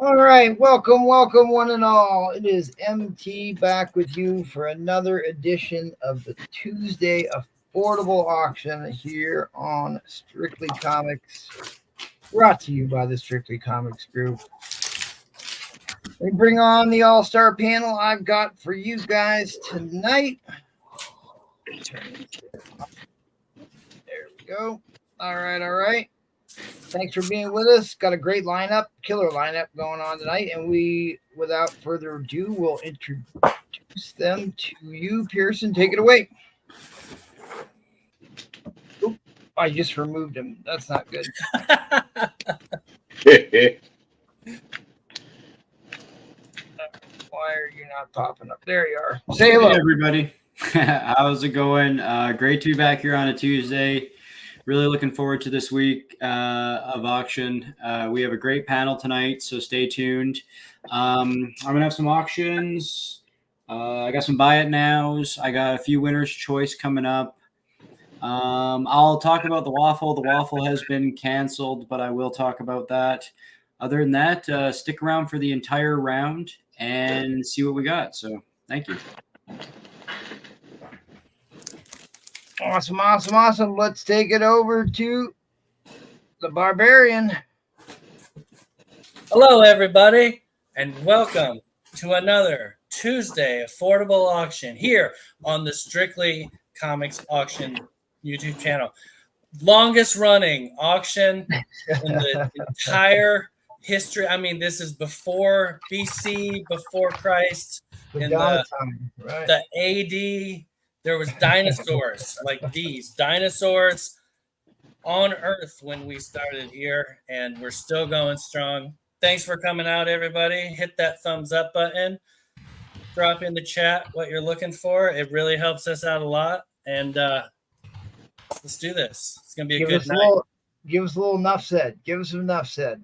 All right, welcome, one and all. It is MT back with you for another edition of the Tuesday Affordable Auction here on Strictly Comics, brought to you by the Strictly Comics Group. We bring on the all-star panel I've got for you guys tonight. There we go. All right. Thanks for being with us. Got a great lineup, killer lineup going on tonight. And we, without further ado, will introduce them to you. Pearson, take it away. Oop, I just removed him. That's not good. Why are you not popping up? There you are. Say hello. Hey, everybody. How's it going? Great to be back here on a Tuesday. Really looking forward to this week of auction. We have a great panel tonight, so stay tuned. I'm going to have some auctions. I got some buy it nows. I got a few winner's choice coming up. I'll talk about the waffle. The waffle has been canceled, but I will talk about that. Other than that, stick around for the entire round and see what we got. So thank you. Awesome. Let's take it over to the Barbarian. Hello, everybody, and welcome to another Tuesday Affordable Auction here on the Strictly Comics Auction YouTube channel. Longest running auction in the entire history. I mean, this is before BC, before Christ, in the AD. There was dinosaurs like these dinosaurs on Earth when we started here, and we're still going strong. Thanks for coming out, everybody. Hit that thumbs up button. Drop in the chat what you're looking for. It really helps us out a lot. And let's do this. It's going to be a good night. Give us a little enough said. Give us some enough said.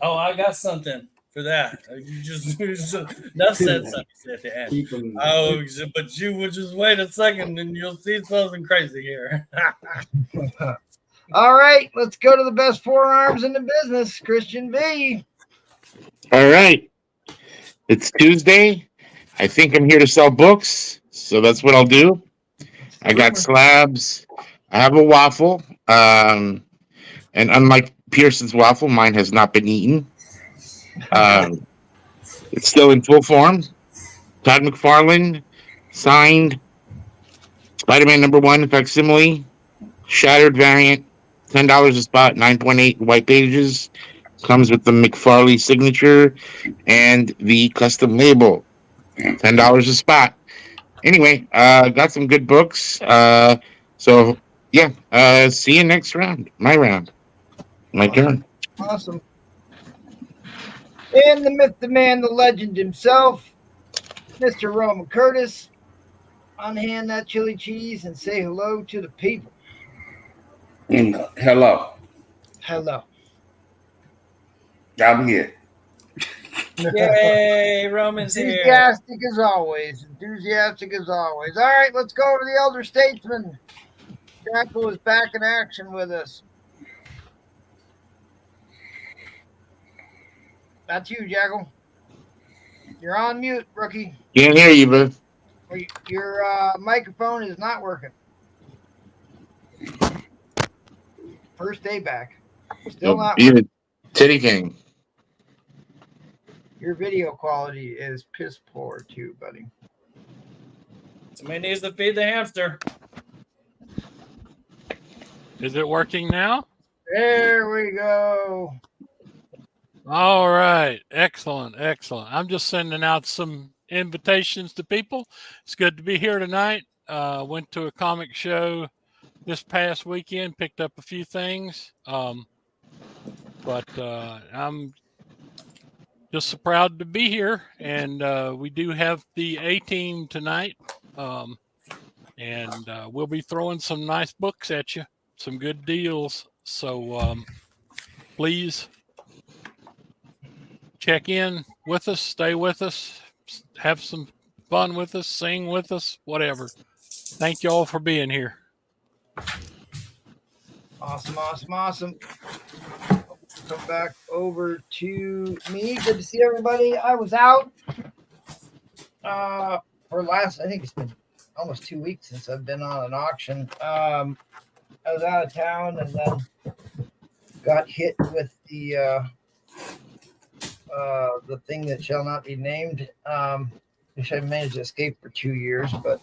Oh, I got something for that. You just enough said something at the end. Oh, but you would just wait a second and you'll see something crazy here. All right, let's go to the best forearms in the business, Christian V. All right. It's Tuesday. I think I'm here to sell books, so that's what I'll do. I got slabs. I have a waffle. And unlike Pearson's waffle, mine has not been eaten. It's still in full form. Todd McFarlane, signed. Spider-Man #1 facsimile, shattered variant, $10 a spot, 9.8 white pages. Comes with the McFarlane signature and the custom label, $10 a spot. Anyway, got some good books. So yeah, see you next round. My round. My turn. Awesome. And the myth, the man, the legend himself, Mr. Roman Curtis. Unhand that chili cheese and say hello to the people. Hello. I'm here. Yay, Roman's here. Enthusiastic as always. All right, let's go to the elder statesman. Jackal is back in action with us. That's you, Jackal. You're on mute, rookie. Can't hear you, bud. Your microphone is not working. First day back. Still not working. Titty King. Your video quality is piss poor too, buddy. Somebody needs to feed the hamster. Is it working now? There we go. All right. Excellent. I'm just sending out some invitations to people. It's good to be here tonight. Went to a comic show this past weekend, picked up a few things. But I'm just so proud to be here. And we do have the A-team tonight. And we'll be throwing some nice books at you, some good deals. So please check in with us, stay with us, have some fun with us, sing with us, whatever. Thank you all for being here. Awesome. come back over to me. Good to see everybody. I was out I think it's been almost 2 weeks since I've been on an auction. I was out of town and then got hit with the thing that shall not be named, which I managed to escape for 2 years, but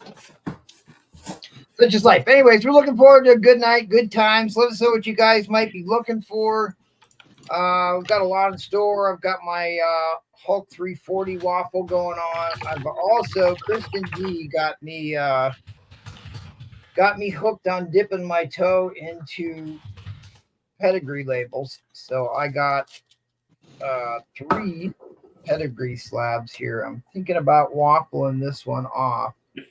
such is life. Anyways, we're looking forward to a good night, good times. Let us know what you guys might be looking for. We've got a lot in store. I've got my Hulk 340 waffle going on. I've also Kristen D got me hooked on dipping my toe into pedigree labels. So I got 3 pedigree slabs here. I'm thinking about waffling this one off. You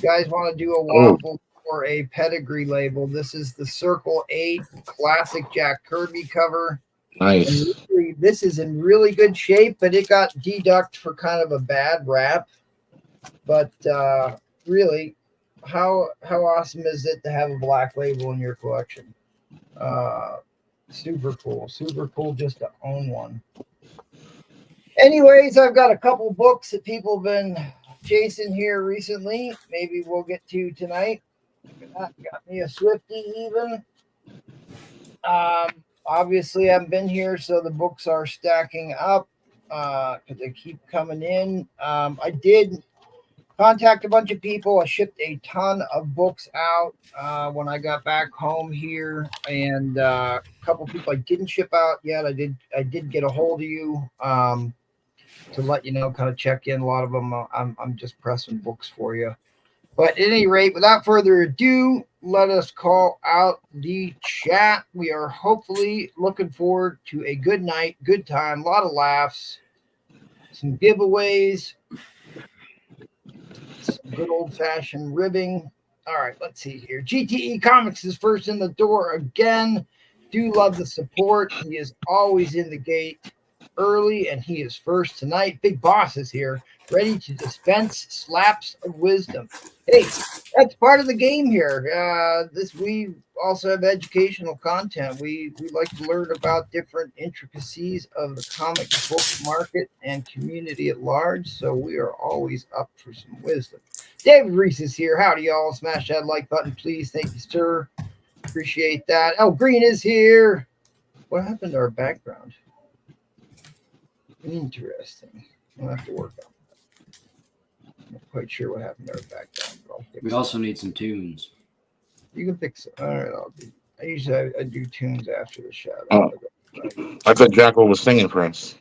guys want to do a waffle for a pedigree label? This is the Circle 8 classic Jack Kirby cover. Nice. And really, this is in really good shape, but it got deducted for kind of a bad rap. But really, how awesome is it to have a black label in your collection? Super cool just to own one. Anyways, I've got a couple books that people have been chasing here recently. Maybe we'll get to tonight. Got me a Swifty even. Obviously, I've been here, so the books are stacking up because they keep coming in. I did contact a bunch of people. I shipped a ton of books out when I got back home here, and a couple people I didn't ship out yet. I did get a hold of you to let you know, kind of check in. A lot of them, I'm just pressing books for you. But at any rate, without further ado, let us call out the chat. We are hopefully looking forward to a good night, good time, a lot of laughs, some giveaways, some good old-fashioned ribbing. All right, let's see here. GTE Comics is first in the door again. Do love the support. He is always in the gate early, and he is first tonight. Big Boss is here, ready to dispense slaps of wisdom. Hey, that's part of the game here. We also have educational content. We like to learn about different intricacies of the comic book market and community at large, so we are always up for some wisdom. David Reese is here. Howdy, y'all. Smash that like button, please. Thank you, sir. Appreciate that. Oh, Green is here. What happened to our background? Interesting. We'll have to work on that. I'm not quite sure what happened to our background, but I'll fix We it. also need some tunes. You can fix it. All right, I usually do tunes after the shadow. Oh. I thought Jackal was singing for us.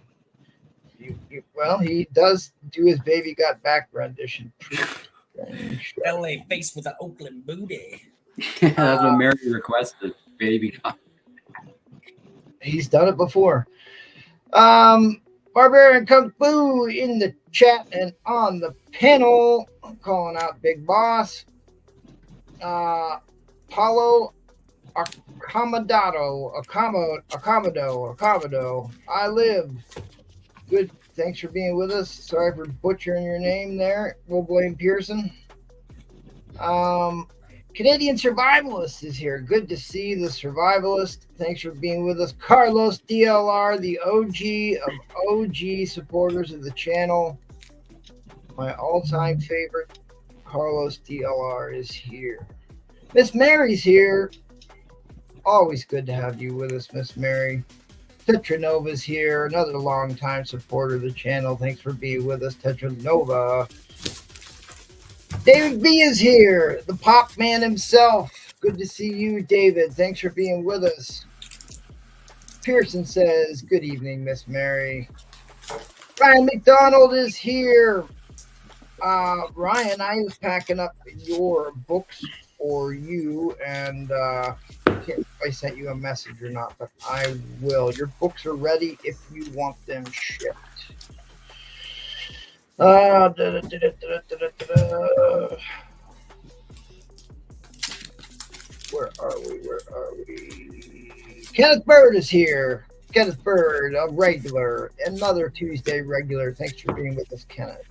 Well, he does do his Baby Got Back rendition. LA face with an Oakland booty. That's what Mary requested, baby. He's done it before. Barbarian Kung Fu in the chat and on the panel. I'm calling out Big Boss. Paulo Acomodado. I live. Good. Thanks for being with us. Sorry for butchering your name there. We'll blame Pearson. Canadian Survivalist is here. Good to see the Survivalist. Thanks for being with us. Carlos DLR, the OG of OG supporters of the channel. My all-time favorite, Carlos DLR, is here. Miss Mary's here. Always good to have you with us, Miss Mary. Tetranova's here, another long-time supporter of the channel. Thanks for being with us, Tetranova. David B is here, the pop man himself. Good to see you, David. Thanks for being with us. Pearson says, good evening, Miss Mary. Ryan McDonald is here. Ryan, I was packing up your books for you, and I can't remember if I sent you a message or not, but I will. Your books are ready if you want them shipped. Where are we? Kenneth Bird is here. Kenneth Bird, a regular, another Tuesday regular. Thanks for being with us, Kenneth.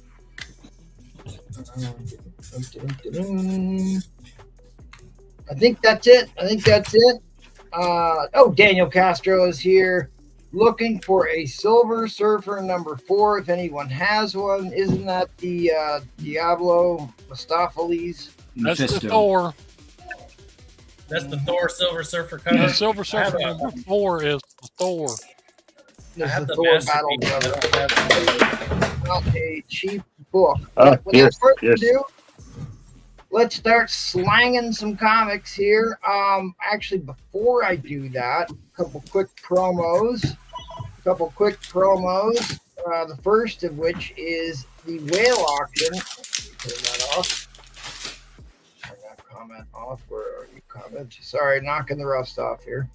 I think that's it. Daniel Castro is here. looking for a Silver Surfer number 4. If anyone has one, isn't that the Diablo Mistopheles? That's Mephisto. the Thor. That's the Thor Silver Surfer The cover. Silver Surfer number 4 is the Thor. I This have is the Thor Battle masterpiece. I Brother. don't have the- Not a cheap book. Oh, Without yes, further yes. ado, let's start slanging some comics here. Actually, before I do that, a couple quick promos. The first of which is the whale auction. Turn that off. Turn that comment off. Where are you, comment? Sorry, knocking the rust off here.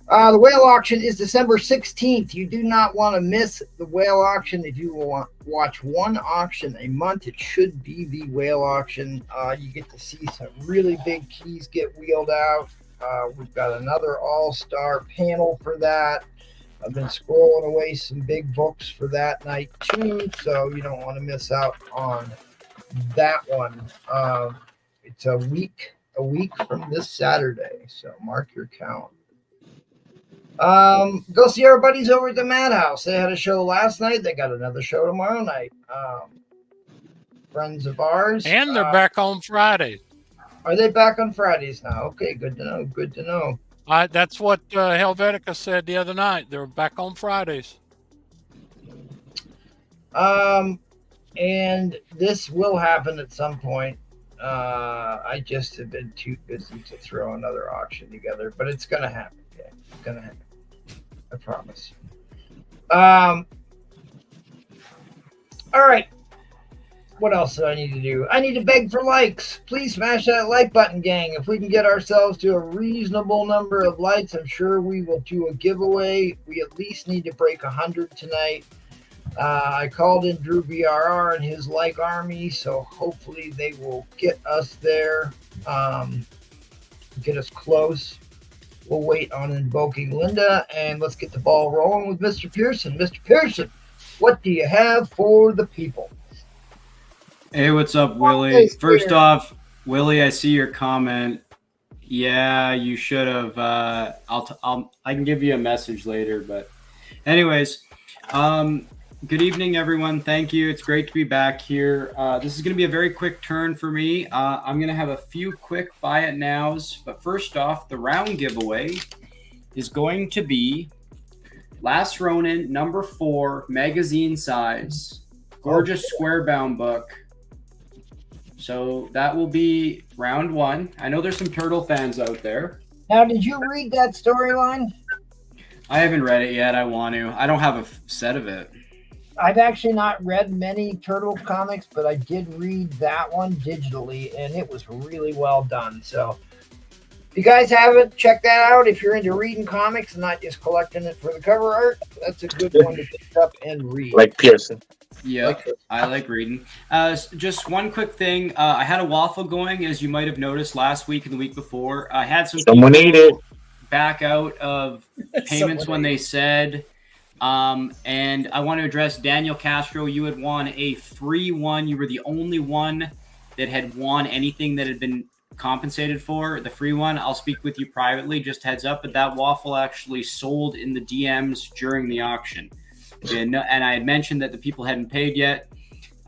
The whale auction is December 16th. You do not want to miss the whale auction. If you will watch one auction a month, it should be the whale auction. You get to see some really big keys get wheeled out. We've got another all-star panel for that. I've been scrolling away some big books for that night too, so you don't want to miss out on that one. It's a week from this Saturday, so mark your calendar. Go see our buddies over at the Madhouse. They had a show last night. They got another show tomorrow night. Friends of ours. And they're back on Friday. Are they back on Fridays now? Okay, good to know. Good to know. That's what Helvetica said the other night. They're back on Fridays. And this will happen at some point. I just have been too busy to throw another auction together, but it's gonna happen. Yeah, it's gonna happen. I promise. All right. What else do I need to do? I need to beg for likes. Please smash that like button, gang. If we can get ourselves to a reasonable number of likes, I'm sure we will do a giveaway. We at least need to break 100 tonight. I called in Drew BRR and his like army, so hopefully they will get us there, get us close. We'll wait on invoking Linda, and let's get the ball rolling with Mr. Pearson. Mr. Pearson, what do you have for the people? Hey, what's up, Willie? First off, Willie, I see your comment. Yeah, you should have. I can give you a message later, but anyways, good evening, everyone. Thank you. It's great to be back here. This is going to be a very quick turn for me. I'm going to have a few quick buy it nows, but first off, the round giveaway is going to be Last Ronin number 4, magazine size, gorgeous square bound book. So that will be round 1. I know there's some Turtle fans out there. Now, did you read that storyline? I haven't read it yet. I want to. I don't have a set of it. I've actually not read many Turtle comics, but I did read that one digitally, and it was really well done. So if you guys haven't, check that out. If you're into reading comics and not just collecting it for the cover art, that's a good one to pick up and read. Like Pearson. Yeah, I like reading. Just one quick thing. I had a waffle going, as you might have noticed last week and the week before. I had Someone ate it. back out of payments when they said. And I want to address Daniel Castro. You had won a free one. You were the only one that had won anything that had been compensated for. The free one, I'll speak with you privately, just heads up, but that waffle actually sold in the DMs during the auction. And I had mentioned that the people hadn't paid yet.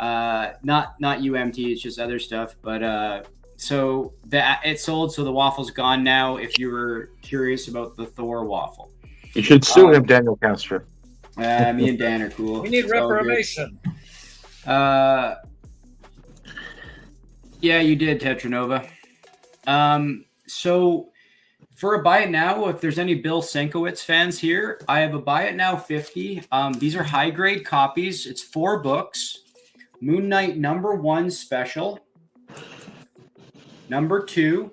Not UMT, it's just other stuff. But so it sold, so the waffle's gone now. If you were curious about the Thor waffle, You should sue him, Daniel Castro. me and Dan are cool. We need It's all good. reparation. Yeah, you did, Tetranova. So for a buy it now, if there's any Bill Sienkiewicz fans here, I have a buy it now 50. These are high grade copies. It's 4 books. Moon Knight number 1 special. Number 2.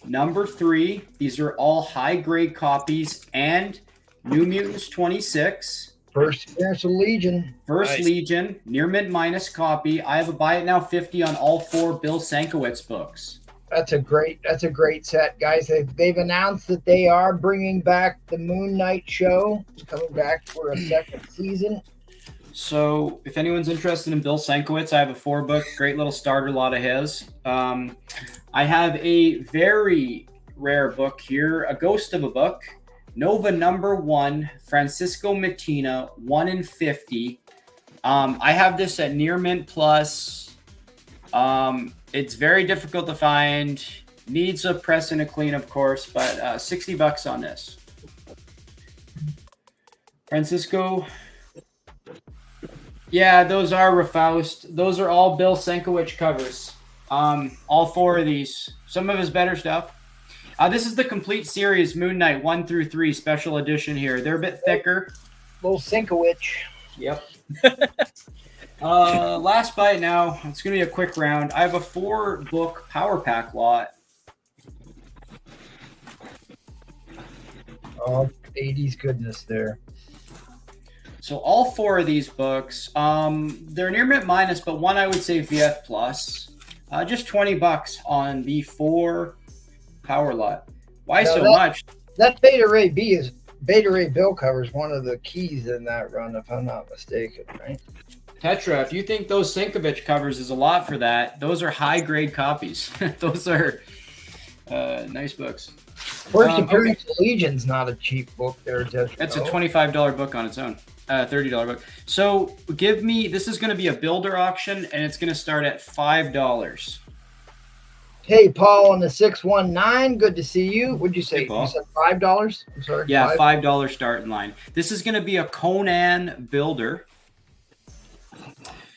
Number 3. These are all high grade copies, and New Mutants 26. First appearance of Legion. First Nice. Legion, near mint minus copy. I have a buy it now 50 on all 4 Bill Sienkiewicz books. That's a great set, guys. They've announced that they are bringing back the Moon Knight show. It's coming back for a second season. So if anyone's interested in Bill Sienkiewicz, I have a 4-book, great little starter lot of his. I have a very rare book here, a ghost of a book. Nova number 1, Francisco Matina, 1 in 50. I have this at Near Mint Plus. It's very difficult to find. Needs a press and a clean, of course, but $60 on this. Francisco. Yeah, those are Refaust. Those are all Bill Sienkiewicz covers. All 4 of these. Some of his better stuff. This is the complete series, Moon Knight 1 through 3 special edition here. They're a bit thicker. Little Sienkiewicz. Yep. Last bite now. It's going to be a quick round. I have a 4-book power pack lot. Oh, 80s goodness there. So all 4 of these books, they're near mint minus, but one I would say VF plus. Just $20 on the 4 power lot. Why Now so much? That Beta Ray Bill cover is one of the keys in that run, if I'm not mistaken, right? Tetra, if you think those Sienkiewicz covers is a lot for that, those are high-grade copies. Those are nice books. First Appearance of Legion's not a cheap book there, Tetra. That's a $25 book on its own. $30 book. So give me, this is going to be a builder auction, and it's going to start at $5. Hey, Paul on the 619, good to see you. What'd you say? Hey, Paul. You said $5? I'm sorry. Yeah, $5 starting line. This is going to be a Conan builder.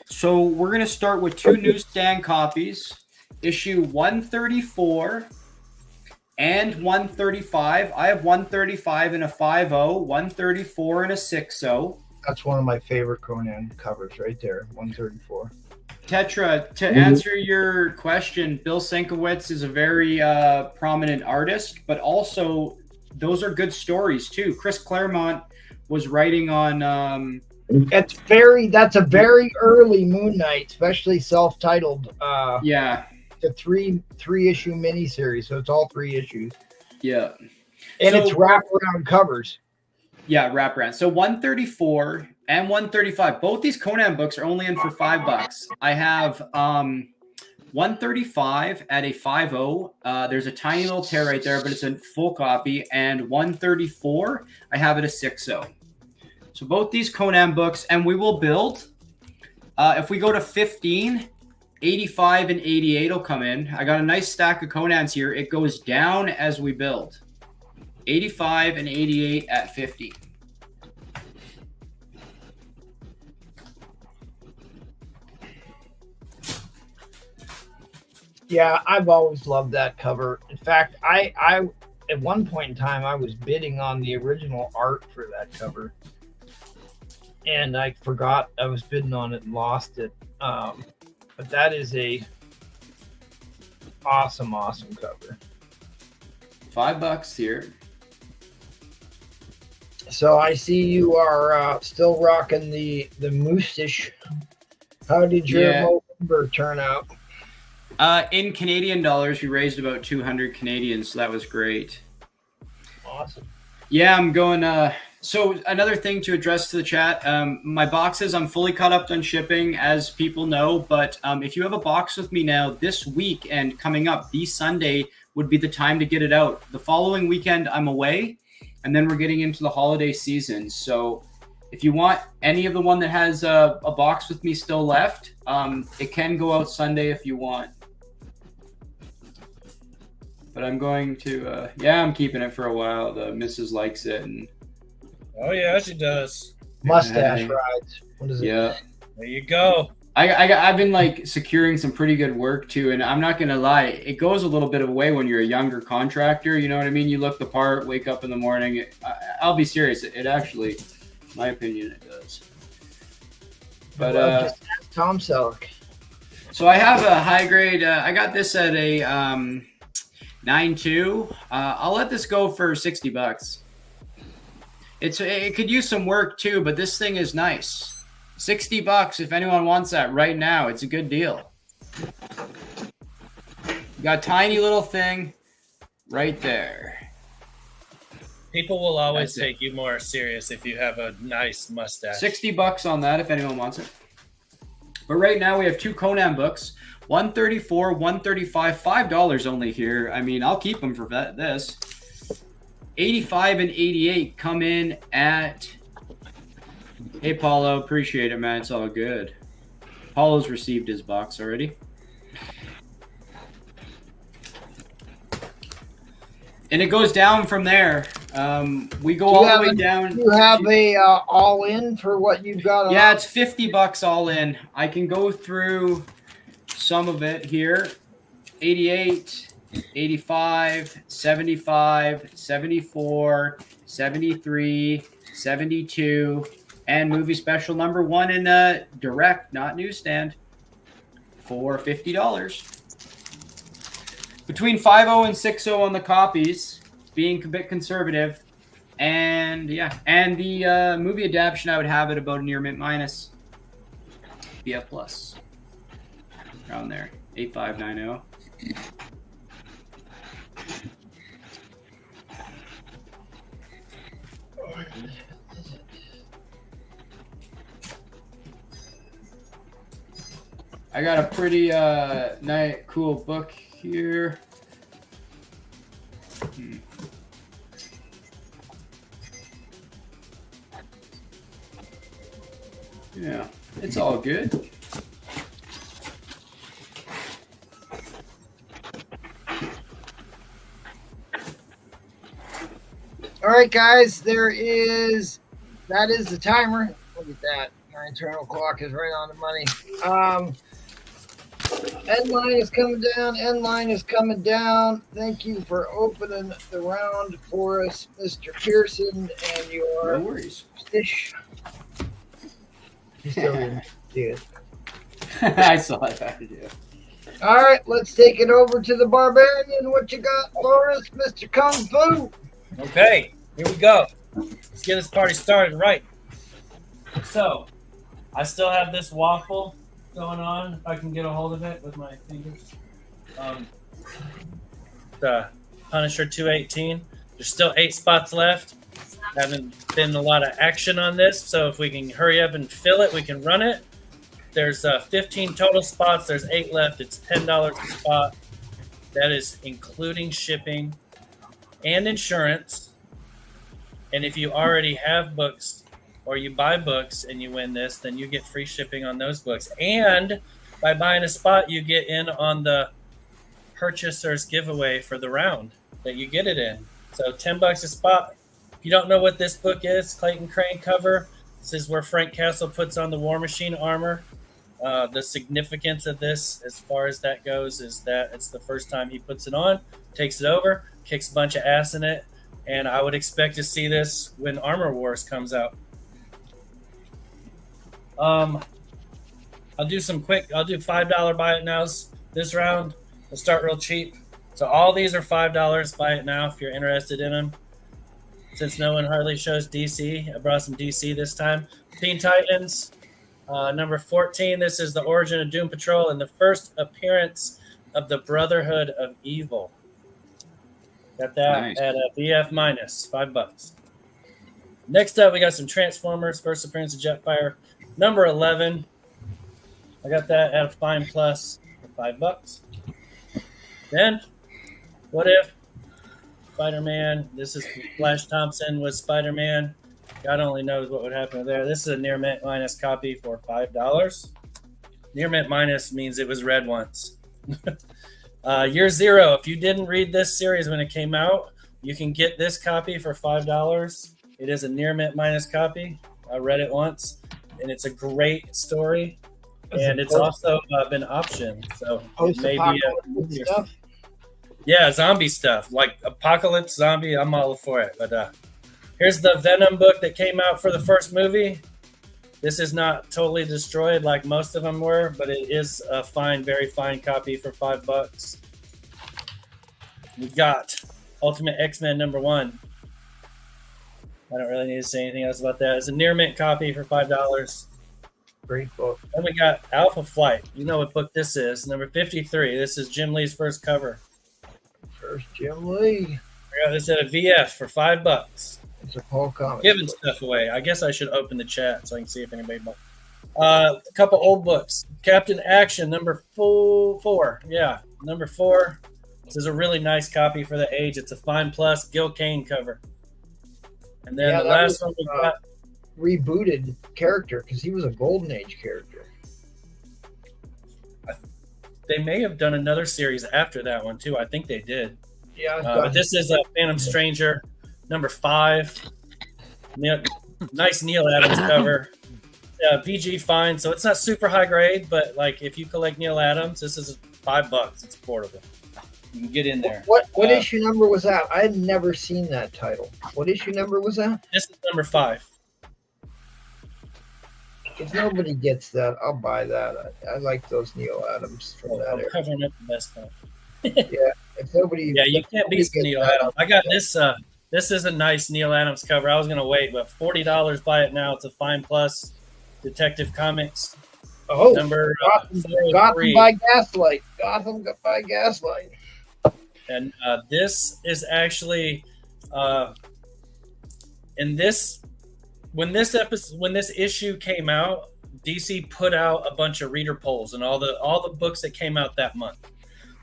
So we're going to start with 2 newsstand copies, issue 134 and 135. I have 135 in a 5.0, 134 in a 6.0. That's one of my favorite Conan covers right there, 134. Tetra, to answer your question, Bill Sienkiewicz is a very prominent artist, but also those are good stories too. Chris Claremont was writing on... That's a very early Moon Knight, especially self-titled. Yeah. The three issue miniseries, so it's all 3 issues. Yeah. And it's wraparound covers. Yeah, wraparound. So 134 and 135. Both these Conan books are only in for $5. I have 135 at a 5.0. There's a tiny little tear right there, but it's a full copy. And 134, I have it a 6.0. So both these Conan books, and we will build. If we go to 15, 85 and 88 will come in. I got a nice stack of Conans here. It goes down as we build. 85 and 88 at 50. Yeah, I've always loved that cover. In fact, I at one point in time I was bidding on the original art for that cover, and I forgot I was bidding on it and lost it. But that is a awesome cover. $5 here. So I see you are still rocking the moustache. How did your November turn out? In Canadian dollars, we raised about 200 Canadian, so that was great. Awesome. Yeah, I'm going. So another thing to address to the chat, my boxes, I'm fully caught up on shipping, as people know. But if you have a box with me now, this week and coming up, the Sunday would be the time to get it out. The following weekend, I'm away, and then we're getting into the holiday season. So if you want any of the one that has a box with me still left, it can go out Sunday if you want. But I'm going to, I'm keeping it for a while. The missus likes it. And Oh, yeah, she does. Mustache rides. What is it? yeah. There you go. I've been like securing some pretty good work too, and I'm not gonna lie, it goes a little bit of a way when you're a younger contractor. You know what I mean? You look the part, wake up in the morning. I'll be serious. It actually, in my opinion, it does. But Just ask Tom Selleck. so I have a high grade. I got this at a 9.2. I'll let this go for $60. It could use some work too, but this thing is nice. $60 if anyone wants that right now. It's a good deal. You got a tiny little thing right there. People will always That's it. take you more serious if you have a nice mustache. $60 on that if anyone wants it. But right now we have 2 Conan books. 134, 135, $5 only here. I mean, I'll keep them for this. 85 and 88 come in at. Hey, Paulo, appreciate it, man. It's all good. Paulo's received his box already. And it goes down from there. We go all the way down. You have a all-in for what you've got? Yeah, it's $50 all in. I can go through some of it here. 88, 85, 75, 74, 73, 72, and movie special number 1 in direct, not newsstand, for $50. Between 5.0 and 6.0 on the copies, being a bit conservative. And yeah, and the movie adaptation, I would have it about a near mint minus. BF plus. Around there. 8590. I got a pretty nice, cool book here. Yeah, it's all good. All right, guys, that is the timer. Look at that. My internal clock is right on the money. End line is coming down. End line is coming down. Thank you for opening the round for us, Mr. Pearson, and your No worries. fish. You still didn't see it. I saw that. Yeah. All right, let's take it over to the Barbarian. What you got for us, Mr. Kung Fu? Okay, here we go. Let's get this party started right. So, I still have this waffle going on. If I can get a hold of it with my fingers. The Punisher 218. There's still 8 spots left. Haven't been a lot of action on this, so if we can hurry up and fill it, we can run it. There's 15 total spots. There's 8 left. It's $10 a spot. That is including shipping and insurance. And if you already have books or you buy books and you win this, then you get free shipping on those books. And by buying a spot, you get in on the purchaser's giveaway for the round that you get it in. So $10 a spot. If you don't know what this book is, Clayton Crane cover. This is where Frank Castle puts on the War Machine armor. The significance of this, as far as that goes, is that it's the first time he puts it on, takes it over, kicks a bunch of ass in it, and I would expect to see this when Armor Wars comes out. I'll do $5 buy it nows this round. We'll start real cheap. So all these are $5. Buy it now if you're interested in them. Since no one hardly shows DC, I brought some DC this time. Teen Titans, number 14. This is the origin of Doom Patrol and the first appearance of the Brotherhood of Evil. Got that Nice. at a BF minus, $5. Next up, we got some Transformers, first appearance of Jetfire, number 11. I got that at a Fine Plus for $5. Then, What If? Spider-Man. This is Flash Thompson with Spider-Man. God only knows what would happen there. This is a near mint minus copy for $5. Near mint minus means it was read once. Year Zero. If you didn't read this series when it came out, you can get this copy for $5. It is a near mint minus copy. I read it once, and it's a great story. And it's also been optioned, so it may be a stuff. yeah, zombie stuff like Apocalypse Zombie. I'm all for it. But here's the Venom book that came out for the first movie. This is not totally destroyed like most of them were, but it is a fine, very fine copy for $5. We got Ultimate X-Men number 1. I don't really need to say anything else about that. It's a near mint copy for $5. Great book. Then we got Alpha Flight. You know what book this is. Number 53. This is Jim Lee's first cover. First Jim Lee. I got this at a VF for $5. It's a Paul comic. Giving stuff away. I guess I should open the chat so I can see if anybody bought. A couple old books. Captain Action, number 4. Yeah, number 4. This is a really nice copy for the age. It's a Fine Plus Gil Kane cover. And then Yeah, the that last was, one we got. rebooted character because he was a Golden Age character. They may have done another series after that one too. I think they did. Yeah, But this is a Phantom Stranger, number 5. Nice Neil Adams cover. VG fine, so it's not super high grade, but like if you collect Neil Adams, this is $5. It's affordable. You can get in there. What issue number was that? I had never seen that title. What issue number was that? This is number 5. If nobody gets that, I'll buy that. I like those Neil Adams from that I'm era. covering it the best time. If nobody, Yeah, you can't beat gets Neil that, Adams. I got this. This is a nice Neil Adams cover. I was gonna wait, but $40. Buy it now. It's a Fine Plus Detective Comics Oh, number Gotham 403. by Gaslight. Gotham by Gaslight. And this is actually in this when this issue came out, DC put out a bunch of reader polls and all the books that came out that month.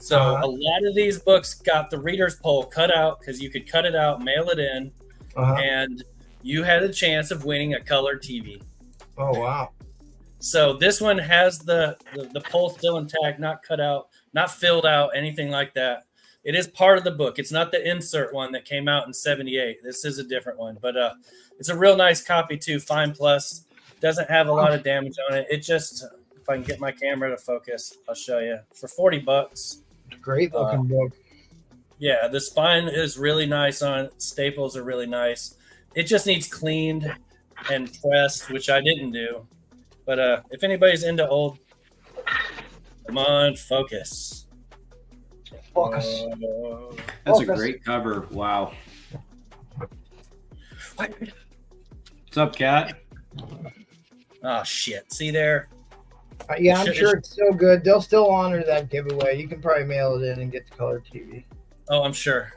So a lot of these books got the readers poll cut out because you could cut it out, mail it in, and you had a chance of winning a color TV. Oh wow! So this one has the poll still intact, not cut out, not filled out, anything like that. It is part of the book. It's not the insert one that came out in '78. This is a different one, but it's a real nice copy too. Fine Plus. Doesn't have a lot of damage on it. It just, if I can get my camera to focus, I'll show you. For $40. Great looking book. Yeah, the spine is really nice on it. Staples are really nice. It just needs cleaned and pressed, which I didn't do. But if anybody's into old, come on, focus. Focus. That's a great cover. Wow. What's up, Kat? Oh, shit. See there? Yeah, I'm sure it's so good. They'll still honor that giveaway. You can probably mail it in and get the color TV. Oh, I'm sure.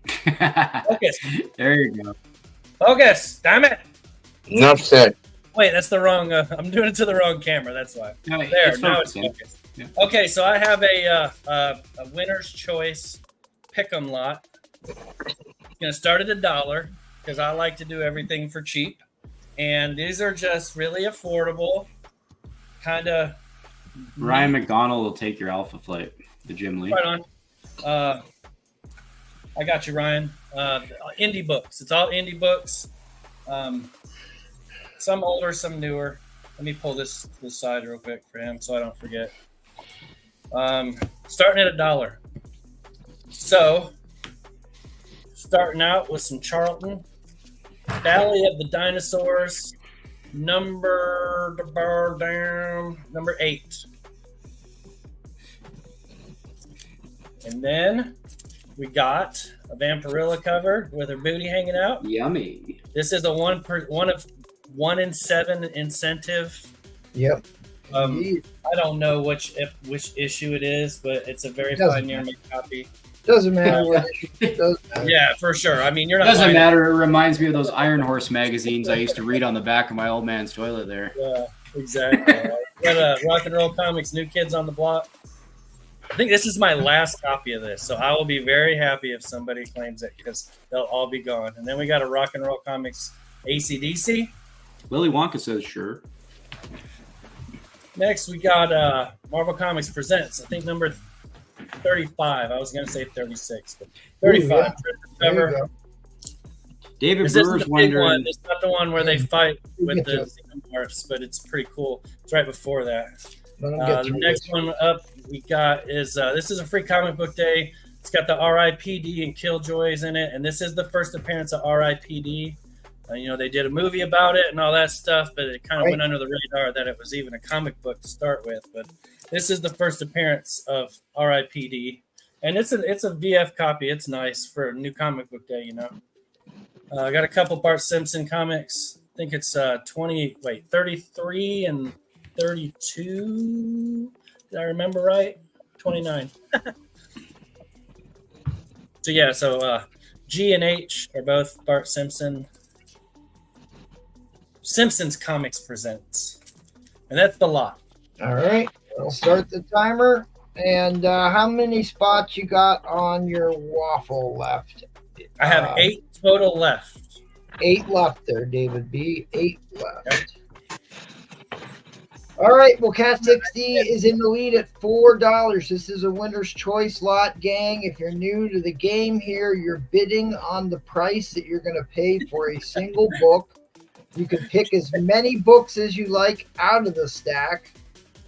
Focus. There you go. Focus. Damn it. Enough said. Wait, that's the wrong. I'm doing it to the wrong camera. That's why. No, There, now it's focusing. focused. Yeah. Okay, so I have a winner's choice pick'em lot. Gonna start at $1 because I like to do everything for cheap, and these are just really affordable. Kind of. Ryan McDonald will take your Alpha Flight, the Jim Lee. Right on. I got you, Ryan. Indie books. It's all indie books. Some older, some newer. Let me pull this side real quick for him so I don't forget. Starting at $1. So, starting out with some Charlton. Valley of the Dinosaurs. Number 8. And then we got a Vampirilla cover with her booty hanging out. Yummy. This is a one in 7 incentive. Yep. I don't know which issue it is, but it's a very Doesn't fine near-mint copy. Doesn't matter what issue. It doesn't matter. Yeah, for sure. I mean, you're not. Doesn't buying- matter. It reminds me of those Iron Horse magazines I used to read on the back of my old man's toilet there. Yeah, exactly. Got Rock and Roll Comics, New Kids on the Block. I think this is my last copy of this, so I will be very happy if somebody claims it because they'll all be gone. And then we got a Rock and Roll Comics AC/DC. Willy Wonka says sure. Next, we got Marvel Comics Presents. I think number 35. I was going to say 36, but 35. Ooh, yeah. There you Cover. go. David This isn't Brewer's the big one. wondering. It's not the one where they fight with Get the to xenomorphs, but it's pretty cool. It's right before that. Let 'em get The through next this. one up we got is this is a free comic book day. It's got the R.I.P.D. and Killjoys in it, and this is the first appearance of R.I.P.D. They did a movie about it and all that stuff, but it kind of went under the radar that it was even a comic book to start with. But this is the first appearance of R.I.P.D. and it's a VF copy. It's nice for a new comic book day, I got a couple Bart Simpson comics. I think it's 33 and 32. Did I remember right? 29. So G and H are both Bart Simpson. Simpsons Comics Presents. And that's the lot. All right. I'll start the timer. And how many spots you got on your waffle left? I have 8 total left. 8 left there, David B. 8 left. All right. Well, Cat 60 is in the lead at $4. This is a winner's choice lot, gang. If you're new to the game here, you're bidding on the price that you're going to pay for a single book. You can pick as many books as you like out of the stack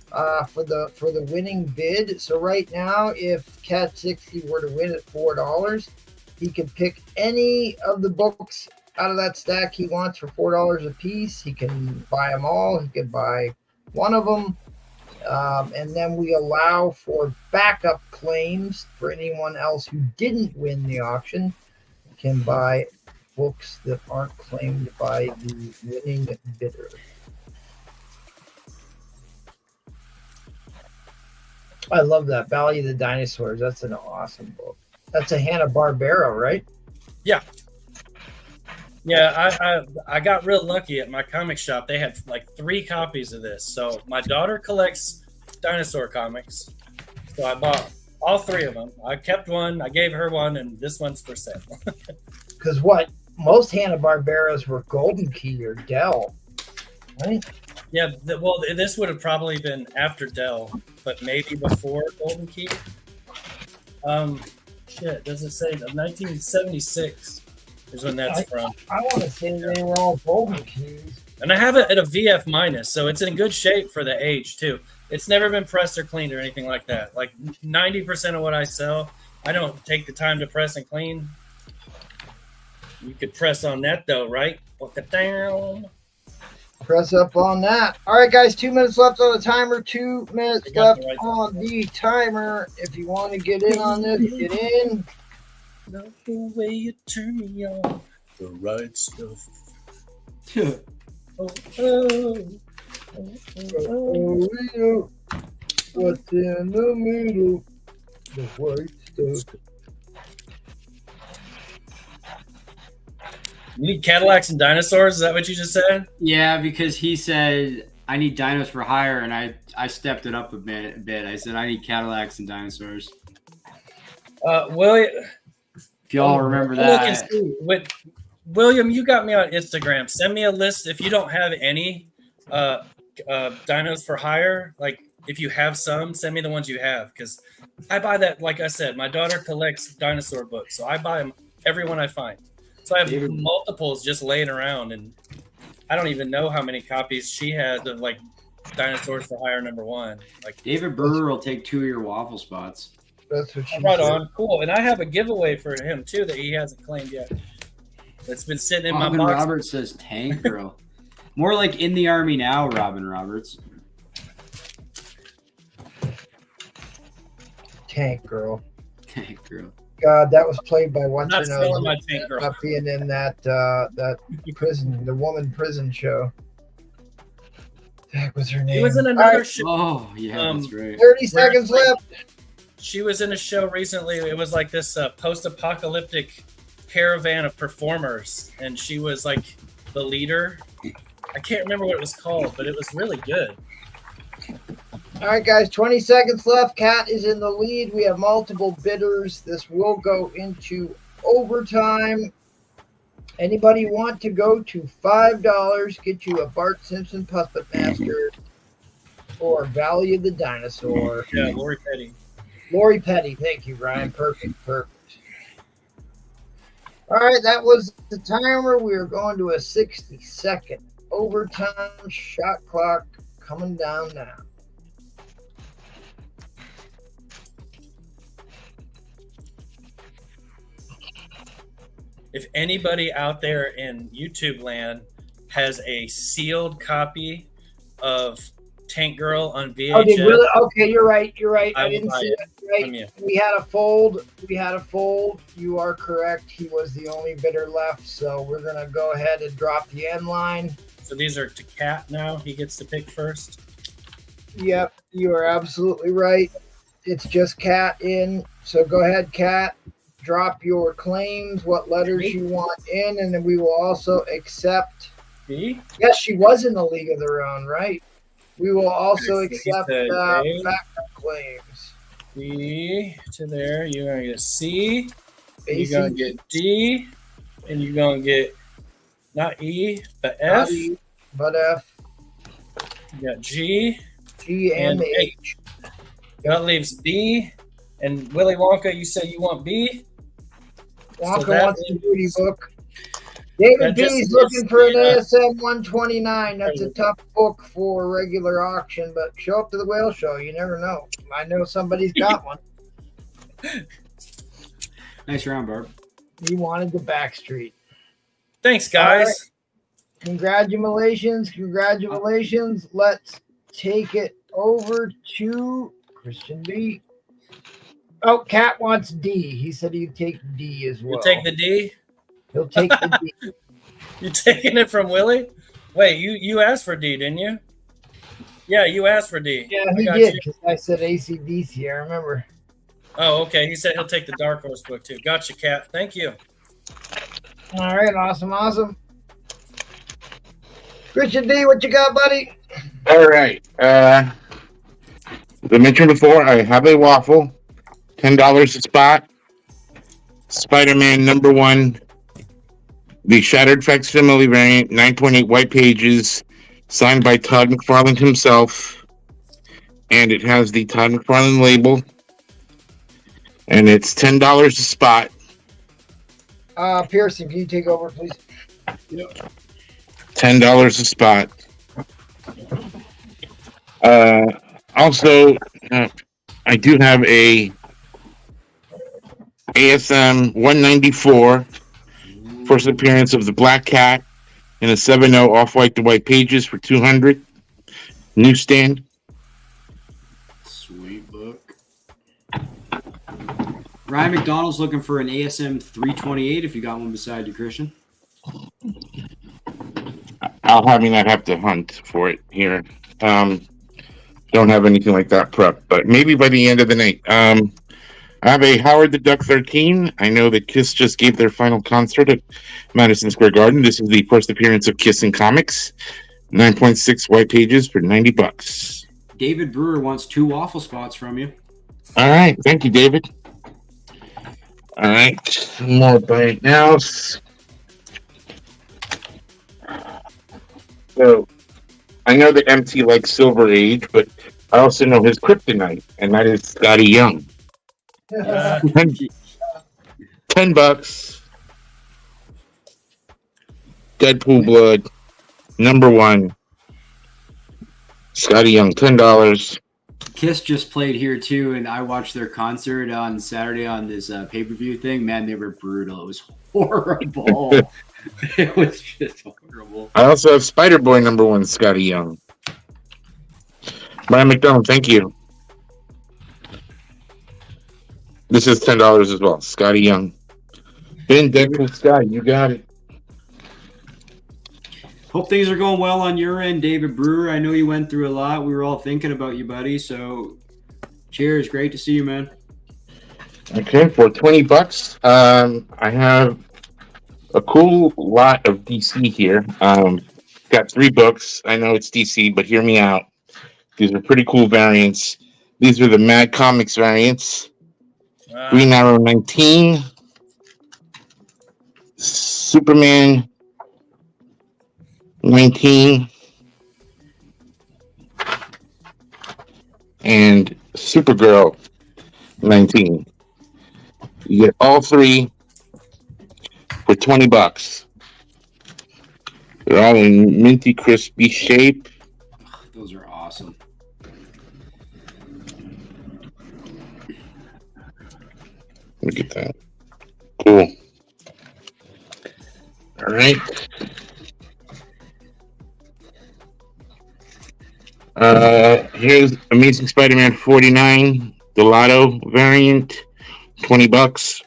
for the winning bid. So right now, if Cat 60 were to win at $4, he can pick any of the books out of that stack he wants for $4 a piece. He can buy them all. He can buy one of them. And then we allow for backup claims for anyone else who didn't win the auction can buy books that aren't claimed by the winning bidder. I love that. Valley of the Dinosaurs. That's an awesome book. That's a Hanna-Barbera, right? Yeah. Yeah, I got real lucky at my comic shop. They had like 3 copies of this. So my daughter collects dinosaur comics. So I bought all 3 of them. I kept one, I gave her one, and this one's for sale. Because what? Most Hanna-Barberas were Golden Key or Dell, right? Yeah, well, this would have probably been after Dell, but maybe before Golden Key. Shit, does it say 1976 is when that's from? I want to say they were all Golden Keys. And I have it at a VF minus, so it's in good shape for the age too. It's never been pressed or cleaned or anything like that. Like 90% of what I sell, I don't take the time to press and clean. You could press on that though, right? Walk it down. Press up on that. All right, guys, 2 minutes left on the timer. 2 minutes left on the timer. If you want to get in on this, get in. Love the way you turn me on. The right stuff. Oh, oh. Oh, what's in the middle? The white stuff. You need Cadillacs and dinosaurs? Is that what you just said? Yeah, because he said I need dinos for hire, and I stepped it up a bit. I said I need Cadillacs and dinosaurs. William, If y'all remember look and that. see. William, you got me on Instagram. Send me a list if you don't have any dinos for hire. Like if you have some, send me the ones you have because I buy that. Like I said, my daughter collects dinosaur books, so I buy them every one I find. So I have multiples just laying around, and I don't even know how many copies she has of like Dinosaurs for Hire #1. Like David Brewer will take 2 of your waffle spots. That's what she right said. on, cool. And I have a giveaway for him too that he hasn't claimed yet. It's been sitting in Robin my box. Roberts says Tank Girl. More like in the Army now, Robin Roberts. Tank Girl. Tank Girl. God, that was played by what's Not her selling nose. my Tank Girl. Not being in that prison, the woman prison show. Heck was her name? He was in All another right, show. Oh, yeah, that's right. 30 seconds left. She was in a show recently. It was like this post-apocalyptic caravan of performers, and she was like the leader. I can't remember what it was called, but it was really good. All right, guys, 20 seconds left. Cat is in the lead. We have multiple bidders. This will go into overtime. Anybody want to go to $5, get you a Bart Simpson Puppet Master or Valley of the Dinosaur? Yeah, Lori Petty. Lori Petty. Thank you, Ryan. Perfect. All right, that was the timer. We are going to a 60-second overtime shot clock coming down now. If anybody out there in YouTube land has a sealed copy of Tank Girl on VHS, really? Okay, you're right. I I will didn't buy see it it. from you. Right. We had a fold. You are correct. He was the only bidder left. So we're going to go ahead and drop the end line. So these are to Cat now. He gets to pick first. Yep, you are absolutely right. It's just Cat in. So go ahead, Cat. Drop your claims, what letters you want in, and then we will also accept. B? Yes, she was in the League of Their Own, right? We will also Okay, so he accept said A. backup claims. B to there. You're gonna get C. And AC, you're gonna get D. And you're gonna get not E, but F. not E, but F, You got G G, and and H. H. That leaves B. And Willy Wonka, you said you want B. Wonka that wants the leaves- booty book. David that just B's leaves looking for an the, ASM 129. That's a tough book for regular auction, but show up to the whale show. You never know. I know somebody's got one. Nice round, Barb. He wanted the Backstreet. Thanks, guys. All right. Congratulations. Congratulations. Let's take it over to Christian B. Oh, Cat wants D. He said he'd take D as well. You take the D. He'll take the D. You taking it from Willie? Wait, you asked for D, didn't you? Yeah, you asked for D. Yeah, I he got did you. because I said ACDC. I remember. Oh, okay. He said he'll take the Dark Horse book too. Gotcha, Cat. Thank you. All right, awesome. Christian D, what you got, buddy? All right. As I mentioned before, I have a waffle, $10 a spot. Spider-Man #1, the Shattered Facsimile variant, 9.8 white pages, signed by Todd McFarlane himself, and it has the Todd McFarlane label, and it's $10 a spot. Pearson, can you take over, please? $10 a spot. Also, I do have a ASM 194, first appearance of the Black Cat in a 7.0 off-white to white pages for 200. Newsstand. Sweet book. Ryan McDonald's looking for an ASM 328 if you got one beside you, Christian. I mean, I'd have to hunt for it here. Don't have anything like that prepped, but maybe by the end of the night. I have a Howard the Duck 13. I know that Kiss just gave their final concert at Madison Square Garden. This is the first appearance of Kiss in comics. 9.6 white pages for $90. David Brewer wants 2 waffle spots from you. All right. Thank you, David. All right. More by now. So, I know that MT likes Silver Age, but I also know his kryptonite, and that is Scotty Young. $10. Deadpool Blood, #1. Scotty Young, $10. Kiss just played here too, and I watched their concert on Saturday on this pay-per-view thing. Man, they were brutal. It was horrible. It was just horrible. I also have Spider Boy #1, Scotty Young. Brian McDonald, thank you. This is $10 as well. Scotty Young. Ben Deadpool Sky, you got it. Hope things are going well on your end, David Brewer. I know you went through a lot. We were all thinking about you, buddy. So, cheers. Great to see you, man. Okay, for $20, I have a cool lot of DC here. Got 3 books. I know it's DC, but hear me out. These are pretty cool variants. These are the Mad Comics variants. Green Arrow 19, Superman 19, and Supergirl 19. You get all 3 for $20. They're all in minty, crispy shape. Those are awesome. Look at that. Cool. All right. Here's Amazing Spider-Man 49, the Lotto variant, $20.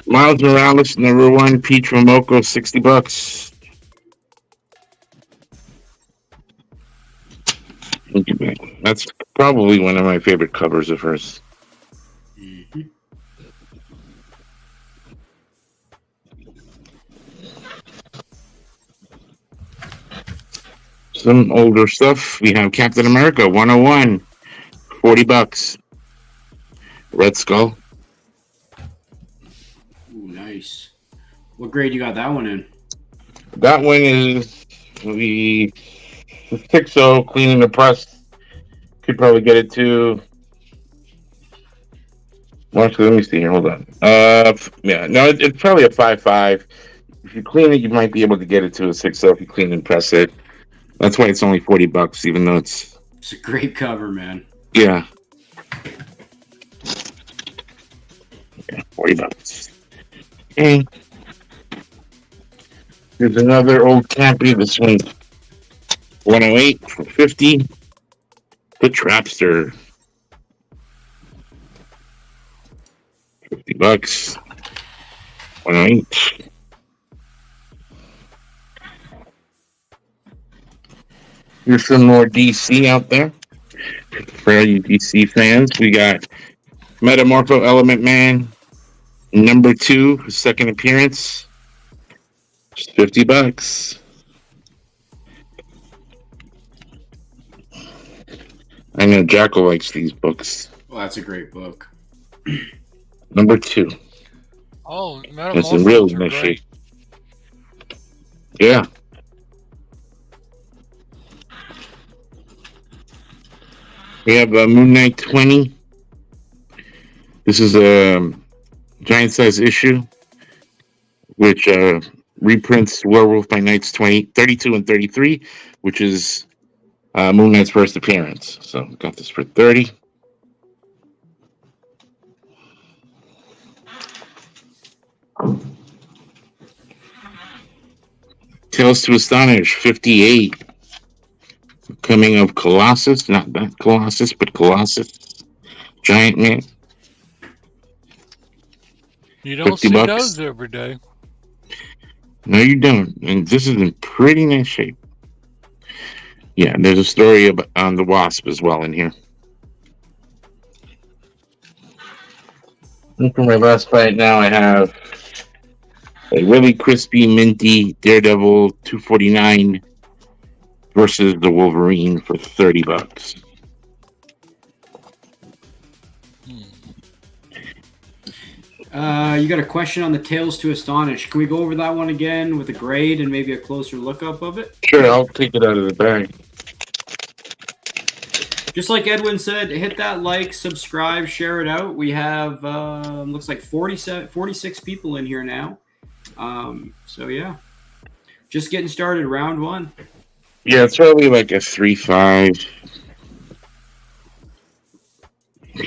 Miles Morales, #1, Peach Momoko, $60. That's probably one of my favorite covers of hers. Mm-hmm. Some older stuff. We have Captain America 101, $40. Red Skull. Ooh, nice. What grade you got that one in? That one is the 6.0 cleaning the press. Could probably get it to. Well, actually, let me see here. Hold on. Yeah, no, it's probably a 5.5. If you clean it, you might be able to get it to a 6.0 if you clean and press it. That's why it's only $40, even though it's a great cover, man. Yeah, $40. Okay. Here's another old campy. This one's 108 for 50. The Trapster. $50. 108. Here's some more DC out there. For all you DC fans, we got Metamorpho Element Man, number 2, second appearance. Just $50. I know Jackal likes these books. Well, that's a great book. Number 2. Oh, That's in real nice shape. Yeah. We have Moon Knight 20. This is a giant size issue, which reprints Werewolf by Nights 32 and 33, which is Moon Knight's first appearance. So got this for 30. Tales to Astonish 58. Coming of Colossus, not that Colossus, but Colossus. Giant Man. You don't see $50. those every day. No, you don't. And this is in pretty nice shape. Yeah, there's a story about, on the Wasp as well in here. And for my last fight now, I have a really crispy, minty Daredevil 249 versus the Wolverine for $30. You got a question on the Tales to Astonish. Can we go over that one again with a grade and maybe a closer lookup of it? Sure, I'll take it out of the bag. Just like Edwin said, hit that like, subscribe, share it out. We have, looks like 46 people in here now. So, yeah. Just getting started, round 1. Yeah, it's probably like a 3.5.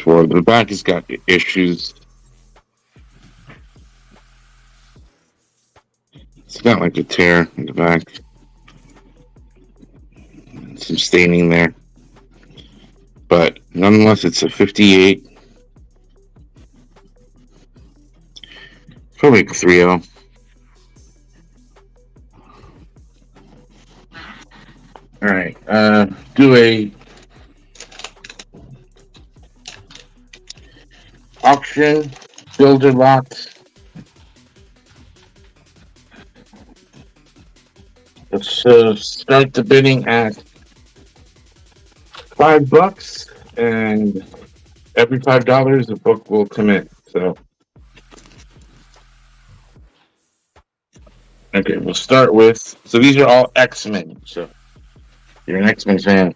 For the back has got issues. It's got like a tear in the back. Some staining there. But nonetheless, it's a 58. Probably like a 3.0. All right. Do a auction builder lot. Let's start the bidding at $5, and every $5 the book will commit. So, okay, we'll start with. So these are all X-Men. So, if you're an X-Men fan.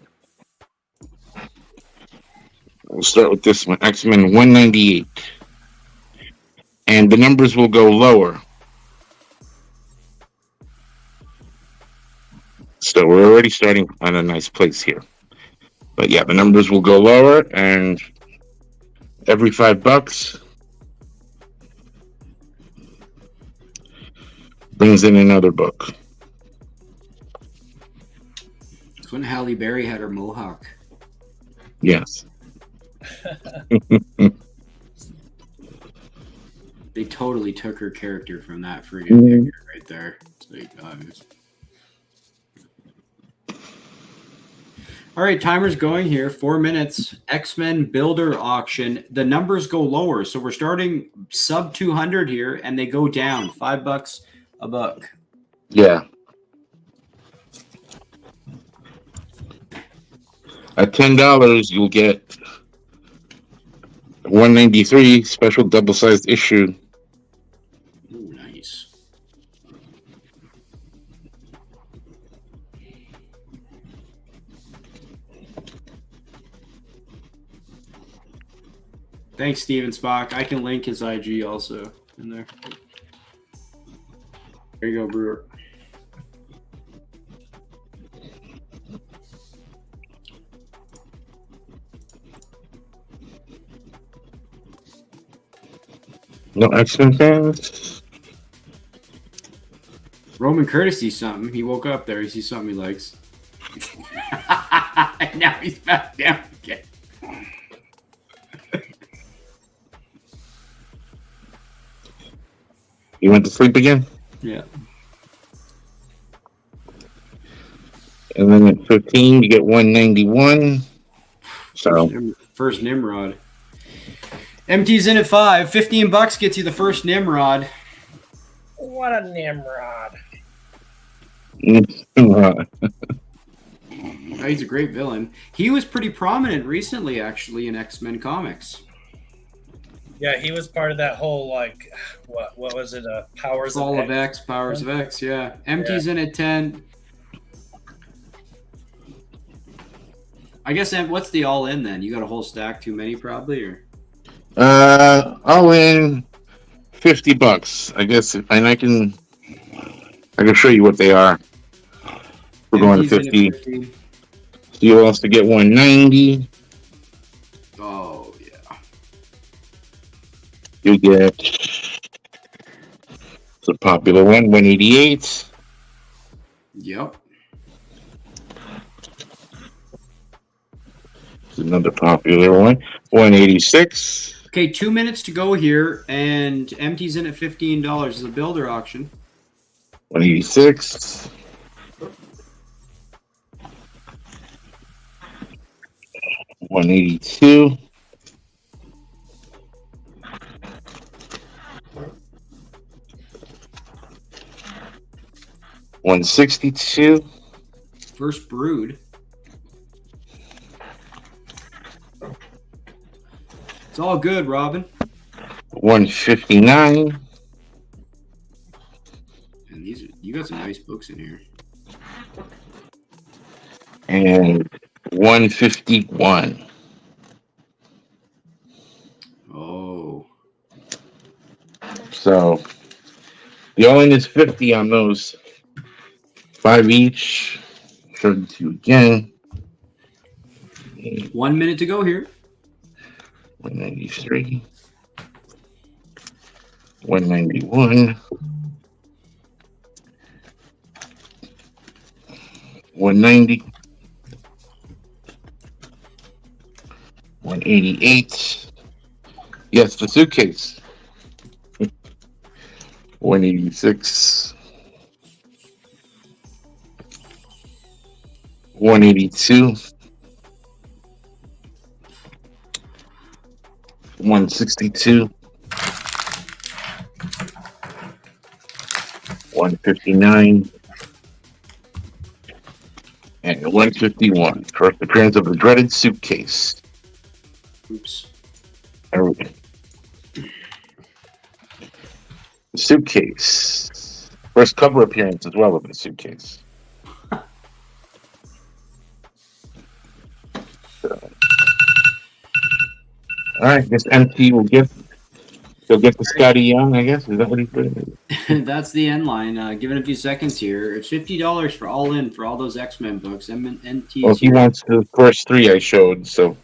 We'll start with this one, X-Men 198, and the numbers will go lower. So we're already starting on a nice place here. But yeah, the numbers will go lower, and every $5 brings in another book. It's when Halle Berry had her mohawk. Yes. They totally took her character from that friggin' picture right there. It's like, all right, timer's going here. 4 minutes. X-Men Builder Auction. The numbers go lower, so we're starting sub 200 here, and they go down. $5 a book. Yeah. At $10, you'll get 193 special double-sized issue. Ooh, nice. Thanks, Steven Spock. I can link his IG also in there. There you go, Brewer. No X-Men fans? Roman Curtis sees something. He woke up there. He sees something he likes. Now he's back down again. You went to sleep again? Yeah. And then at 15, you get 191. So First Nimrod. MT's in at $5. $15 gets you the first Nimrod. What a Nimrod. Oh, he's a great villain. He was pretty prominent recently, actually, in X-Men comics. Yeah, he was part of that whole, like, what was it? Powers Fall of of X, Powers of X, yeah. MT's in at 10. I guess, what's the all-in then? You got a whole stack too many, probably, or? All in $50. I guess I can show you what they are. We're going to MT's in 50. at 50. You also get 190. Oh, yeah. You get the popular one, 188. Yep. Another popular one, 186. Okay, 2 minutes to go here, and MT's in at $15. It's a builder auction. 186. 182. 162. First Brood. It's all good, Robin. 159. And you got some nice books in here. And 151. Oh. So the all-in is 50 on those. 5 each. Showed it to you again. 1 minute to go here. 193. 191. 190. 188. Yes, the suitcase. 186. 182. 162. 159. And 151. First appearance of the dreaded suitcase. Oops. There we go. The suitcase. First cover appearance as well of the suitcase. All right, this MT will get. He'll get the Scotty Young, I guess. Is that what he said? That's the end line. Give it a few seconds here. It's $50 for all in for all those X-Men books. MNT's Well, he wants the first 3 I showed, so.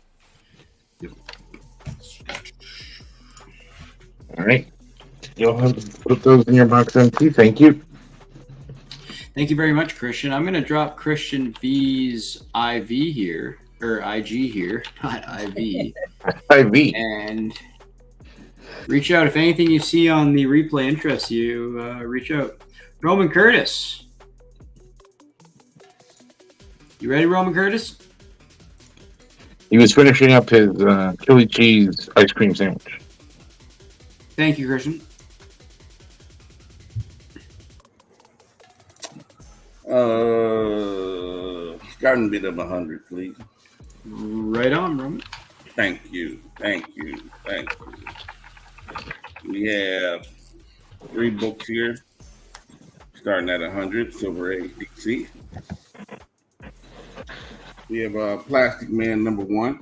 All right. You'll have to put those in your box, MT. Thank you. Thank you very much, Christian. I'm going to drop Christian V's IV here, or IG here, not IV. IV. And reach out. If anything you see on the replay interests you, reach out. Roman Curtis. You ready, Roman Curtis? He was finishing up his chili cheese ice cream sandwich. Thank you, Christian. Garden bid of 100, please. Right on, Roman. Thank you. We have 3 books here, starting at 100, Silver Age DC. We have Plastic Man #1.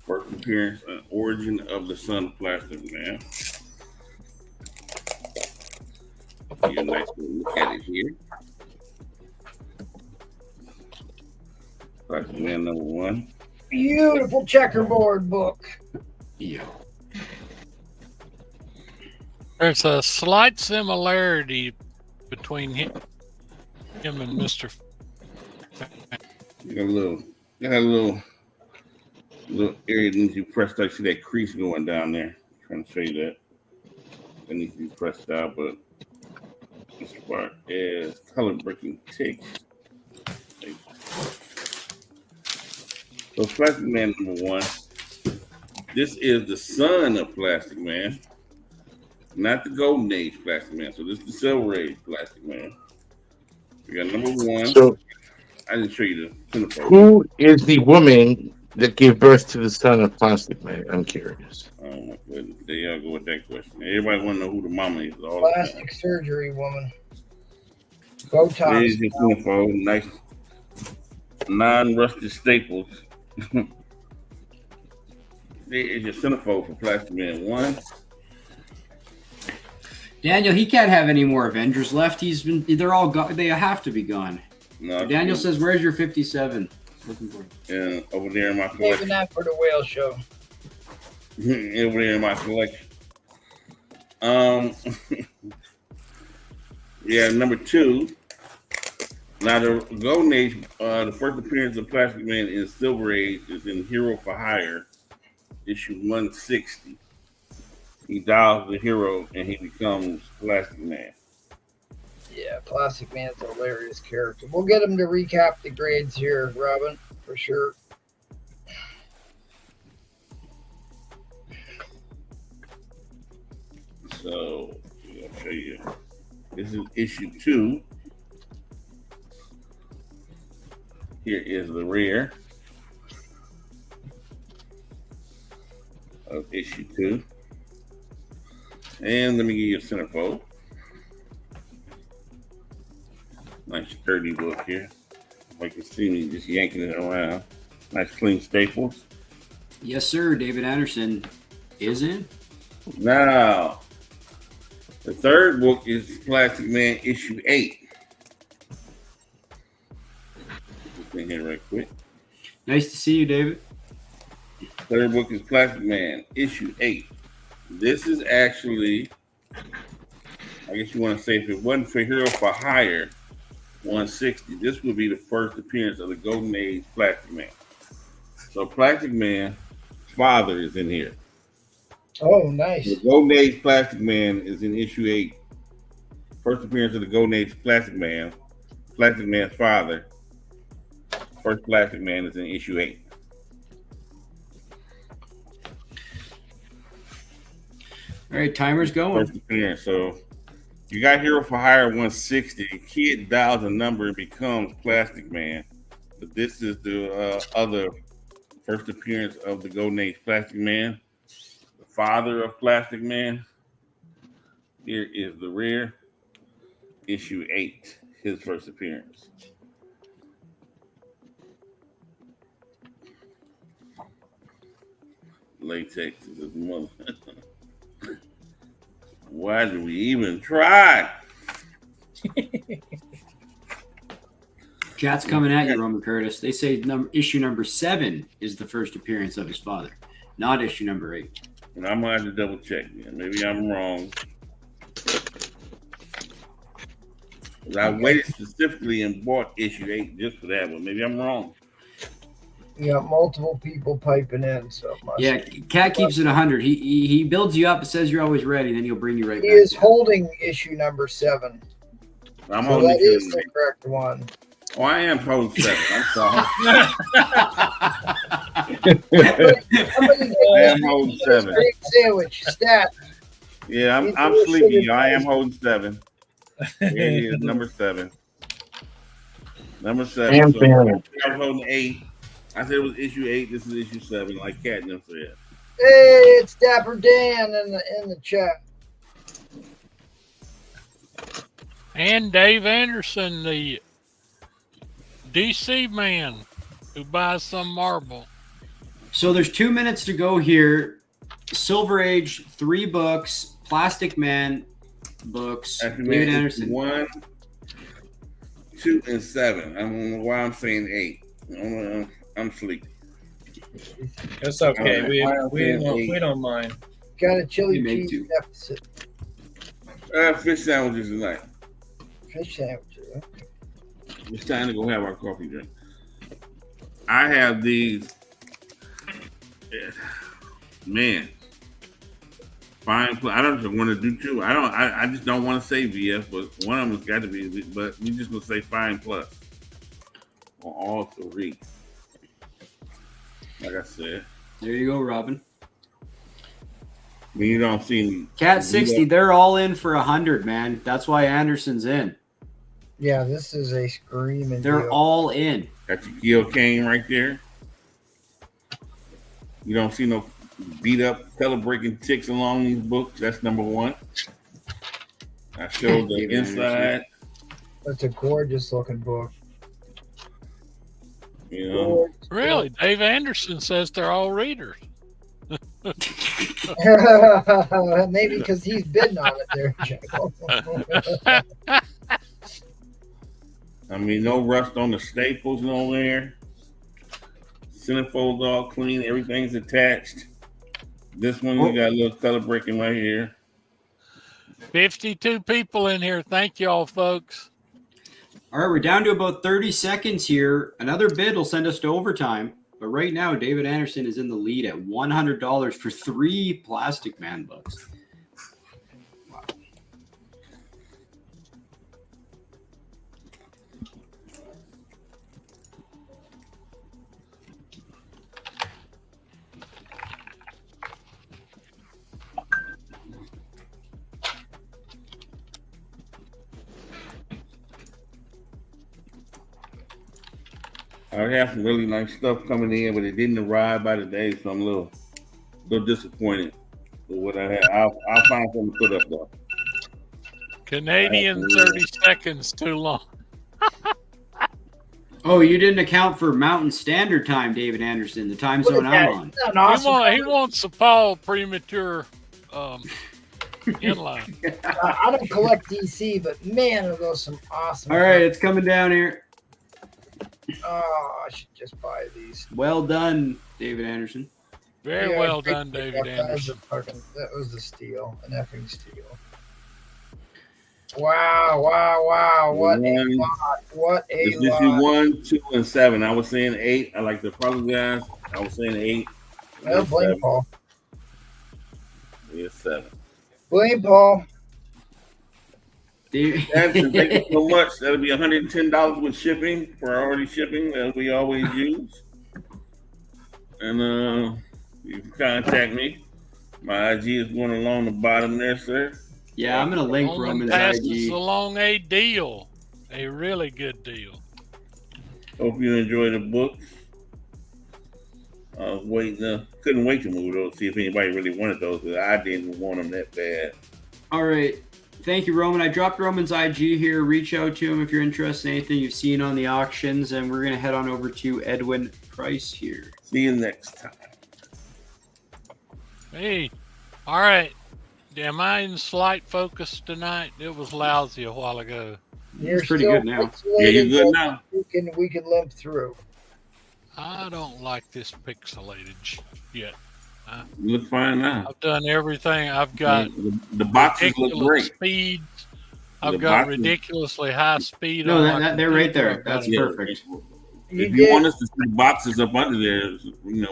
First appearance, Origin of the Son of Plastic Man. Get a nice little look at it here. Plastic Man #1. Beautiful checkerboard book. Yeah. There's a slight similarity between him and Mr. You got a little area that needs to be pressed out. See that crease going down there? I'm trying to show you that. That needs to be pressed out, but this part is color breaking text. So Plastic Man #1. This is the son of Plastic Man, not the Golden Age Plastic Man. So this is the Silver Age Plastic Man. We got #1. So, I didn't show you the centerfold. who is the woman that gave birth to the son of Plastic Man? I'm curious. Oh my goodness. There y'all go with that question. Everybody want to know who the mama is. All the time. Plastic surgery woman. Botox. There's your centerfold. Nice non-rusted staples. There is your centerfold for Plastic Man 1. Daniel, he can't have any more Avengers left. They're all gone. They have to be gone. No, Daniel says, "Where's your 57?" Looking for it. and over there in my Saving collection. that for the whale show. Over there in my collection. Yeah, #2. Now the Golden Age, the first appearance of Plastic Man in Silver Age is in Hero for Hire, issue 160. He dials the hero and he becomes Plastic Man. Yeah, Plastic Man's a hilarious character. We'll get him to recap the grades here, Robin, for sure. So I'll show you. This is issue 2. Here is the rear of issue 2. And let me give you a centerfold. Nice sturdy book here. Like you see me just yanking it around. Nice clean staples. Yes, sir. David Anderson is in. Now, the third book is Plastic Man issue 8. Just in here right quick. Nice to see you, David. Third book is Plastic Man issue 8. This is actually, I guess you want to say, if it wasn't for Hero for Hire 160, this would be the first appearance of the Golden Age Plastic Man. So Plastic Man's father is in here. Oh, nice. The Golden Age Plastic Man is in issue 8. First appearance of the Golden Age Plastic Man. Plastic Man's father. First Plastic Man is in issue 8. All right, timer's going. First appearance. So you got Hero for Hire 160. Kid dials a number and becomes Plastic Man. But this is the other first appearance of the Golden Age Plastic Man. The father of Plastic Man. Here is the rear. Issue 8. His first appearance. Latex is his mother. Why do we even try? Chat's coming at you, Roman Curtis. They say issue number 7 is the first appearance of his father, not issue number 8. And I'm gonna have to double check. Maybe I'm wrong. But I waited specifically and bought issue 8 just for that, but maybe I'm wrong. You got multiple people piping in, so much. Yeah, Cat keeps it 100. He builds you up and says you're always ready, then he'll bring you right He back. is holding issue number 7. I'm So only that is the kidding. correct one. Oh, I am holding 7. I'm sorry. Somebody I am holding 7. Great sandwich, stat. Yeah, I'm sleepy. I am holding 7. Here he is, number 7. Number 7. And So Variant. I was holding 8. I said it was issue 8. This is issue 7, like Catnip said. Hey, it's Dapper Dan in the chat. And Dave Anderson, the DC man who buys some marble. So there's 2 minutes to go here. Silver Age, 3 books. Plastic Man books. Actually, David man, Anderson. 1, 2, and 7. I don't know why I'm saying 8. I'm sleepy. It's okay. Okay. We don't mind. Got a chili You make cheese 2. deficit. Fish sandwiches tonight. Fish sandwiches. Huh? It's time to go have our coffee drink. I have these. Man. Fine. I don't want to do 2. I just don't want to say VF, but one of them has got to be. But we're just gonna say Fine Plus on all 3. Like I said, There you go, Robin. when you don't see Cat 60, they're all in for 100, man. That's why Anderson's in. Yeah, this is a screaming They're deal. all in. got your Gil Kane right there. You don't see no beat up, color breaking ticks along these books. That's number 1. I showed the David inside. That's a gorgeous looking book. You know, Really? Dave Anderson says they're all readers. Maybe because he's bidding on it there, Joe. I mean, no rust on the staples, no there. Centerfold's all clean. Everything's attached. This one, you got a little color breaking right here. 52 people in here. Thank y'all, folks. All right, we're down to about 30 seconds here. Another bid will send us to overtime. But right now, David Anderson is in the lead at $100 for 3 Plastic Man books. I have some really nice stuff coming in, but it didn't arrive by today, so I'm a little disappointed with what I had. I'll find something to put up though. Canadian 30 seconds too long. Oh, you didn't account for Mountain Standard Time, David Anderson, the time zone I'm on. Isn't that an awesome He wants the Paul premature inline. I don't collect DC, but man, are those some awesome. All right, it's coming down here. Oh, I should just buy these. Well done, David Anderson. Very Yeah, well great done, David pickup. Anderson. That was a steal, an effing steal. Wow. What a lot. What a It's issue lot. 1, 2, and 7. I was saying 8. I like to apologize. I was saying 8. Well, blame Paul. It's 7. Blame Paul. David- Anderson, thank you so much. That'll be $110 with shipping, priority shipping that we always use. And you can contact me. My IG is going along the bottom there, sir. Yeah, I'm going to link Roman Roman's passes IG. along a deal, a really good deal. Hope you enjoy the books. Couldn't wait to move those, see if anybody really wanted those, because I didn't want them that bad. All right. Thank you, Roman. I dropped Roman's IG here. Reach out to him if you're interested in anything you've seen on the auctions. And we're going to head on over to Edwin Price here. See you next time. Hey, all right. Am I in slight focus tonight? It was lousy a while ago. You're It's pretty still good now. Yeah, you're pixelated, good but now. We can limp through. I don't like this pixelated yet. You look fine now. I've done everything. I've got The boxes look ridiculous great. speeds. I've The got boxes- ridiculously high speed. No, on my they're right computer. there. I've got That's it. perfect. If you want us to see boxes up under there,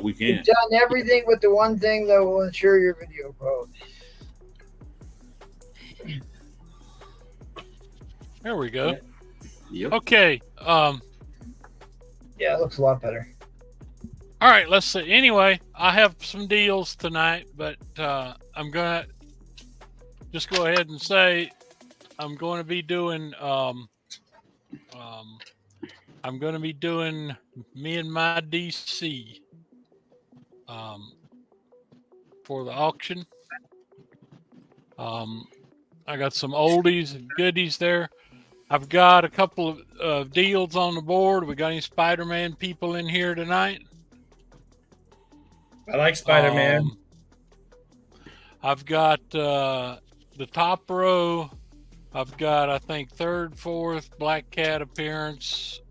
we can. You've done everything but the one thing that will ensure your video quality. There we go. Yep. Okay. Yeah, it looks a lot better. All right, let's see. Anyway, I have some deals tonight, but I'm going to just go ahead and say I'm going to be doing I'm going to be doing me and my DC for the auction. I got some oldies and goodies there. I've got a couple of deals on the board. We got any Spider-Man people in here tonight? I like Spider-Man. I've got the top row. I've got, I think, third, fourth Black Cat appearance,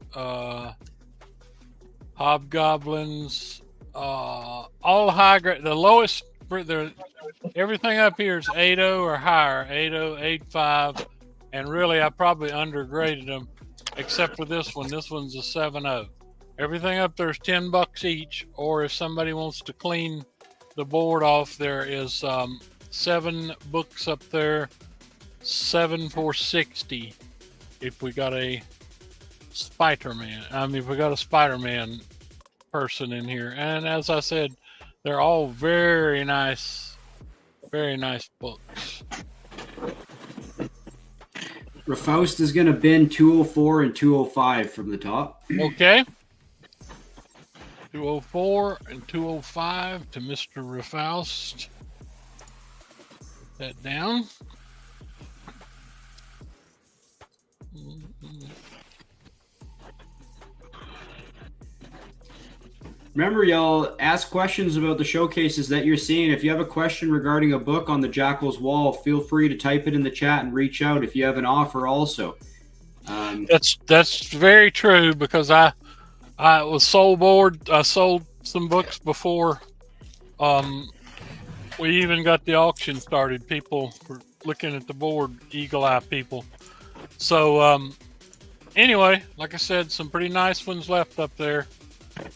Hobgoblins, all high grade. The lowest, everything up here is 8.0 or higher, 8.0, 8.5, and really I probably undergraded them, except for this one. This one's a 7.0. Everything up there is $10 each, or if somebody wants to clean the board off, there is 7 books up there, 7 for $60. If we got a Spider-Man, if we got a Spider-Man person in here, and as I said, they're all very nice books. Rafaust is going to bin 204 and 205 from the top. Okay. 204 and 205 to Mr. Rafaust. Put that down. Remember, y'all, ask questions about the showcases that you're seeing. If you have a question regarding a book on the Jackal's Wall, feel free to type it in the chat and reach out if you have an offer also. That's very true, because I was sold bored. I sold some books before we even got the auction started. People were looking at the board, eagle-eye people. So anyway, like I said, some pretty nice ones left up there.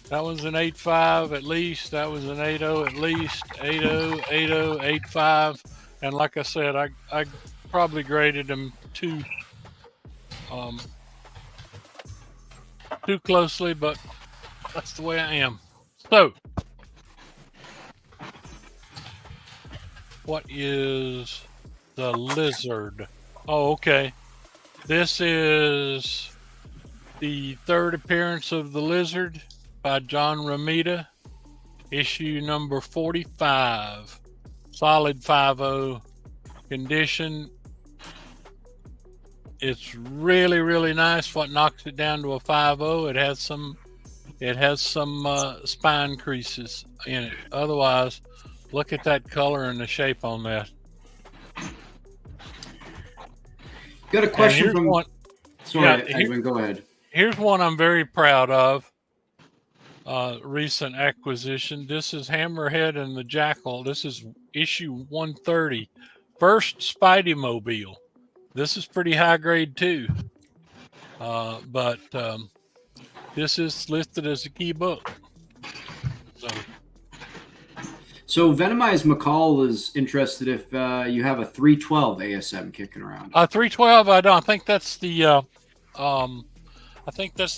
That was an 8.5 at least. That was an 8.0 at least. 8.0, 8.0, 8.5. And like I said, I probably graded them too closely, but that's the way I am. So, what is the Lizard? Oh, okay. This is the third appearance of the Lizard by John Romita, issue number 45, solid 5.0 condition. It's really, really nice. What knocks it down to a 5.0? It has some spine creases in it. Otherwise, look at that color and the shape on that. Got a question from one. Sorry, Edwin, go ahead. Here's one I'm very proud of. Recent acquisition. This is Hammerhead and the Jackal. This is issue 130. First Spidey Mobile. This is pretty high grade too. But this is listed as a key book. So Venomized McCall is interested if you have a 312 ASM kicking around. 312, I don't. I think that's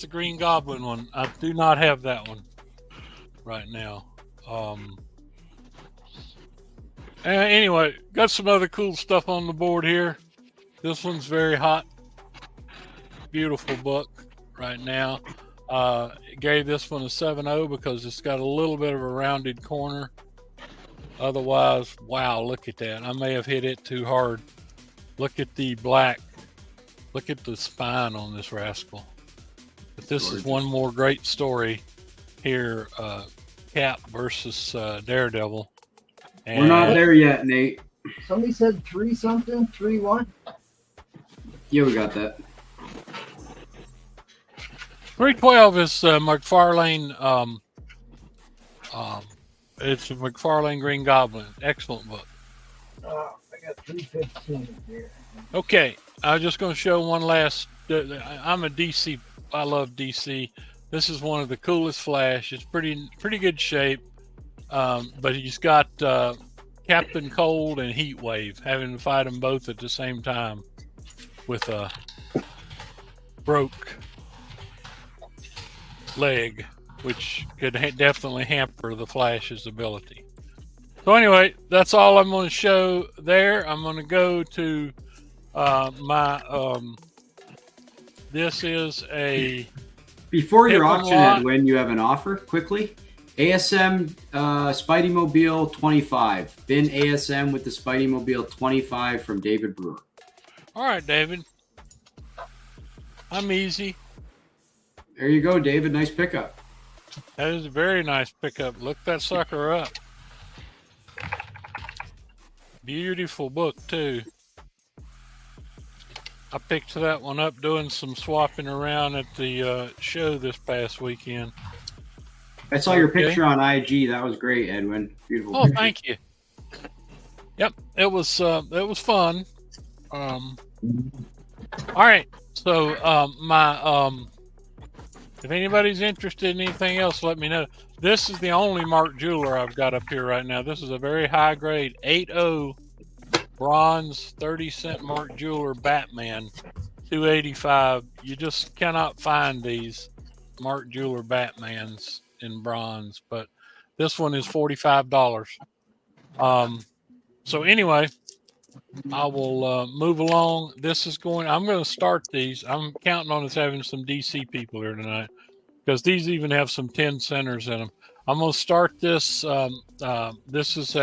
the Green Goblin one. I do not have that one right now. Anyway, got some other cool stuff on the board here. This one's very hot. Beautiful book right now. Gave this one a 7.0 because it's got a little bit of a rounded corner. Otherwise, wow, look at that. I may have hit it too hard. Look at the black. Look at the spine on this rascal. But this is one more great story here, Cap versus Daredevil. And we're not there yet, Nate. Somebody said 3 something, 3 what? Yeah, we got that. 312 is McFarlane. It's a McFarlane Green Goblin. Excellent book. I got 315 here. Okay, I'm just going to show one last. I'm a DC. I love DC. This is one of the coolest Flash. It's pretty good shape, but he's got Captain Cold and Heat Wave, having to fight them both at the same time with a broke leg, which could definitely hamper the Flash's ability. So anyway, that's all I'm going to show there. I'm going to go to my. This is a Before your It was a auction, lot. Edwin, you have an offer quickly. ASM Spidey Mobile 25. Bin ASM with the Spidey Mobile 25 from David Brewer. All right, David. I'm easy. There you go, David. Nice pickup. That is a very nice pickup. Look that sucker up. Beautiful book, too. I picked that one up doing some swapping around at the show this past weekend. I saw your Okay. picture on IG. That was great, Edwin. Beautiful. Oh, picture. thank you. Yep, it was fun. All right, so if anybody's interested in anything else, let me know. This is the only Mark Jeweler I've got up here right now. This is a very high grade 8.0 bronze 30-cent Mark Jeweler Batman 285. You just cannot find these Mark Jeweler Batmans in bronze, but this one is $45. So anyway, I will move along. I'm going to start these. I'm counting on us having some DC people here tonight because these even have some 10 centers in them. I'm going to start this. This is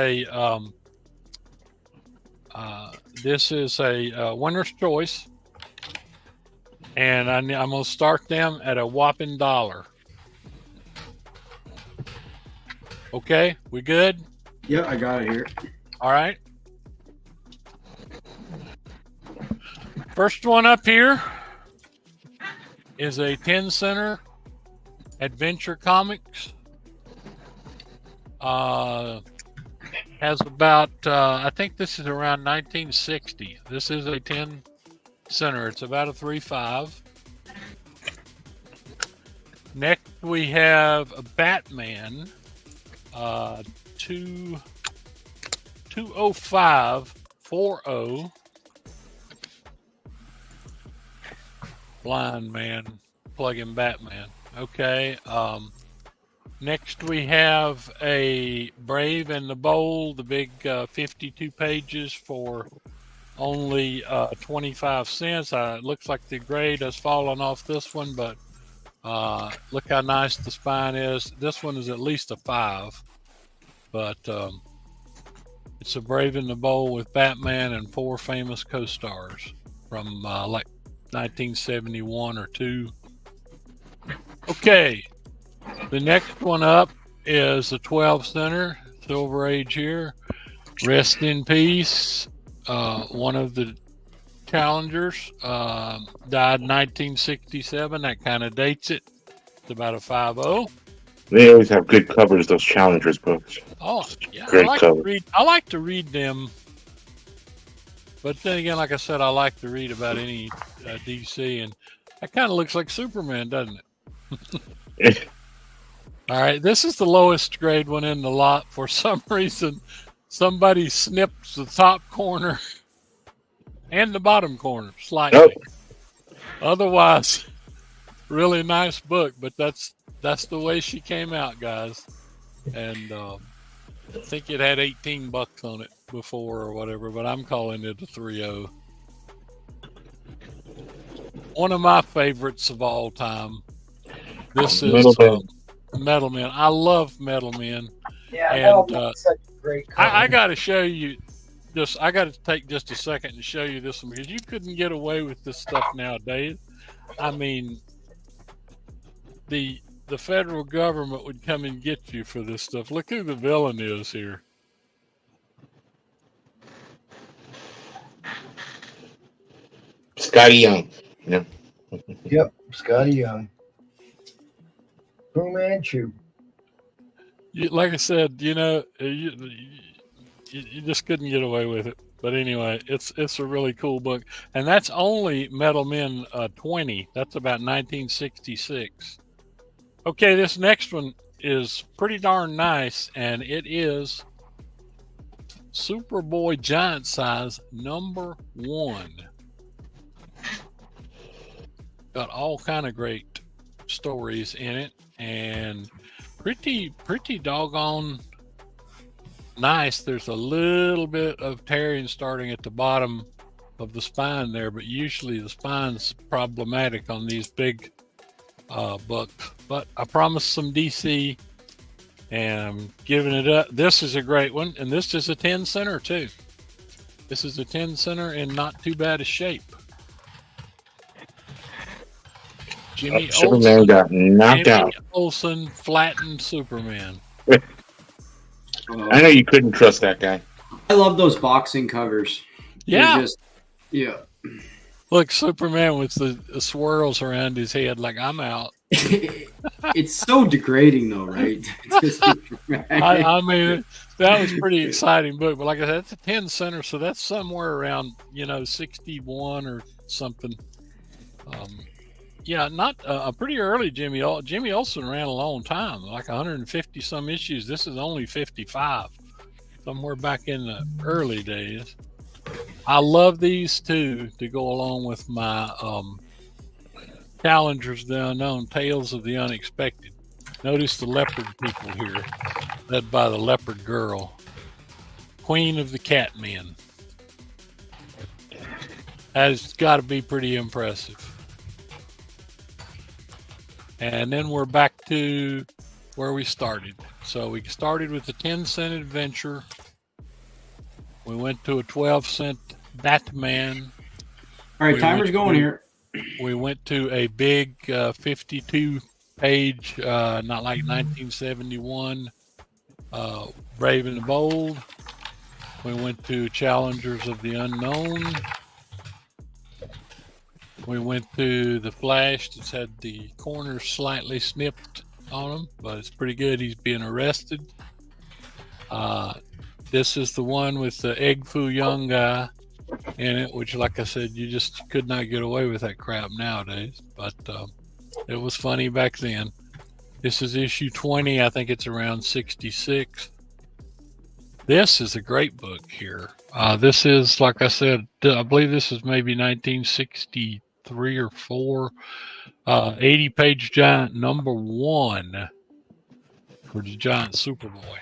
a winner's choice, and I'm going to start them at a whopping $1. Okay, we good? Yeah, I got it here. All right. First one up here is a 10 center Adventure Comics. Has about, I think this is around 1960. This is a 10 center. It's about a 3.5. Next, we have a Batman 205 40. Blind man plug-in Batman. Okay. Next we have a Brave and the Bold, the big 52 pages for only 25 cents. It looks like the grade has fallen off this one, but look how nice the spine is. This one is at least a 5, but it's a Brave and the Bold with Batman and 4 famous co-stars from like 1971 or 2. Okay, the next one up is the 12 center Silver Age here. Rest in peace. One of the challengers died in 1967. That kind of dates it. It's about a 5.0. They always have good covers, those Challengers books. Oh yeah, Great cover. I like to read them. But then again, like I said, I like to read about any DC, and that kind of looks like Superman, doesn't it? All right, this is the lowest grade one in the lot. For some reason, somebody snipped the top corner and the bottom corner slightly. Nope. Otherwise, really nice book, but that's the way she came out, guys. And I think it had $18 on it before or whatever, but I'm calling it a 3.0. One of my favorites of all time. This is Metal Men. I love Metal Men. Yeah, And, that's such a great cover. I got to show you this. I got to take just a second to show you this one because you couldn't get away with this stuff nowadays. I mean, the federal government would come and get you for this stuff. Look who the villain is here. Scotty Young. Yeah. Yep, Scotty Young. Fu Manchu. Like I said, you just couldn't get away with it. But anyway, it's a really cool book, and that's only Metal Men 20. That's about 1966. Okay, this next one is pretty darn nice, and it is Superboy Giant Size #1. Got all kind of great stories in it, and pretty doggone nice. There's a little bit of tearing starting at the bottom of the spine there, but usually the spine's problematic on these big book, but I promised some DC, and I'm giving it up. This is a great one, and this is a 10 center too. This is a 10 center in not too bad a shape. Jimmy Superman Olsen, got knocked out. Olsen flattened Superman. I know you couldn't trust that guy. I love those boxing covers. Yeah. They're just, yeah. Look, Superman with the swirls around his head, like I'm out. It's so degrading, though, right? I mean, that was pretty exciting book, but like I said, it's a 10 center, so that's somewhere around 61 or something. Yeah, not pretty early. Jimmy Olsen ran a long time, like 150 some issues. This is only 55, somewhere back in the early days. I love these too to go along with my Challengers of the Unknown, Tales of the Unexpected. Notice the leopard people here, led by the leopard girl, Queen of the Catmen. That's got to be pretty impressive. And then we're back to where we started. So we started with the 10-cent adventure. We went to a 12-cent Batman. All right, timer's going here. We went to a big 52-page, not like 1971, Brave and the Bold. We went to Challengers of the Unknown. We went to the Flash that's had the corners slightly snipped on him, but it's pretty good. He's being arrested. This is the one with the Egg Foo Young guy in it, which, like I said, you just could not get away with that crap nowadays. But it was funny back then. This is issue 20. I think it's around 66. This is a great book here. This is, like I said, I believe this is maybe 1963 or 4. 80-page giant #1 for the Giant Superboy.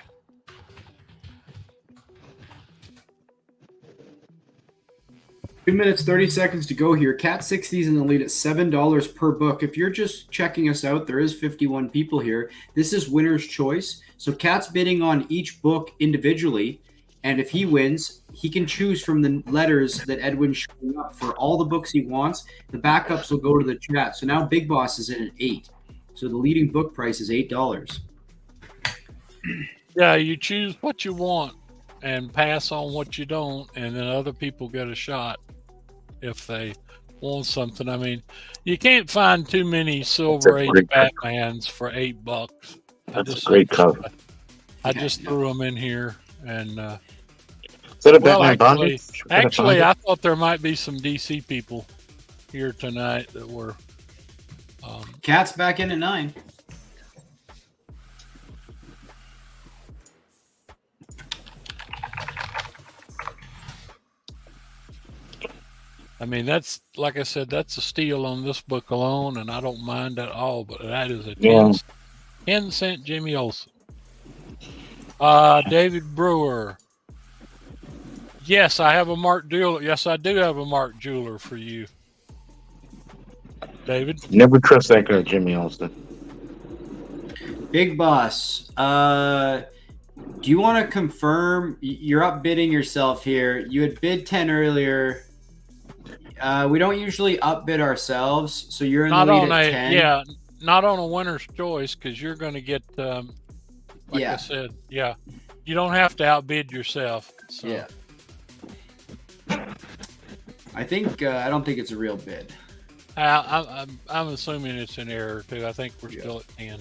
Two minutes, 30 seconds to go here. Cat 60's in the lead at $7 per book. If you're just checking us out, there is 51 people here. This is winner's choice. So Cat's bidding on each book individually. And if he wins, he can choose from the letters that Edwin's showing up for all the books he wants. The backups will go to the chat. So now Big Boss is in at 8. So the leading book price is $8. Yeah, you choose what you want and pass on what you don't, and then other people get a shot if they want something. I mean, you can't find too many Silver Age Batmans for $8. That's a great cover. I just threw them in here, and is that a Batman Bond? Actually, I thought there might be some DC people here tonight that were. Cat's back in at 9. I mean, that's, like I said, that's a steal on this book alone, and I don't mind at all, but that is a 10-cent Jimmy Olsen. David Brewer. Yes, I have a Mark Jeweler. Yes, I do have a Mark Jeweler for you, David. Never trust that guy, Jimmy Olsen. Big Boss, do you want to confirm? You're upbidding yourself here. You had bid 10 earlier. We don't usually upbid ourselves, so you're in the lead at 10. Yeah, not on a winner's choice, because you're going to get, I said, you don't have to outbid yourself. So. Yeah. I don't think it's a real bid. I'm assuming it's an error too. I think we're still at 10.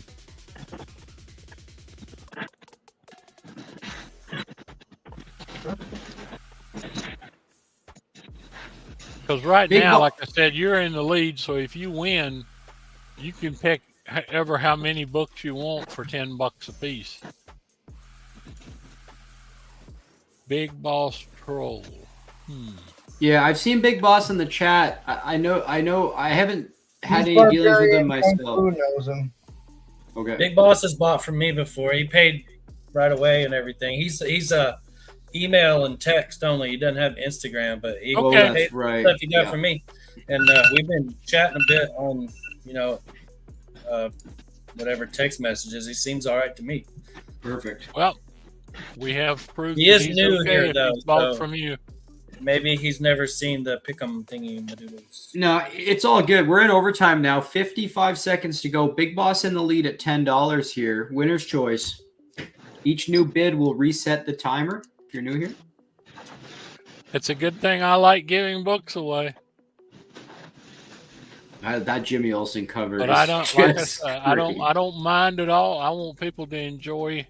Because right now, like I said, you're in the lead. So if you win, you can pick ever how many books you want for $10 a piece. Big Boss Troll. Yeah, I've seen Big Boss in the chat. I know. I haven't had any dealings with him myself. Who knows him? Okay. Big Boss has bought from me before. He paid right away and everything. He's email and text only. He doesn't have Instagram, but he that's paid right. stuff he got from me. And we've been chatting a bit on, whatever text messages. He seems all right to me. Perfect. Well, we have proved He is that he's new okay here, if though, he's bought so- from you. Maybe he's never seen the pick'em thingy madoodles. No, it's all good. We're in overtime now. 55 seconds to go. Big Boss in the lead at $10 here. Winner's choice. Each new bid will reset the timer if you're new here. It's a good thing I like giving books away, That Jimmy Olsen cover but is I don't. Like I just said, I great. don't mind at all. I want people to enjoy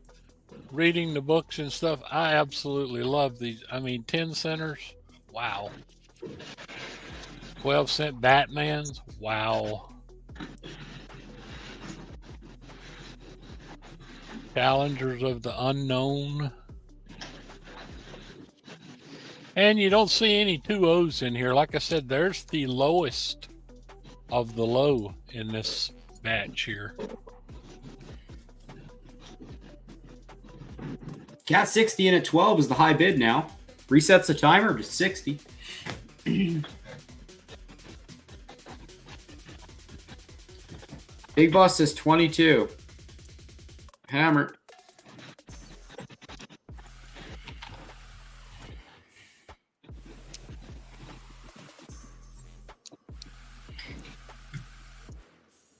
reading the books and stuff. I absolutely love these. I mean, 10 centers. Wow. 12-cent Batmans. Wow. Challengers of the Unknown. And you don't see any 2 O's in here. Like I said, there's the lowest of the low in this batch here. Cat 60 in at 12 is the high bid now. Resets the timer to 60. Big Boss says 22. Hammer.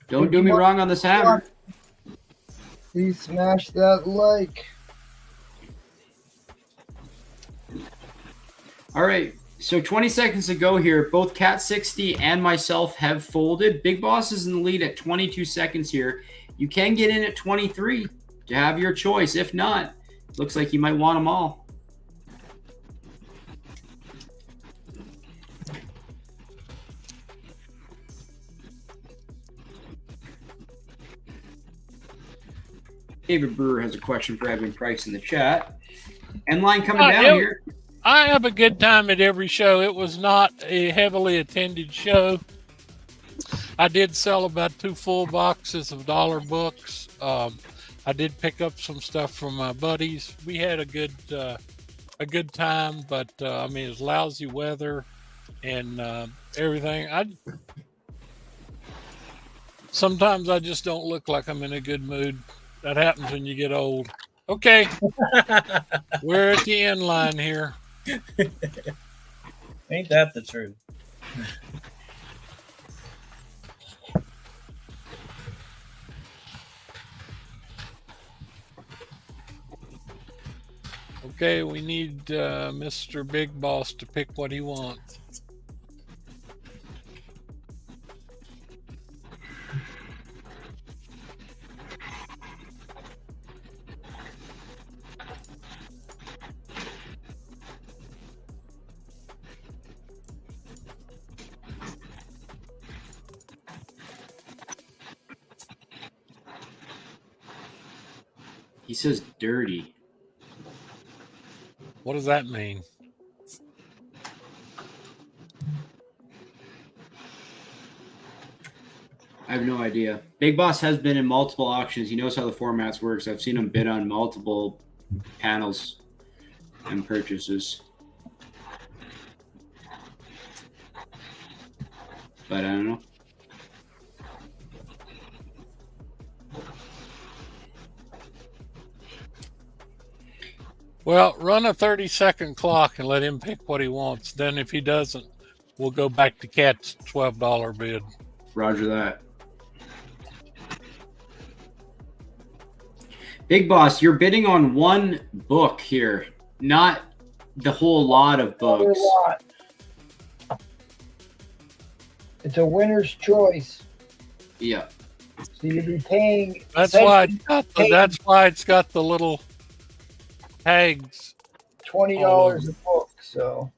Don't do me wrong on this hammer. Please smash that like. All right, so 20 seconds to go here. Both Cat 60 and myself have folded. Big Boss is in the lead at 22 seconds here. You can get in at 23 to have your choice. If not, looks like you might want them all. David Brewer has a question for Evan Price in the chat. End line coming down here. I have a good time at every show. It was not a heavily attended show. I did sell about 2 full boxes of dollar books. I did pick up some stuff from my buddies. We had a good time, but I mean, it's lousy weather and everything. Sometimes I just don't look like I'm in a good mood. That happens when you get old. Okay, we're at the end line here. Ain't that the truth? Okay, we need Mr. Big Boss to pick what he wants. He says dirty. What does that mean? I have no idea. Big Boss has been in multiple auctions. He knows how the formats works. I've seen him bid on multiple panels and purchases. But I don't know. Well, run a 30-second clock and let him pick what he wants. Then if he doesn't, we'll go back to Cat's $12 bid. Roger that. Big Boss, you're bidding on one book here, not the whole lot of books. It's a winner's choice. Yeah. So you'd be paying. That's why it's got the little tags. $20 a book. So.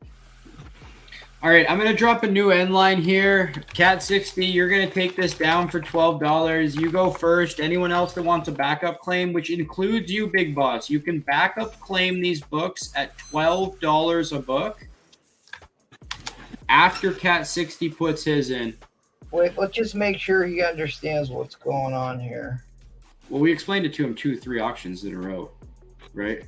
All right, I'm going to drop a new end line here. Cat 60, you're going to take this down for $12. You go first. Anyone else that wants a backup claim, which includes you, Big Boss, you can backup claim these books at $12 a book after Cat 60 puts his in. Wait, let's just make sure he understands what's going on here. Well, we explained it to him 2-3 auctions in a row, right?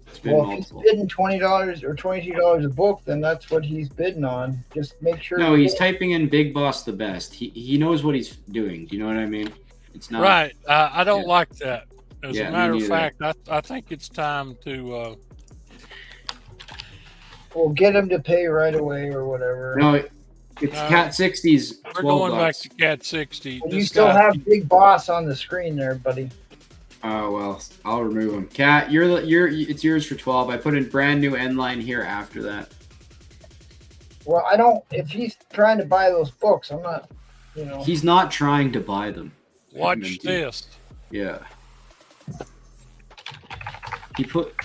It's been Well, multiple. if he's bidding $20 or $22 a book, then that's what he's bidding on. Just make sure. No, he's typing in Big Boss the best. He knows what he's doing. Do you know what I mean? It's not Right. I don't Yeah. like that. As Yeah, a me matter of neither. fact, I think it's time to. We'll get him to pay right away or whatever. No, it's No. Cat 60's We're 12 going back bucks. to Cat 60. Well, This you still guy, have Big Boss on the screen there, buddy. Oh well, I'll remove him. Cat, it's yours for 12. I put a brand new end line here after that. Well, I don't. If he's trying to buy those books, I'm not. You know. He's not trying to buy them. watch MMT. this. Yeah.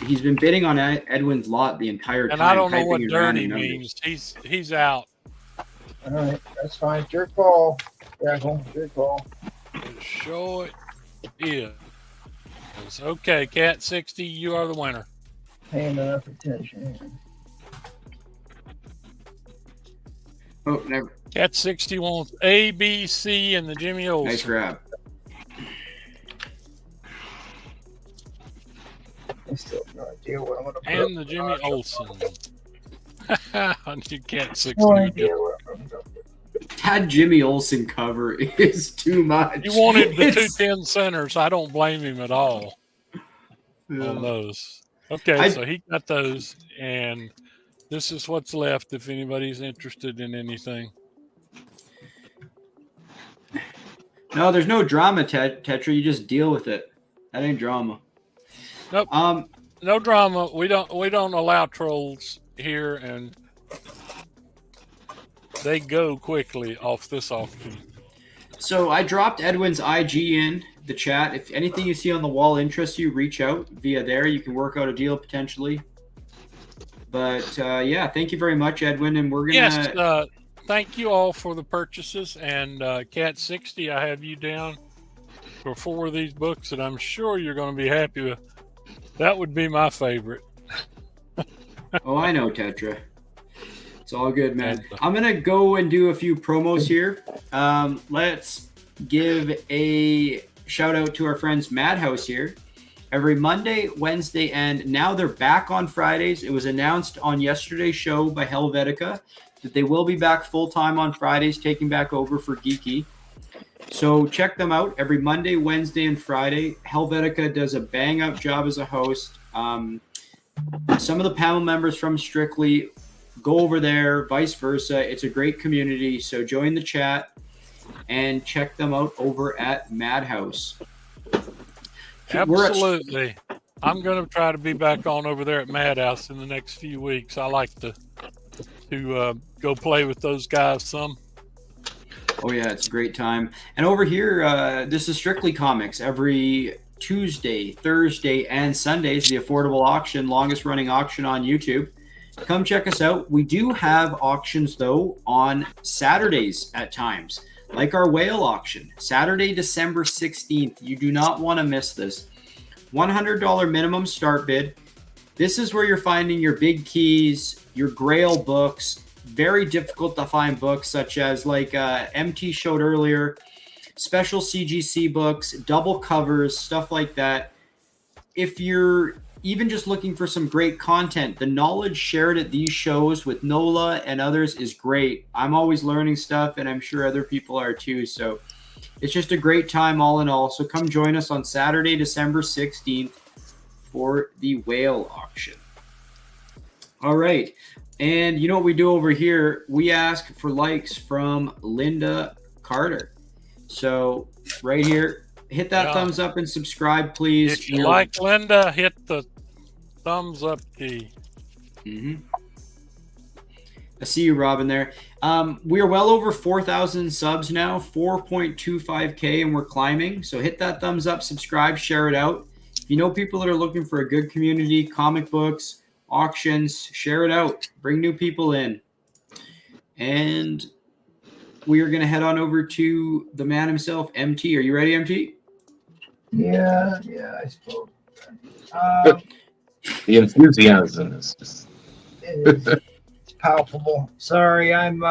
He's been bidding on Edwin's lot the entire time. And I don't know typing what in dirty random numbers. means. He's out. All right, that's fine. It's your call, Jackal. It's your call. Show it is. Okay, Cat 60, you are the winner. Paying enough attention. Oh, never. Cat 60 wants A, B, C, and the Jimmy Olsen. Nice grab. I still have no idea what I'm going to put. And the Jimmy Olsen. You Cat 60. No idea what I'm going to put. That Jimmy Olsen cover is too much. You wanted the It's- 210 centers. I don't blame him at all on those. Okay, so he got those, and this is what's left if anybody's interested in anything. No, there's no drama, Tetra. You just deal with it. That ain't drama. Nope. No drama. We don't allow trolls here, and they go quickly off this auction. So I dropped Edwin's IG in the chat. If anything you see on the wall interests you, reach out via there. You can work out a deal potentially. But yeah, thank you very much, Edwin. And we're gonna. Yes. Thank you all for the purchases. And Cat 60, I have you down for 4 of these books that I'm sure you're going to be happy with. That would be my favorite. Oh, I know, Tetra. It's all good, man. I'm going to go and do a few promos here. Let's give a shout out to our friends Madhouse here. Every Monday, Wednesday, and now they're back on Fridays. It was announced on yesterday's show by Helvetica that they will be back full-time on Fridays, taking back over for Geeky. So check them out every Monday, Wednesday, and Friday. Helvetica does a bang-up job as a host. Some of the panel members from Strictly go over there, vice versa. It's a great community, so join the chat and check them out over at Madhouse. Absolutely. I'm going to try to be back on over there at Madhouse in the next few weeks. I like to go play with those guys some. Oh, yeah, it's a great time. And over here, this is Strictly Comics. Every Tuesday, Thursday, and Sunday is the affordable auction, longest running auction on YouTube. Come check us out. We do have auctions, though, on Saturdays at times, like our whale auction, Saturday, December 16th. You do not want to miss this. $100 minimum start bid. This is where you're finding your big keys, your grail books, very difficult to find books such as like MT showed earlier, special CGC books, double covers, stuff like that. If you're even just looking for some great content, the knowledge shared at these shows with Nola and others is great. I'm always learning stuff, and I'm sure other people are too. So it's just a great time all in all. So come join us on Saturday, December 16th for the whale auction. All right. And you know what we do over here? We ask for likes from Linda Carter. So right here, hit that thumbs up and subscribe, please. If you like Linda, hit the thumbs up key. I see you, Robin, there. We are well over 4,000 subs now, 4.25K, and we're climbing. So hit that thumbs up, subscribe, share it out. If you know people that are looking for a good community, comic books, auctions, share it out. Bring new people in. And we are going to head on over to the man himself, MT. Are you ready, MT? Yeah, I suppose. The enthusiasm is just. It's palpable. Sorry, I'm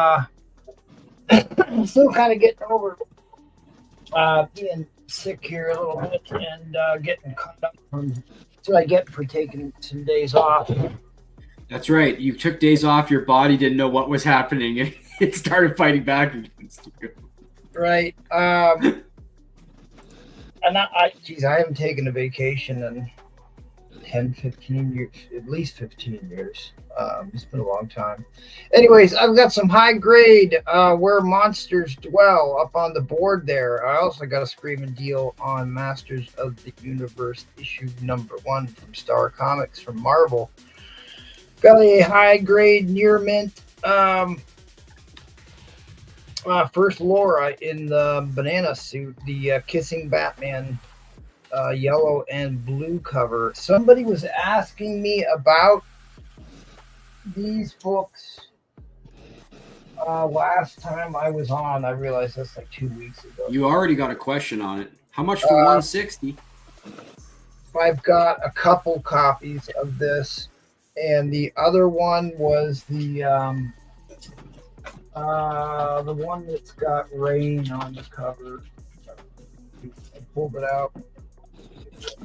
still kind of getting over being sick here a little bit and getting caught up from what I get for taking some days off. That's right. You took days off. Your body didn't know what was happening, and it started fighting back against you. Right. and I haven't taken a vacation in 10, 15 years, at least 15 years. It's been a long time. Anyways, I've got some high grade Where Monsters Dwell up on the board there. I also got a screaming deal on Masters of the Universe issue #1 from Star Comics from Marvel. Got a high grade near mint first Laura in the banana suit, the Kissing Batman yellow and blue cover. Somebody was asking me about these books last time I was on. I realized that's like 2 weeks ago. You already got a question on it. How much for 160? I've got a couple copies of this, and the other one was the one that's got rain on the cover. I pulled it out.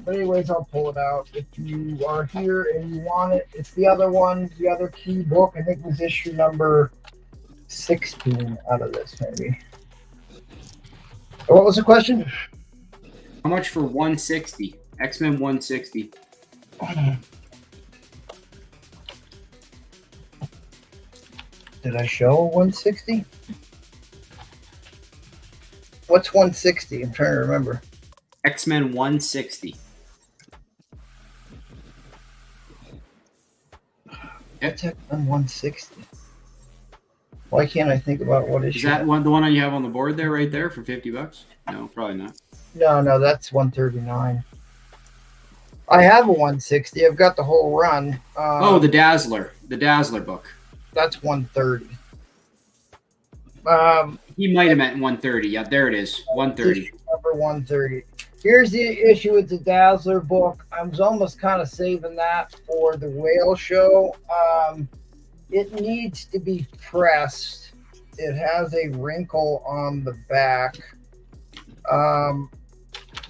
But anyways, I'll pull it out. If you are here and you want it, it's the other one, the other key book. I think it was issue number 16 out of this, maybe. What was the question? How much for 160? X-Men 160. Did I show 160? What's 160? I'm trying to remember. X-Men 160. What's X-Men 160? Why can't I think about what issue? Is that one the one you have on the board there, right there, for $50? No, probably not. No, that's 139. I have a 160. I've got the whole run. The Dazzler book. That's 130. He might have meant 130. Yeah, there it is. 130. Number 130. Here's the issue with the Dazzler book. I was almost kind of saving that for the whale show. It needs to be pressed. It has a wrinkle on the back. I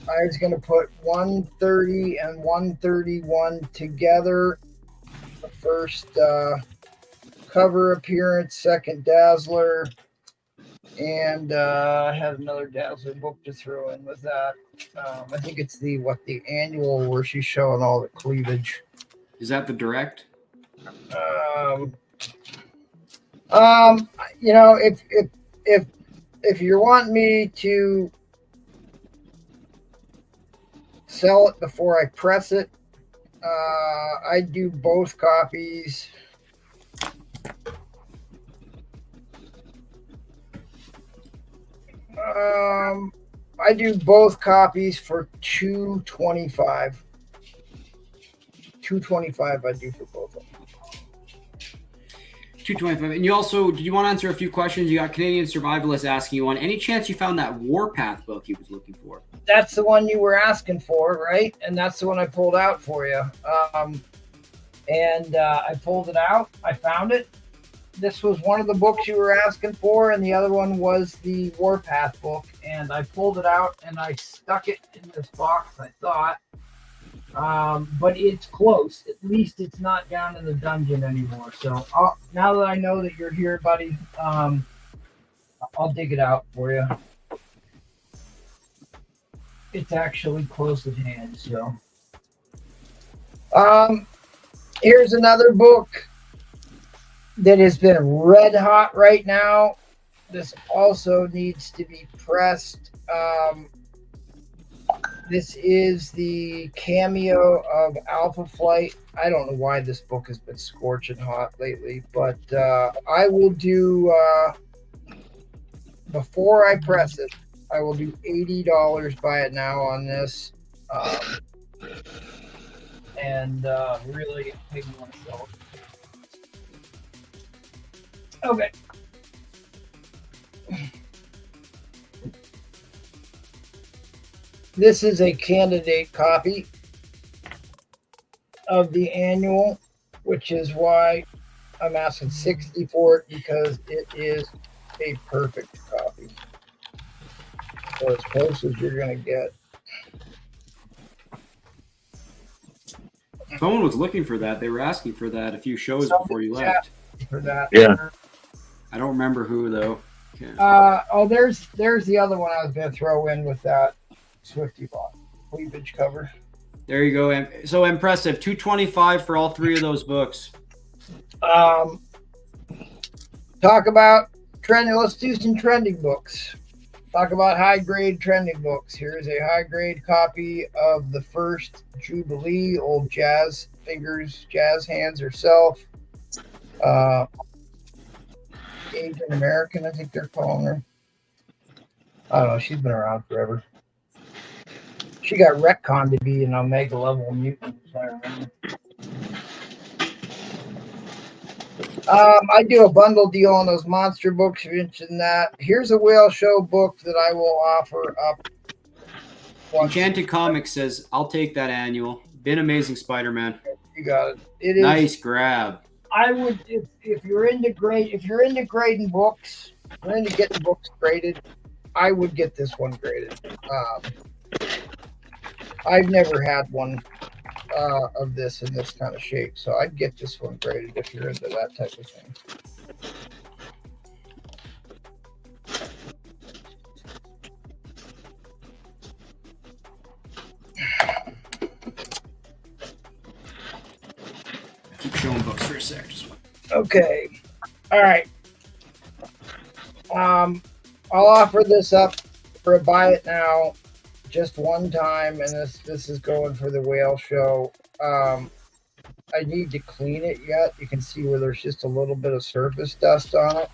was going to put 130 and 131 together. The first cover appearance, second Dazzler, and I had another Dazzler book to throw in with that. I think it's the annual where she's showing all the cleavage. Is that the direct? You know, if you want me to sell it before I press it, I do both copies. I do both copies for $225. $225 I do for both of them. $225. And you also, did you want to answer a few questions? You got Canadian Survivalist asking you on any chance you found that Warpath book he was looking for? That's the one you were asking for, right? And that's the one I pulled out for you. I pulled it out. I found it. This was one of the books you were asking for, and the other one was the Warpath book. And I pulled it out and I stuck it in this box, I thought. But it's close. At least it's not down in the dungeon anymore. So now that I know that you're here, buddy, I'll dig it out for you. It's actually close at hand. So, here's another book that has been red hot right now. This also needs to be pressed. This is the cameo of Alpha Flight. I don't know why this book has been scorching hot lately, but I will do, before I press it, I will do $80 buy it now on this. Really make me want to sell it. Okay. This is a candidate copy of the annual, which is why I'm asking $60 for it, because it is a perfect copy. So as close as you're going to get. Someone was looking for that. They were asking for that a few shows before you left. For that. Yeah. I don't remember who though. Okay. There's the other one I was going to throw in with that. Swifty bought. Cleavage cover. There you go. So impressive. $225 for all three of those books. Talk about trending. Let's do some trending books. Talk about high grade trending books. Here's a high grade copy of the first Jubilee, old jazz fingers, jazz hands herself. Asian American, I think they're calling her. I don't know. She's been around forever. She got retconned to be an Omega level mutant, as I remember. I do a bundle deal on those monster books. If you're interested in that, here's a Whale Show book that I will offer up. Enchanted Comics says, "I'll take that annual." Been Amazing Spider-Man. You got it. It is nice grab. I would if you're into grading books, you're into getting books graded, I would get this one graded. I've never had one of this in this kind of shape, so I'd get this one graded if you're into that type of thing. Keep showing books for a sec. Okay. All right. I'll offer this up for a buy it now, just one time, and this is going for the Whale Show. I need to clean it yet. You can see where there's just a little bit of surface dust on it.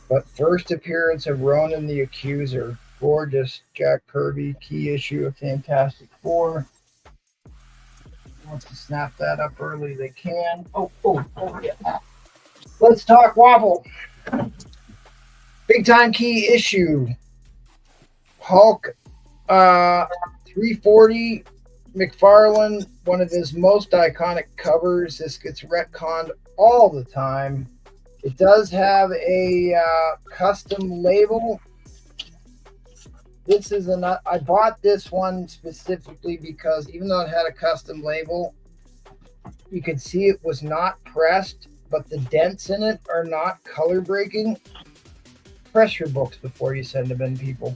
But first appearance of Ronan the Accuser, gorgeous Jack Kirby key issue of Fantastic Four. Wants to snap that up early, they can. Oh, yeah. Let's talk Waffle. Big time key issue. Hulk 340 McFarlane, one of his most iconic covers. This gets retconned all the time. It does have a custom label. This is I bought this one specifically because even though it had a custom label, you could see it was not pressed, but the dents in it are not color breaking. Press your books before you send them in, people.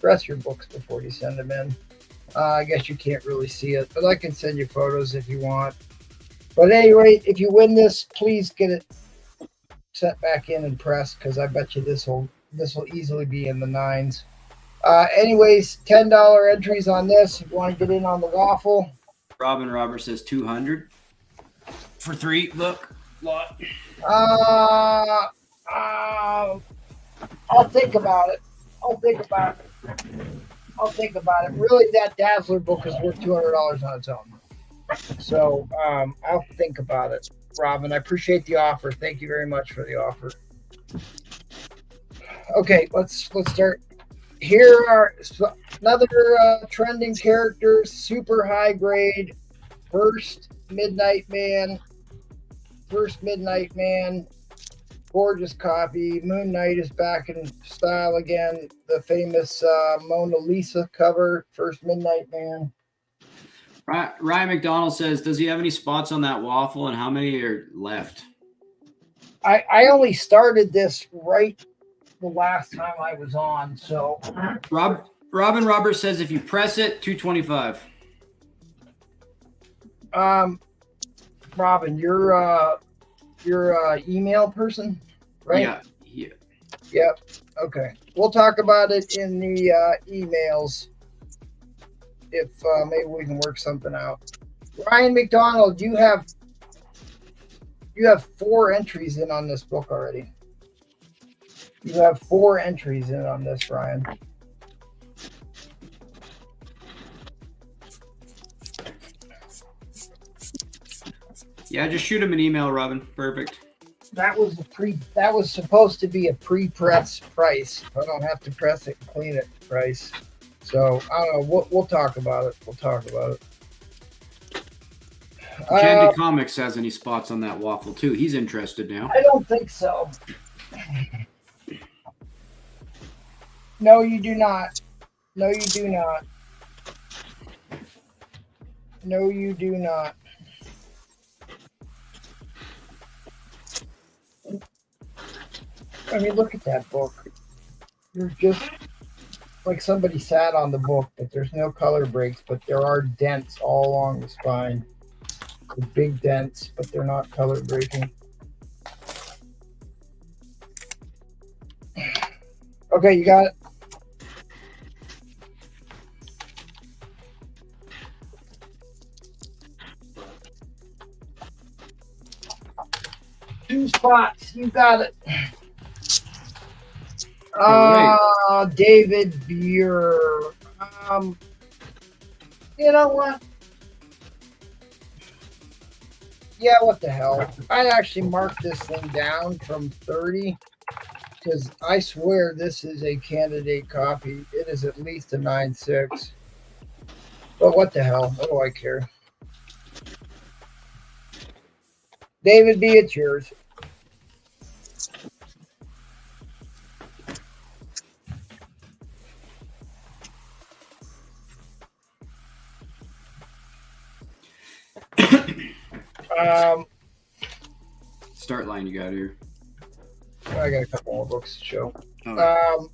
Press your books before you send them in. I guess you can't really see it, but I can send you photos if you want. But at any rate, if you win this, please get it set back in and pressed, because I bet you this will easily be in the 9s. Anyways, $10 entries on this. If you want to get in on the Waffle. Robin Robert says 200 for 3. Look, lot. I'll think about it. Really, that Dazzler book is worth $200 on its own. So I'll think about it. Robin, I appreciate the offer. Thank you very much for the offer. Okay, let's start. Here are another trending characters, super high grade, First Midnight Man, gorgeous copy. Moon Knight is back in style again. The famous Mona Lisa cover, First Midnight Man. Ryan McDonald says, does he have any spots on that Waffle, and how many are left? I only started this right the last time I was on, so Robin Robert says if you press it, $225. Robin, you're email person, right? Yeah. Yep. Okay. We'll talk about it in the emails if maybe we can work something out. Ryan McDonald, you have 4 entries in on this book already. You have 4 entries in on this, Ryan. Yeah, just shoot him an email, Robin. Perfect. That was supposed to be a pre-press price. I don't have to press it and clean it price. So I don't know. We'll talk about it. Candy Comics has any spots on that Waffle too. He's interested now. I don't think so. No, you do not. No, you do not. No, you do not. I mean, look at that book. You're just like somebody sat on the book, but there's no color breaks, but there are dents all along the spine. The big dents, but they're not color breaking. Okay, you got it. Two spots, you got it. David Buer. You know what? Yeah, what the hell? I actually marked this thing down from 30 because I swear this is a candidate copy. It is at least a 9.6. But what the hell? What do I care? David B., it's yours. Start line you got here. I got a couple more books to show. Oh.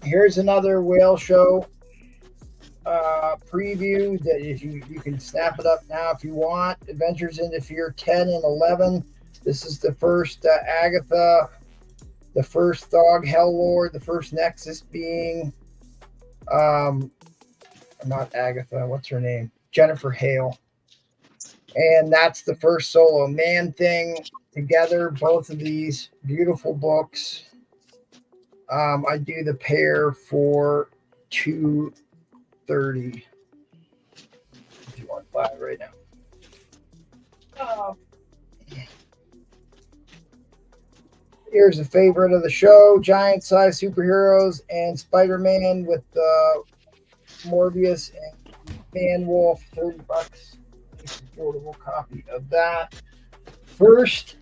Here's another whale show preview that if you can snap it up now if you want. Adventures into Fear 10 and 11. This is the first Agatha, the first Thog Helllord, the first Nexus being not Agatha, what's her name? Jennifer Hale. And that's the first solo man thing together. Both of these beautiful books. I do the pair for $230. If you want to buy it right now. Here's a favorite of the show: giant size superheroes and Spider-Man with Morbius and Man Wolf. $30. Affordable copy of that. First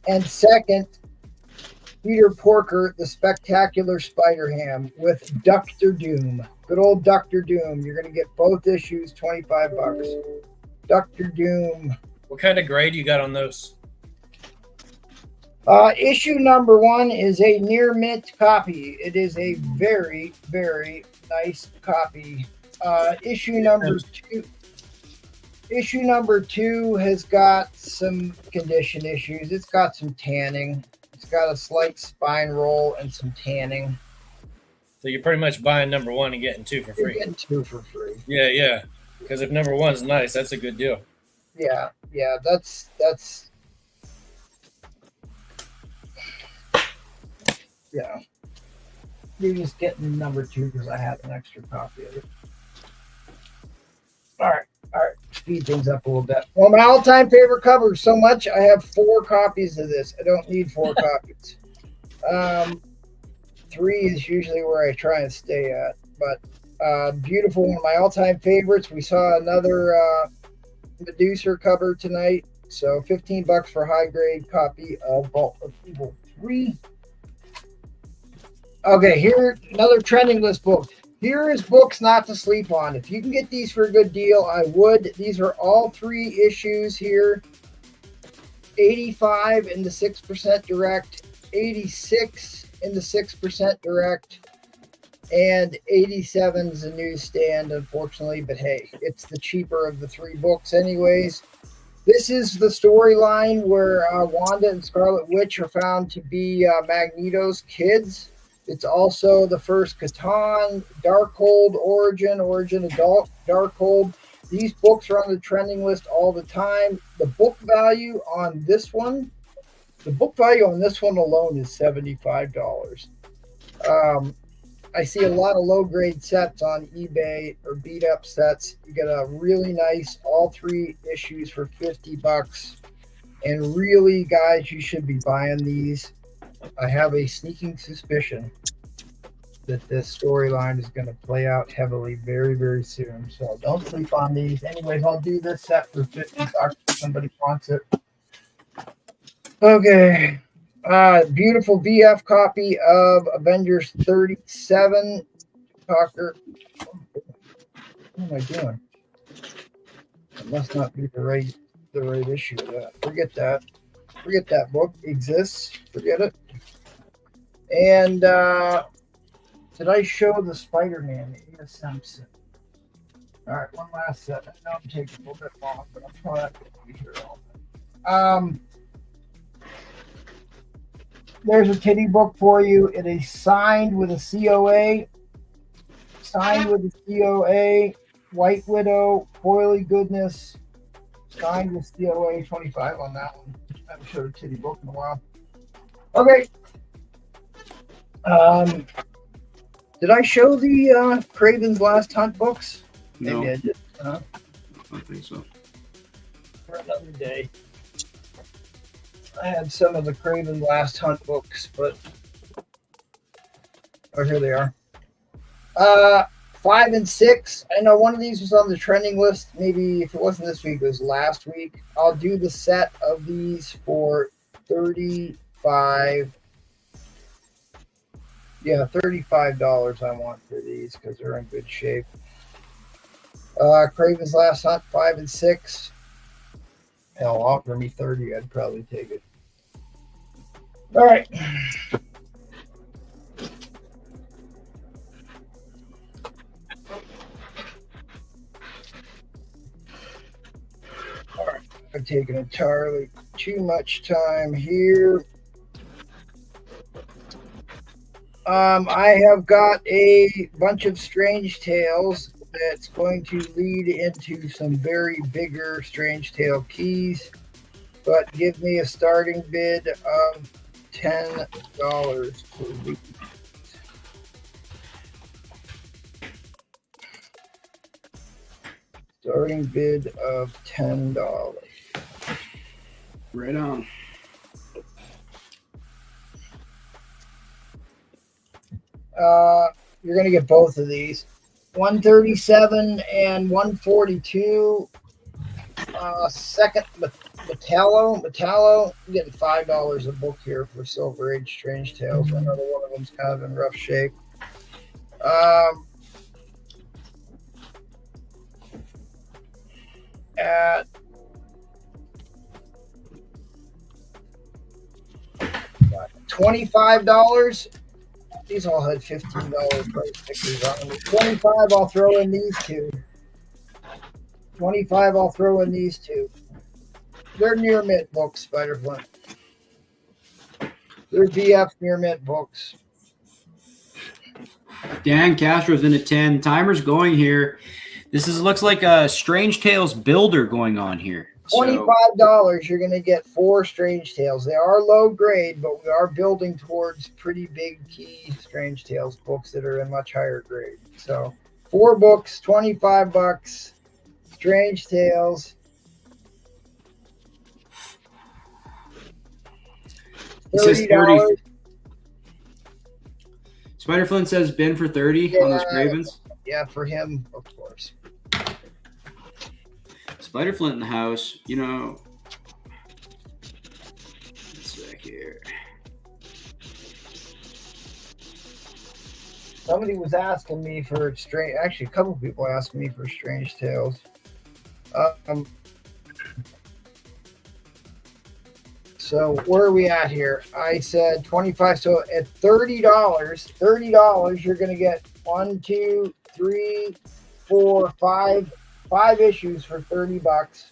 and second, Peter Porker, the Spectacular Spider-Ham with Dr. Doom. Good old Dr. Doom. You're going to get both issues, $25. Dr. Doom. What kind of grade you got on those? Issue number 1 is a near mint copy. It is a very, very nice copy. Issue number 2 has got some condition issues. It's got some tanning. It's got a slight spine roll and some tanning. So you're pretty much buying number 1 and getting 2 for free. You're getting 2 for free. Yeah. Because if number 1's nice, that's a good deal. Yeah. That's. Yeah. You're just getting number 2 because I have an extra copy of it. All right. Speed things up a little bit. Well, my all-time favorite cover so much, I have 4 copies of this. I don't need 4 copies. 3 is usually where I try and stay at. But beautiful, one of my all-time favorites. We saw another Medusa cover tonight. So $15 for a high-grade copy of Vault of Evil 3. Okay, here, another trending list book. Here is books not to sleep on. If you can get these for a good deal, I would. These are all 3 issues here. 85 in the 6% direct, 86 in the 6% direct, and 87 is a newsstand, unfortunately. But hey, it's the cheaper of the 3 books anyways. This is the storyline where Wanda and Scarlet Witch are found to be Magneto's kids. It's also the first Catan, Darkhold, Origin Adult, Darkhold. These books are on the trending list all the time. The book value on this one alone is $75. I see a lot of low-grade sets on eBay or beat-up sets. You get a really nice all 3 issues for $50. And really, guys, you should be buying these. I have a sneaking suspicion that this storyline is going to play out heavily very, very soon. So don't sleep on these. Anyways, I'll do this set for $50 if somebody wants it. Okay. Beautiful VF copy of Avengers 37. Talker. What am I doing? It must not be the right issue of that. Forget that. Forget that book exists. Forget it. And Did I show the Spider-Man? Yes, Simpson. All right, one last set. I know I'm taking a little bit long, but I'm trying not to be here all day. There's a titty book for you. It is signed with a COA. Signed with a COA. White Widow, Boily Goodness. Signed with COA 25 on that one. I haven't showed a titty book in a while. Okay. Did I show the Craven's Last Hunt books? No, Maybe I did. I don't think so. For another day. I had some of the Craven Last Hunt books, but here they are. 5 and 6. I know one of these was on the trending list. Maybe if it wasn't this week, it was last week. I'll do the set of these for $35. Yeah, $35 I want for these because they're in good shape. Craven's Last Hunt, 5 and 6. Hell, offer me 30, I'd probably take it. All right. All right, I'm taking entirely too much time here. I have got a bunch of Strange Tales that's going to lead into some very bigger Strange Tale keys, but give me a starting bid of $10 for these. Starting bid of $10. Right on. You're going to get both of these. 137 and 142. Second Metallo. I'm getting $5 a book here for Silver Age Strange Tales. Another one of them's kind of in rough shape. At $25. These all had $15 price stickers on them. 25, I'll throw in these two. 25, I'll throw in these two. They're near mint books, Spider-Flint. They're BF near mint books. Dan Castro's in at 10. Timer's going here. This looks like a Strange Tales builder going on here. $25, you're going to get 4 Strange Tales. They are low grade, but we are building towards pretty big key Strange Tales books that are in much higher grade. So 4 books, $25. Strange Tales. $30. Spider-Flint says bin for 30 on those Cravens. Yeah, for him, of course. Spider-Flint in the house, you know. Let's see here. Somebody was asking me for strange. Actually, a couple people asked me for Strange Tales. So where are we at here? I said 25. So at $30, you're going to get 1, 2, 3, 4, 5 issues for $30.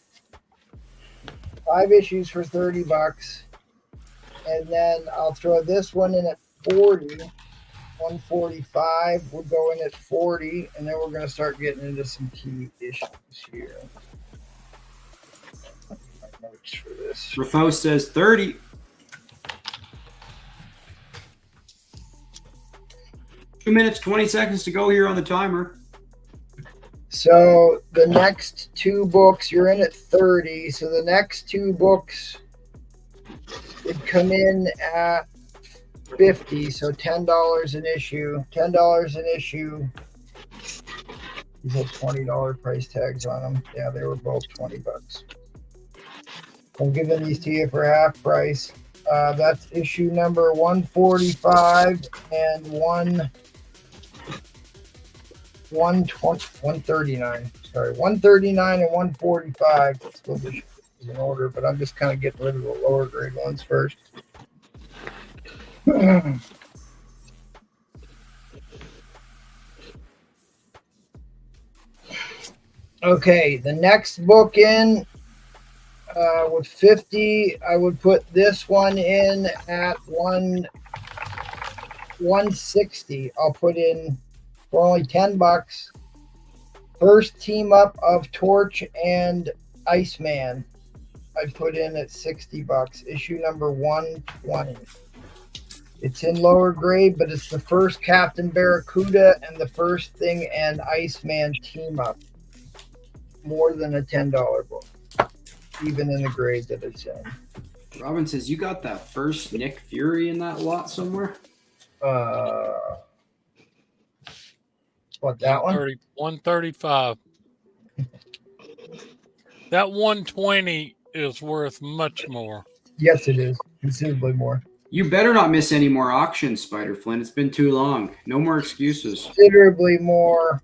5 issues for $30. And then I'll throw this one in at 40. 145 will go in at 40, and then we're going to start getting into some key issues here. Notes for this. Rafo says 30. Two minutes, 20 seconds to go here on the timer. So the next 2 books, you're in at 30. So the next 2 books would come in at 50. So $10 an issue. $10 an issue. These have $20 price tags on them. Yeah, they were both $20. I'm giving these to you for half price. That's issue number 145 and 139. Sorry, 139 and 145. Let's go this in order, but I'm just kind of getting rid of the lower grade ones first. Okay, the next book in with 50, I would put this one in at 160. I'll put in for only $10. First team up of Torch and Iceman. I put in at $60. Issue number 120. It's in lower grade, but it's the first Captain Barracuda and the first Thing and Iceman team up. More than a $10 book, even in the grade that it's in. Robin says, you got that first Nick Fury in that lot somewhere? What, that one? 135. That 120 is worth much more. Yes, it is. Considerably more. You better not miss any more auctions, Spider Flynn. It's been too long. No more excuses. Considerably more.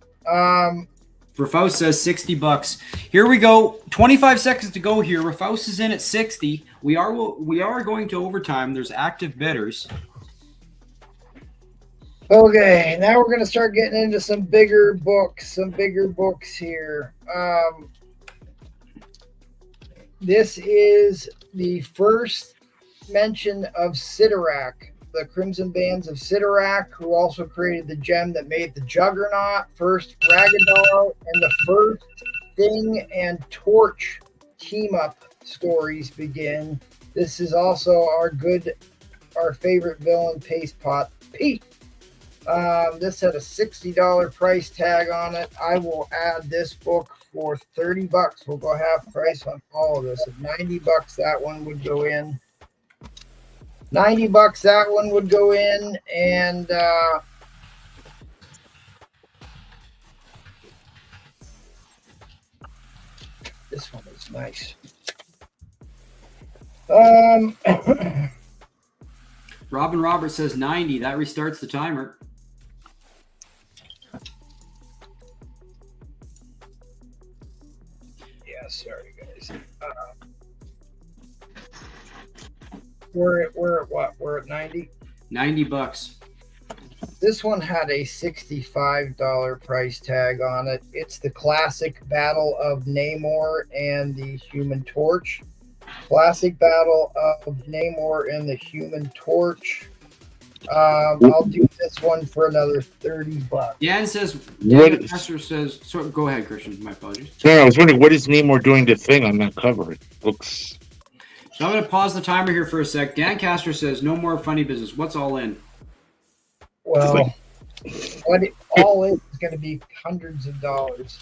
Rafaus says $60. Here we go. 25 seconds to go here. Rafaus is in at 60. We are going to overtime. There's active bidders. Okay, now we're going to start getting into some bigger books here. This is the first mention of Sidorak, the Crimson Bands of Sidorak, who also created the gem that made the Juggernaut, first Ragadar, and the first Thing and Torch team-up stories begin. This is also our favorite villain, Paste Pot Pete. This had a $60 price tag on it. I will add this book for $30. We'll go half price on all of this. At $90, that one would go in. $90, that one would go in, and this one is nice. Robin Roberts says 90. That restarts the timer. Yeah, sorry guys. We're at what? We're at 90. $90. This one had a $65 price tag on it. It's the classic Battle of Namor and the Human Torch. Classic Battle of Namor and the Human Torch. I'll do this one for another $30. Dan Pastor says, so go ahead, Christian. My apologies. No, I was wondering, what is Namor doing the thing on that cover? It looks... So I'm going to pause the timer here for a sec. Dan Castor says, no more funny business. What's all in? Well, all in is going to be hundreds and hundreds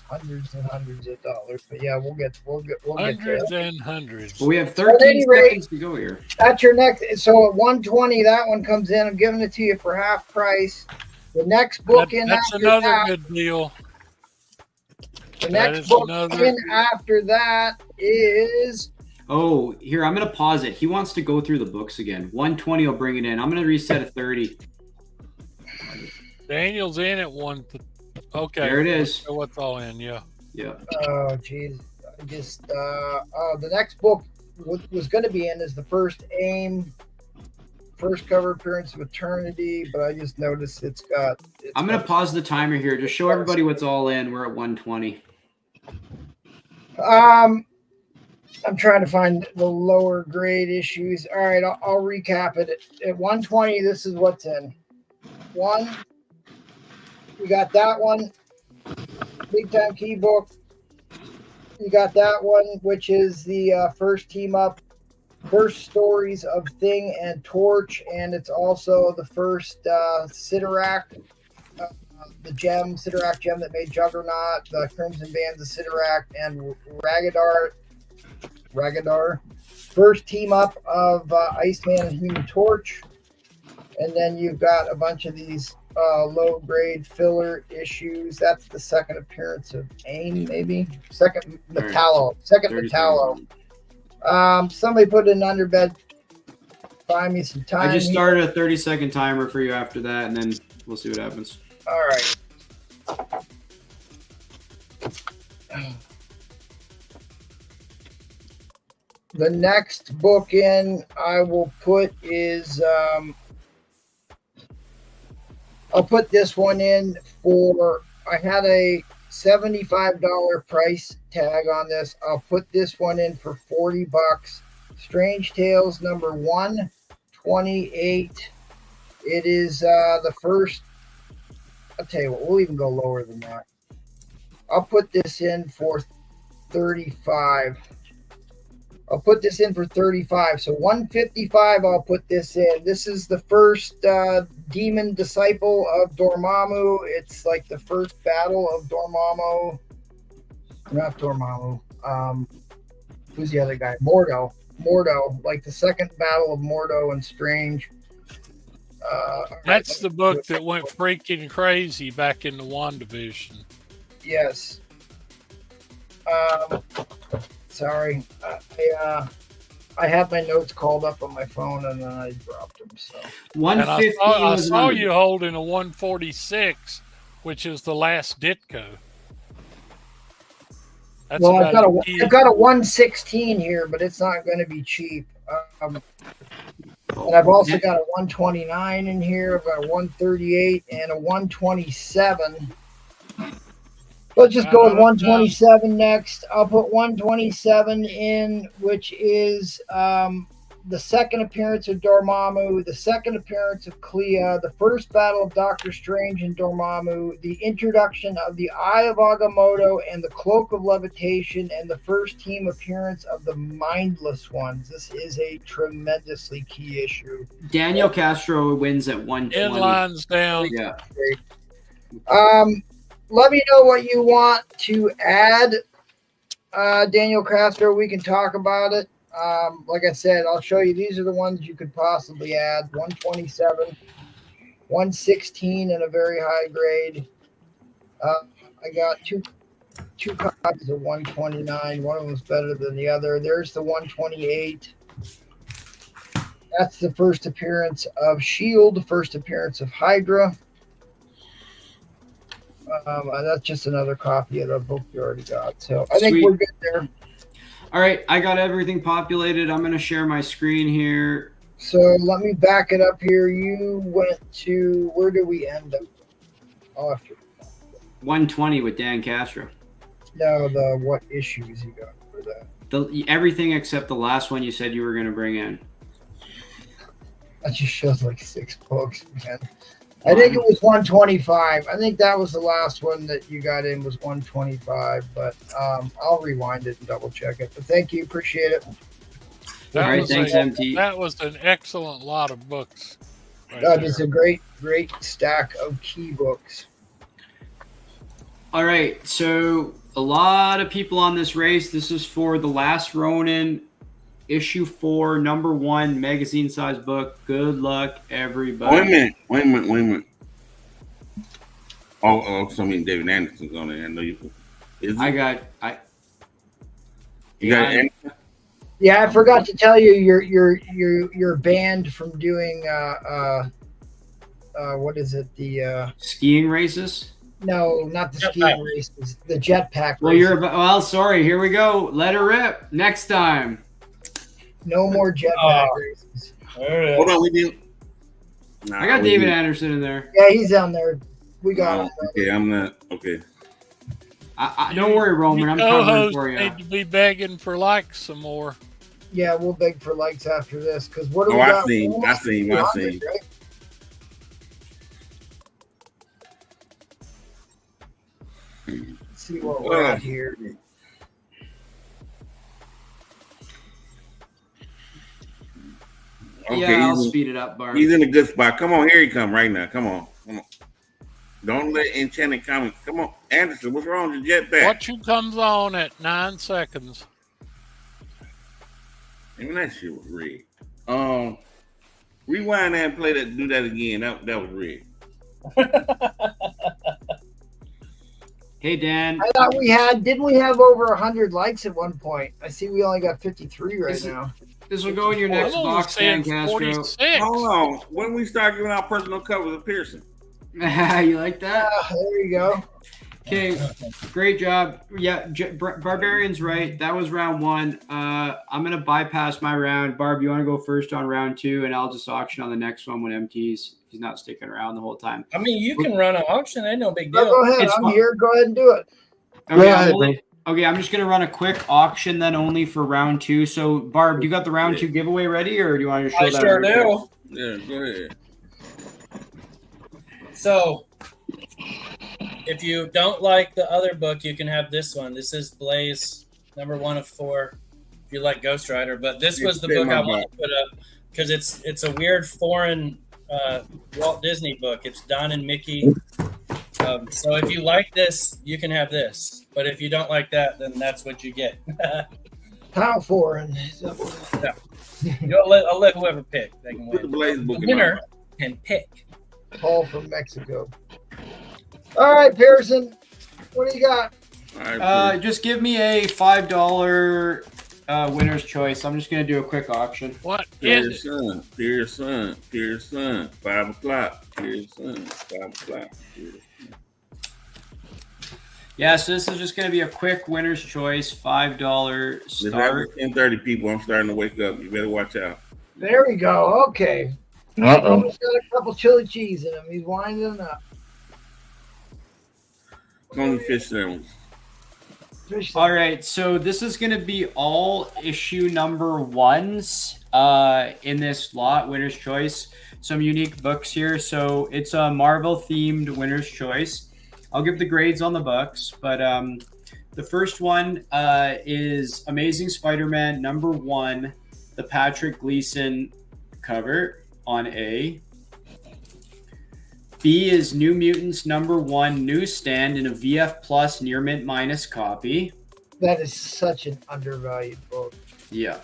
of dollars. But yeah, we'll get Hundreds to it. and hundreds. Well, we have 13 seconds to go here. That's your next. So at 120, that one comes in. I'm giving it to you for half price. The next book That's another good deal. The next book in after that is. Oh, here, I'm going to pause it. He wants to go through the books again. 120 will bring it in. I'm going to reset at 30. Daniel's in at one. Okay. There it is. What's all in, yeah. Yeah. Oh, jeez. I just, the next book was going to be in is the first AIM, first cover appearance of Eternity, but I just noticed I'm going to pause the timer here. Just show everybody what's all in. We're at 120. I'm trying to find the lower grade issues. All right, I'll recap it. At 120, this is what's in. One, you got that one, Big Time Key Book. You got that one, which is the first team up, first stories of Thing and Torch, and it's also the first Sidorak, the gem, Sidorak gem that made Juggernaut, the Crimson Bands of Sidorak, and Ragadar. First team up of Iceman and Human Torch. And then you've got a bunch of these low grade filler issues. That's the second appearance of AIM, maybe. Second Metallo. Somebody put it in underbed. Buy me some time. I just started a 30-second timer for you after that, and then we'll see what happens. All right. The next book in I will put is I'll put this one in for I had a $75 price tag on this. I'll put this one in for $40. Strange Tales number 128. It is the first. I'll tell you what, we'll even go lower than that. I'll put this in for 35. I'll put this in for 35. So 155, I'll put this in. This is the first demon disciple of Dormammu. It's like the first battle of Dormammu. Not Dormammu. Who's the other guy? Mordo. Like the second battle of Mordo and Strange. That's the book that went freaking crazy back in the WandaVision. Yes. Sorry. I had my notes called up on my phone and then I dropped them. So 150. I saw you holding a 146, which is the last Ditko. That's well, I've got a 116 here, but it's not going to be cheap. And I've also got a 129 in here. I've got a 138 and a 127. Let's just go with 127 next. I'll put 127 in, which is the second appearance of Dormammu, the second appearance of Clea, the first battle of Doctor Strange and Dormammu, the introduction of the Eye of Agamotto and the Cloak of Levitation, and the first team appearance of the Mindless Ones. This is a tremendously key issue. Daniel Castro wins at 120. Inlines down. Yeah. Let me know what you want to add, Daniel Castro. We can talk about it. Like I said, I'll show you. These are the ones you could possibly add. 127, 116 in a very high grade. I got two copies of 129. One of them's better than the other. There's the 128. That's the first appearance of S.H.I.E.L.D., the first appearance of Hydra. That's just another copy of the book you already got. So I think we're good there. All right, I got everything populated. I'm going to share my screen here. So let me back it up here. You went to, where did we end up? Oh, 120 with Dan Castro. No, what issues you got for that? Everything except the last one you said you were going to bring in. That just shows like 6 books, man. I think it was 125. I think that was the last one that you got in was 125, but I'll rewind it and double check it. But thank you. Appreciate it. All right, thanks, MT. That was an excellent lot of books. That is a great stack of key books. All right, so a lot of people on this race. This is for The Last Ronin, issue 4, number 1, magazine size book. Good luck, everybody. Wait a minute. Oh, so I mean David Anderson's on it. I know you. You got Anderson? Yeah, I forgot to tell you, you're banned from doing what is it? The skiing races? No, not the skiing races. The jetpack. Well, sorry. Here we go. Let her rip. Next time. No more jetpack races. Hold on, we do. I got David Anderson in there. Yeah, he's down there. We got him. Okay, I'm not. Okay. Don't worry, Roman. I'm covering for you. Need to be begging for likes some more. Yeah, we'll beg for likes after this because what do we got? I seen. Right? Let's see what we're at here. Okay, yeah, I'll speed it up, Barb. He's in a good spot. Come on, here he come right now. Come on. Don't let Enchanted Comics. Come on, Anderson. What's wrong with your jetpack? Watch who comes on at 9 seconds. Even that shit was rigged. Rewind that and play that. Do that again. That was rigged. Hey, Dan. I thought didn't we have over 100 likes at one point? I see we only got 53 right now. This will go in your next box, Dan Castro. 46. Hold on. When we start giving out personal covers of Pearson? You like that? There you go. Okay, great job. Yeah, Barbarian's right. That was round 1. I'm gonna bypass my round. Barb, you want to go first on round 2, and I'll just auction on the next one when MT's. He's not sticking around the whole time. I mean, you can run an auction. Ain't no big No, deal. go ahead. It's I'm fun. here. Go ahead and do it. Okay, Go ahead, okay, I'm just gonna run a quick auction then only for round 2. So, Barb, you got the round 2 giveaway ready, or do you want to show I that? sure real quick? do. Yeah, go ahead. So, if you don't like the other book, you can have this one. This is Blaze, number 1 of 4. If you like Ghost Rider, but this was the book I want to put up because it's a weird foreign Walt Disney book. It's Don and Mickey. So if you like this, you can have this. But if you don't like that, then that's what you get. How foreign? I'll let whoever pick. They can Put the win. Blaze book The in my winner mouth. can pick. Paul from Mexico. All right, Pearson. What do you got? All right, Just give me a $5 winner's choice. I'm just gonna do a quick auction. What is it? Pearson, 5 o'clock. Pearson, 5 o'clock. Yeah, so this is just going to be a quick winner's choice, $5 Let's have start. 10:30 people. I'm starting to wake up. You better watch out. There we go. Okay. Uh-oh. Almost got a couple chili cheese in him. He's winding up. Tony Fish sandwich. Fish All right, so this is going to be all issue number 1s in this lot, winner's choice. Some unique books here. So it's a Marvel-themed winner's choice. I'll give the grades on the books, but the first one is Amazing Spider-Man number 1, the Patrick Gleason cover on A. B is New Mutants number 1, newsstand in a VF Plus near mint minus copy. That is such an undervalued book. Yeah.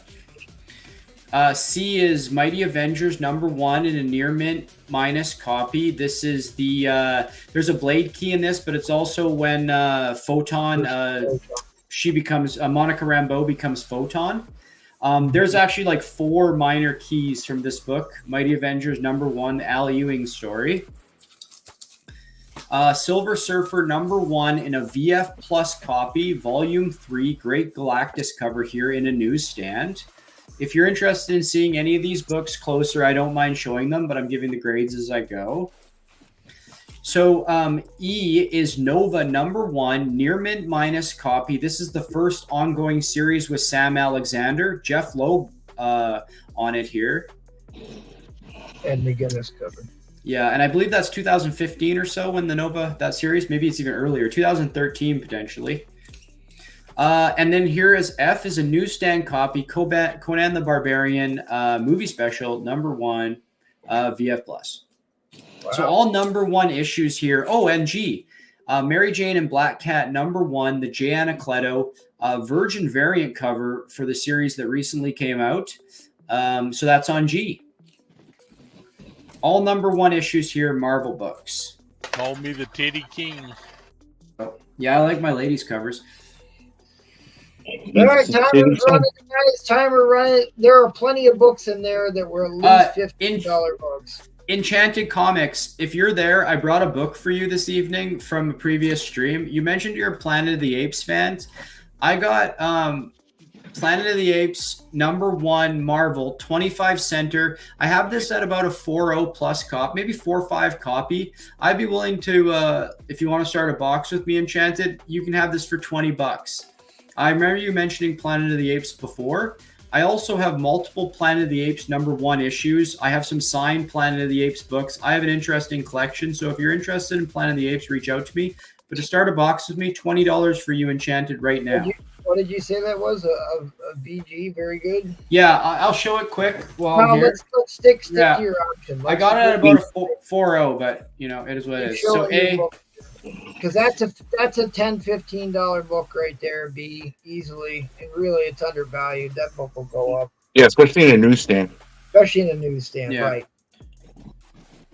C is Mighty Avengers number 1 in a near mint minus copy. This is the there's a blade key in this, but it's also when Photon she becomes Monica Rambeau becomes Photon. There's actually like 4 minor keys from this book. Mighty Avengers number 1, Al Ewing story. Silver Surfer number 1 in a VF Plus copy, volume 3, Great Galactus cover here in a newsstand. If you're interested in seeing any of these books closer, I don't mind showing them, but I'm giving the grades as I go. So E is Nova number 1, near mint minus copy. This is the first ongoing series with Sam Alexander, Jeff Loeb on it here. And McGinnis cover. Yeah, and I believe that's 2015 or so when the Nova, that series, maybe it's even earlier, 2013 potentially. And then here is F is a newsstand copy, Conan the Barbarian movie special, number 1, VF Plus. Wow. So all number 1 issues here. Oh, and G, Mary Jane and Black Cat, number 1, the J. Anacleto Virgin variant cover for the series that recently came out. So that's on G. All number 1 issues here, Marvel books. Call me the Titty King. Oh, yeah, I like my ladies' covers. All right, timer's running, guys. Timer running. There are plenty of books in there that were at least $15 books. Enchanted Comics, if you're there, I brought a book for you this evening from a previous stream. You mentioned you're a Planet of the Apes fan. I got Planet of the Apes number 1 Marvel 25 center. I have this at about a 4.0 plus copy, maybe 4.5 copy. I'd be willing to, if you want to start a box with me, Enchanted, you can have this for $20. I remember you mentioning Planet of the Apes before. I also have multiple Planet of the Apes number 1 issues. I have some signed Planet of the Apes books. I have an interesting collection. So if you're interested in Planet of the Apes, reach out to me. But to start a box with me, $20 for you, Enchanted, right now. What did you say that was? A BG? Very good. Yeah, I'll show it quick while I'm here. Let's stick to your option. I got it at about a 4.0, but, you know, it is what it is. So A... Because that's a $10, $15 book right there, B, easily. And really, it's undervalued. That book will go up. Yeah, especially in a newsstand. Especially in a newsstand, yeah. Right.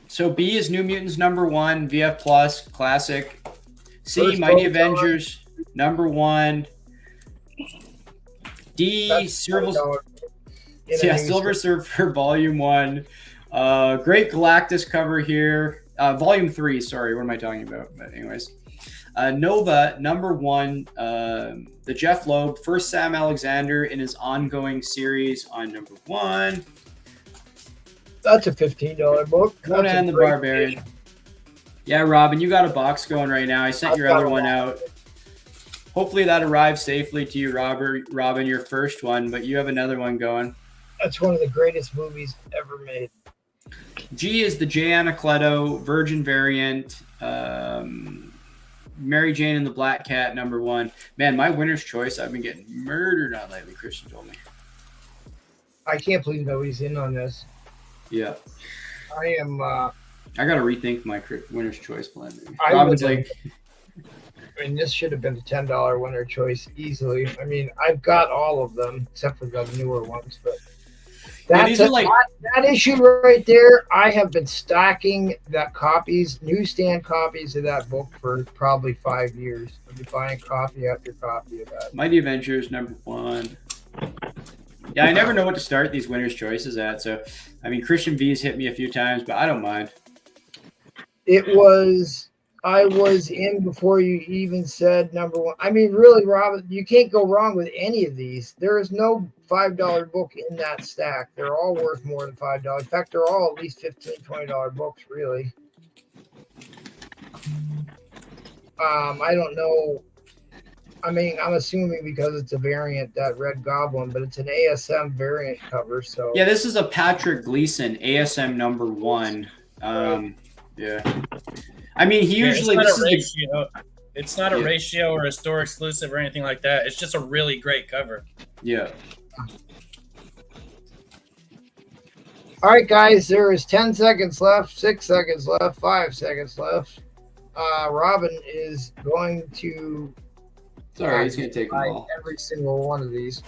So B is New Mutants number 1, VF Plus, classic. C, First Mighty Avengers number 1. D, Silver Surfer Volume 1. Great Galactus cover here. Volume 3, sorry, what am I talking about? But anyways. Nova, number 1, the Jeff Loeb, first Sam Alexander in his ongoing series on number 1. That's a $15 book. Conan That's a the great Barbarian. edition. Yeah, Robin, you got a box going right now. I sent I've your got other a one lot. out. Hopefully that arrives safely to you, Robin, your first one, but you have another one going. That's one of the greatest movies ever made. G is the J. Anacleto Virgin variant. Mary Jane and the Black Cat, number 1. Man, my winner's choice, I've been getting murdered on lately, Christian told me. I can't believe nobody's in on this. Yeah. I am. I got to rethink my winner's choice plan. Maybe. I Robin's would- like, I mean, this should have been a $10 winner choice easily. I mean, I've got all of them except for the newer ones, but Yeah, these are like- that issue right there. I have been stacking newsstand copies of that book for probably 5 years. I've been buying copy after copy of that. Mighty Avengers, number 1. Yeah, I never know what to start these winner's choices at. So, I mean, Christian V's hit me a few times, but I don't mind. I was in before you even said number 1. I mean, really, Robin, you can't go wrong with any of these. There is no $5 book in that stack. They're all worth more than $5. In fact, they're all at least $15, $20 books, really. I don't know. I mean, I'm assuming because it's a variant, that Red Goblin, but it's an ASM variant cover. So Yeah, this is a Patrick Gleason ASM number 1. Yeah. I mean, he usually it's this not a is the, ratio. It's not a Yeah. ratio or a store exclusive or anything like that. It's just a really great cover. yeah. all right, guys, there is 10 seconds left, 6 seconds left, 5 seconds left. Robin is going to Sorry, he's gonna take them buy all. every single one of these.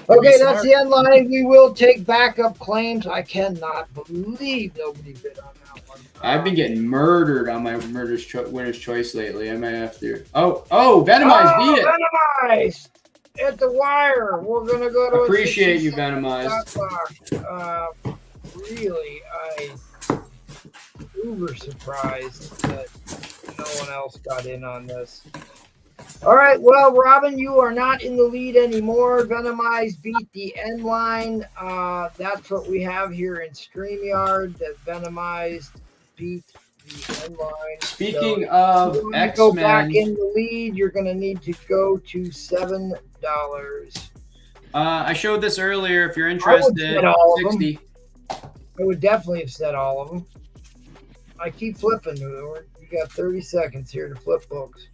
Okay, that's the end line. We will take backup claims. I cannot believe nobody bid on that one. I've been getting murdered on my winner's choice lately. I might have to. Oh, Venomized beat it. Venomized at the wire. We're gonna go to Appreciate a you, 60 Venomized. stop box. Really, I uber surprised that no one else got in on this. All right, well, Robin, you are not in the lead anymore. Venomized beat the end line. That's what we have here in StreamYard, that Venomized beat the end line. Speaking So of if you want to go back X-Men, in the lead, you're going to need to go to $7. I showed this earlier. If you're I interested, would bet all of them. 60. I would definitely have said all of them. I keep flipping. You got 30 seconds here to flip books.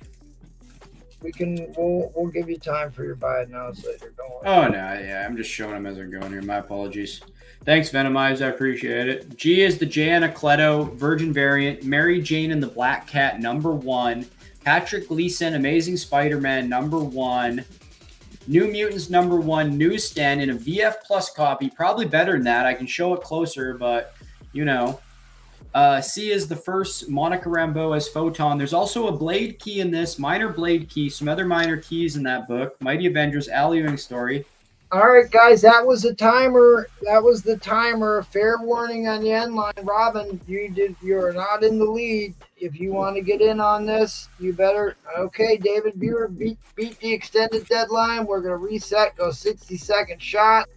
We'll give you time for your buy it now later. Don't worry. Oh, no. Yeah, I'm just showing them as they're going here. My apologies. Thanks, Venomized. I appreciate it. G is the J. Anacleto Virgin variant. Mary Jane and the Black Cat, number 1. Patrick Gleason, Amazing Spider-Man, number 1. New Mutants, number 1. Newsstand in a VF Plus copy. Probably better than that. I can show it closer, but, you know. C is the first Monica Rambeau as Photon. There's also a Blade key in this, minor Blade key, some other minor keys in that book. Mighty Avengers, Al Ewing story. All right, guys, that was the timer. That was the timer. Fair warning on the end line. Robin, you're not in the lead. If you want to get in on this, you better. Okay, David Buer beat the extended deadline. We're gonna reset. Go 60-second shot.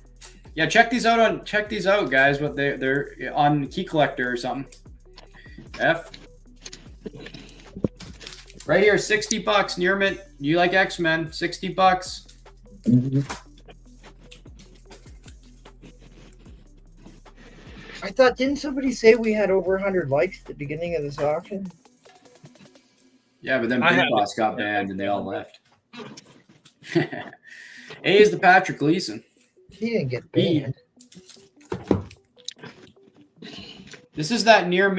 Yeah, check these out, guys. What they're on Key Collector or something. F. Right here, $60 near mint. You like X-Men? $60. I thought, didn't somebody say we had over 100 likes at the beginning of this auction? Yeah, but then I Big have Boss it. got banned and they all left. A is the Patrick Gleason. He didn't get B. banned. This is that New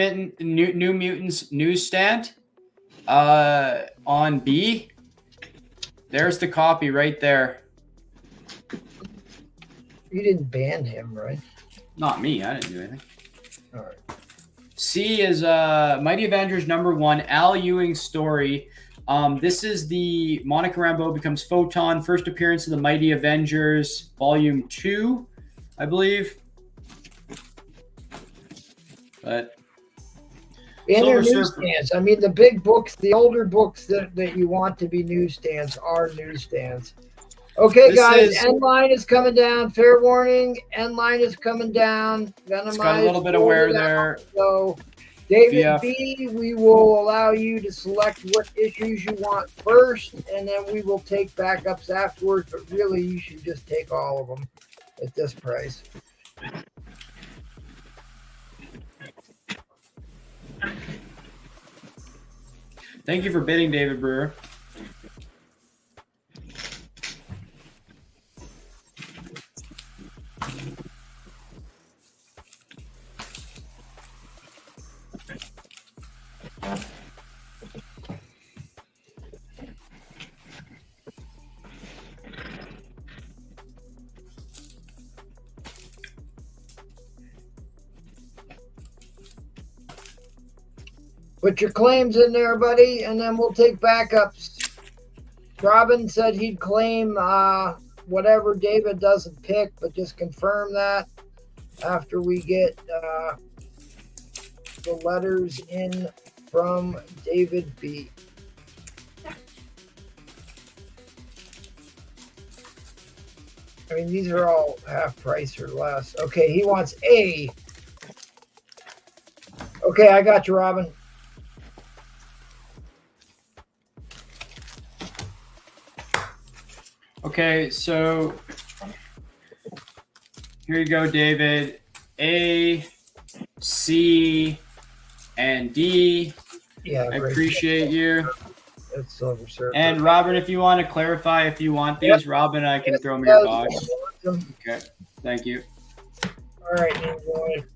Mutants newsstand on B. There's the copy right there. You didn't ban him, right? Not me. I didn't do anything. All right. C is Mighty Avengers number 1, Al Ewing story. This is the Monica Rambeau becomes Photon, first appearance of the Mighty Avengers, volume 2, I believe. But In their Silver Surfer. newsstands. I mean, the big books, the older books that you want to be newsstands are newsstands. Okay, This guys, is- end line is coming down. Fair warning, end line is coming down. It's got a little bit of wear there. So, David VF. B, we will allow you to select what issues you want first, and then we will take backups afterwards. But really, you should just take all of them at this price. Thank you for bidding, David Brewer. Put your claims in there, buddy, and then we'll take backups. Robin said he'd claim whatever David doesn't pick, but just confirm that after we get the letters in from David B. I mean, these are all half price or less. Okay, he wants A. Okay, I got you, Robin. Okay, so here you go, David. A, C, and D. Yeah, I great. appreciate you. That's Silver Surfer. And Robin, if you want to clarify if you want these, Robin, I can throw them in your box. Okay, thank you. All right, you want to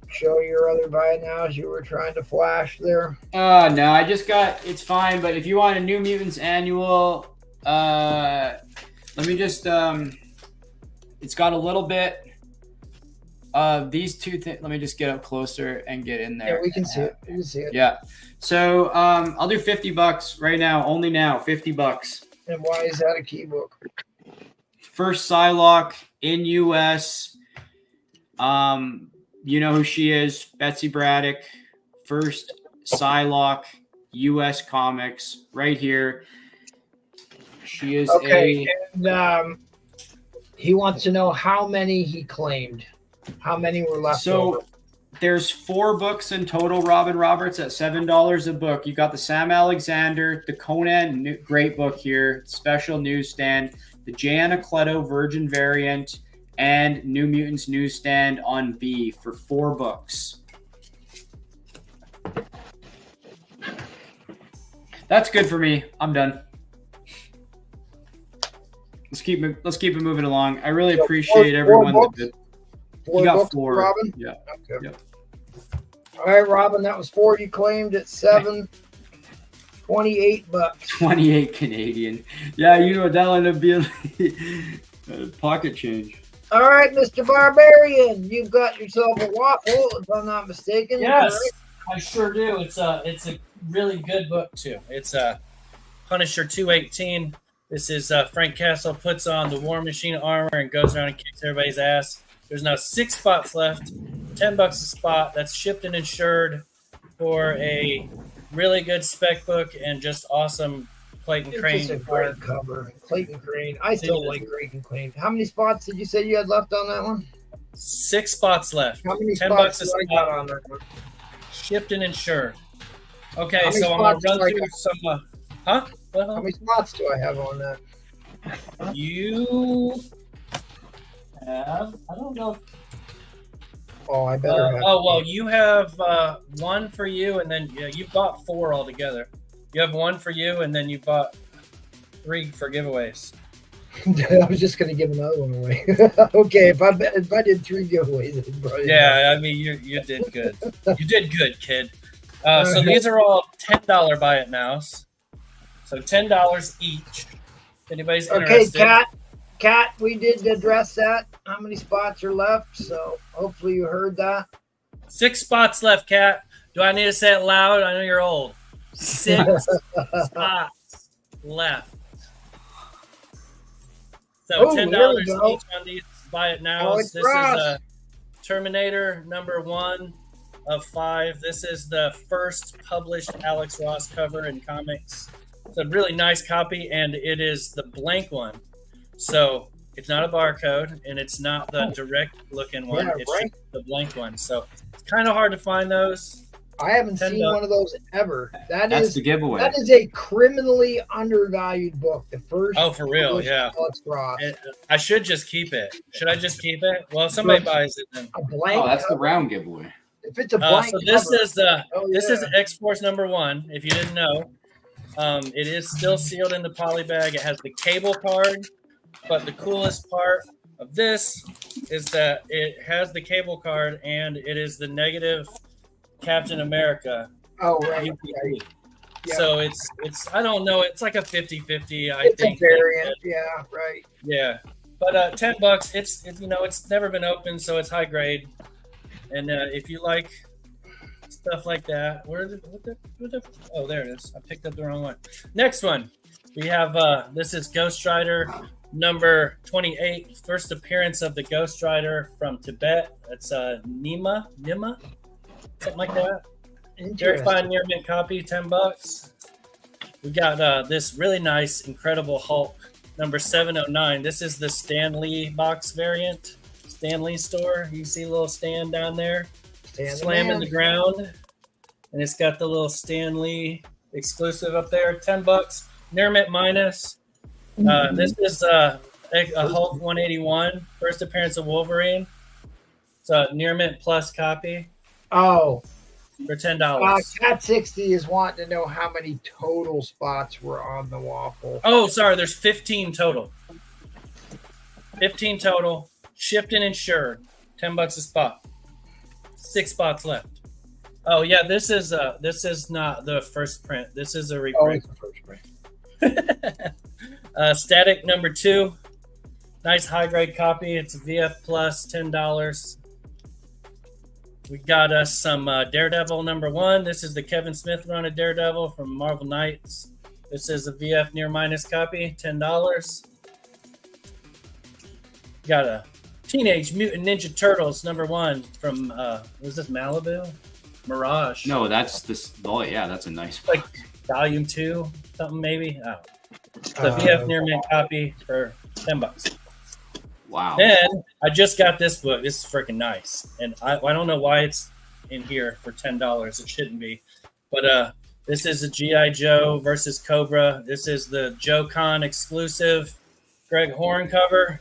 show your other buy nows you were trying to flash there? No, I just got, it's fine, but if you want a New Mutants annual, let me just, it's got a little bit of these two things. Let me just get up closer and get in there. Yeah, we can see it. We can see it. Yeah. So, I'll do $50 right now, only now, $50. And why is that a key book? First Psylocke in US. You know who she is, Betsy Braddock. First Psylocke, US Comics, right here. She is okay. And he wants to know how many he claimed. How many were left over? There's 4 books in total, Robin Roberts, at $7 a book. You got the Sam Alexander, the Conan, great book here, special newsstand, the Jay Anacleto Virgin variant, and New Mutants newsstand on B for 4 books. That's good for me. I'm done. Let's keep it moving along. I really appreciate everyone that did. You got 4, Robin. Yeah. Okay. Yep. All right, Robin. That was 4 you claimed at $7.28. 28 Canadian. Yeah, you know that'll end up being pocket change. All right, Mr. Barbarian, you've got yourself a waffle, if I'm not mistaken. Yes, Correct? I sure do. It's a really good book too. It's Punisher 218. This is Frank Castle puts on the War Machine armor and goes around and kicks everybody's ass. There's now 6 spots left, $10 a spot. That's shipped and insured for a really good spec book and just awesome Clayton It's Crane. just a great cover. Clayton Crane. I still like Clayton Crane. How many spots did you say you had left on that one? 6 spots left. How many $10 spots a do I spot. got on that one? Shipped and insured. Okay, How many so I'm going to spots run do I through got? some. Huh? How many spots do I have on that? You have. I don't know. Oh, I better have. Well, you have 1 for you, and then you bought 4 altogether. You have 1 for you, and then you bought 3 for giveaways. I was just going to give another one away. Okay, if I did 3 giveaways, I'd probably Yeah, I mean you did good. You did good, kid. So these are all $10 buy it nows. So $10 each. If anybody's Okay, interested. Kat, we did address that. How many spots are left? So hopefully you heard that. 6 spots left, Kat. Do I need to say it loud? I know you're old. 6 spots left. So Oh, $10 there we each go. on these buy it now. Alex This Ross. is Terminator number 1. of 5. This is the first published Alex Ross cover in comics. It's a really nice copy, and it is the blank one. So it's not a barcode, and it's not the direct looking one. Yeah, it's right. just the blank one. So it's kind of hard to find those. I haven't seen $10. one of those ever. That's the giveaway. That is a criminally undervalued book. The first. Oh, for real? published Yeah. Alex Ross. I should just keep it. Should I just keep it? Well, if somebody buys it, then. A blank. Oh, that's the cover. round giveaway. If it's a blank. So this cover, is this yeah. is X-Force number 1. If you didn't know, it is still sealed in the poly bag. It has the cable card, but the coolest part of this is that it has the cable card and it is the negative Captain America. Oh right. UPC. right. Yeah. So it's I don't know. It's like a 50-50. I It's think. a variant. Yeah. Right. Yeah, but $10. It's never been opened, so it's high grade. And if you like stuff like that, oh, there it is. I picked up the wrong one. Next one, we have this is Ghost Rider number 28, first appearance of the Ghost Rider from Tibet. It's Nima, something like that. Verified near mint copy, $10. We got this really nice, incredible Hulk number 709. This is the Stan Lee box variant. Stan Lee store. You see a little stand down there, slamming the ground, and it's got the little Stan Lee exclusive up there. $10. Near mint minus. This is a Hulk 181, first appearance of Wolverine. It's a near mint plus copy. Oh. For $10. Cat 60 is wanting to know how many total spots were on the waffle. Oh, sorry. There's 15 total. 15 total. Shipped and insured. $10 a spot. 6 spots left. Oh yeah, this is not the first print. This is a reprint. It's the first print. Static number 2. Nice high grade copy. It's a VF plus, $10. We got us some Daredevil number 1. This is the Kevin Smith run of Daredevil from Marvel Knights. This is a VF near minus copy, $10. Got a Teenage Mutant Ninja Turtles number 1 from was this Malibu? Mirage. No, that's this. Oh yeah, that's a nice Like volume 2, something maybe. Oh. The VF near mint copy for $10. Wow. Then I just got this book. This is freaking nice, and I don't know why it's in here for $10. It shouldn't be, but this is a GI Joe versus Cobra. This is the Joe Con exclusive Greg Horn cover.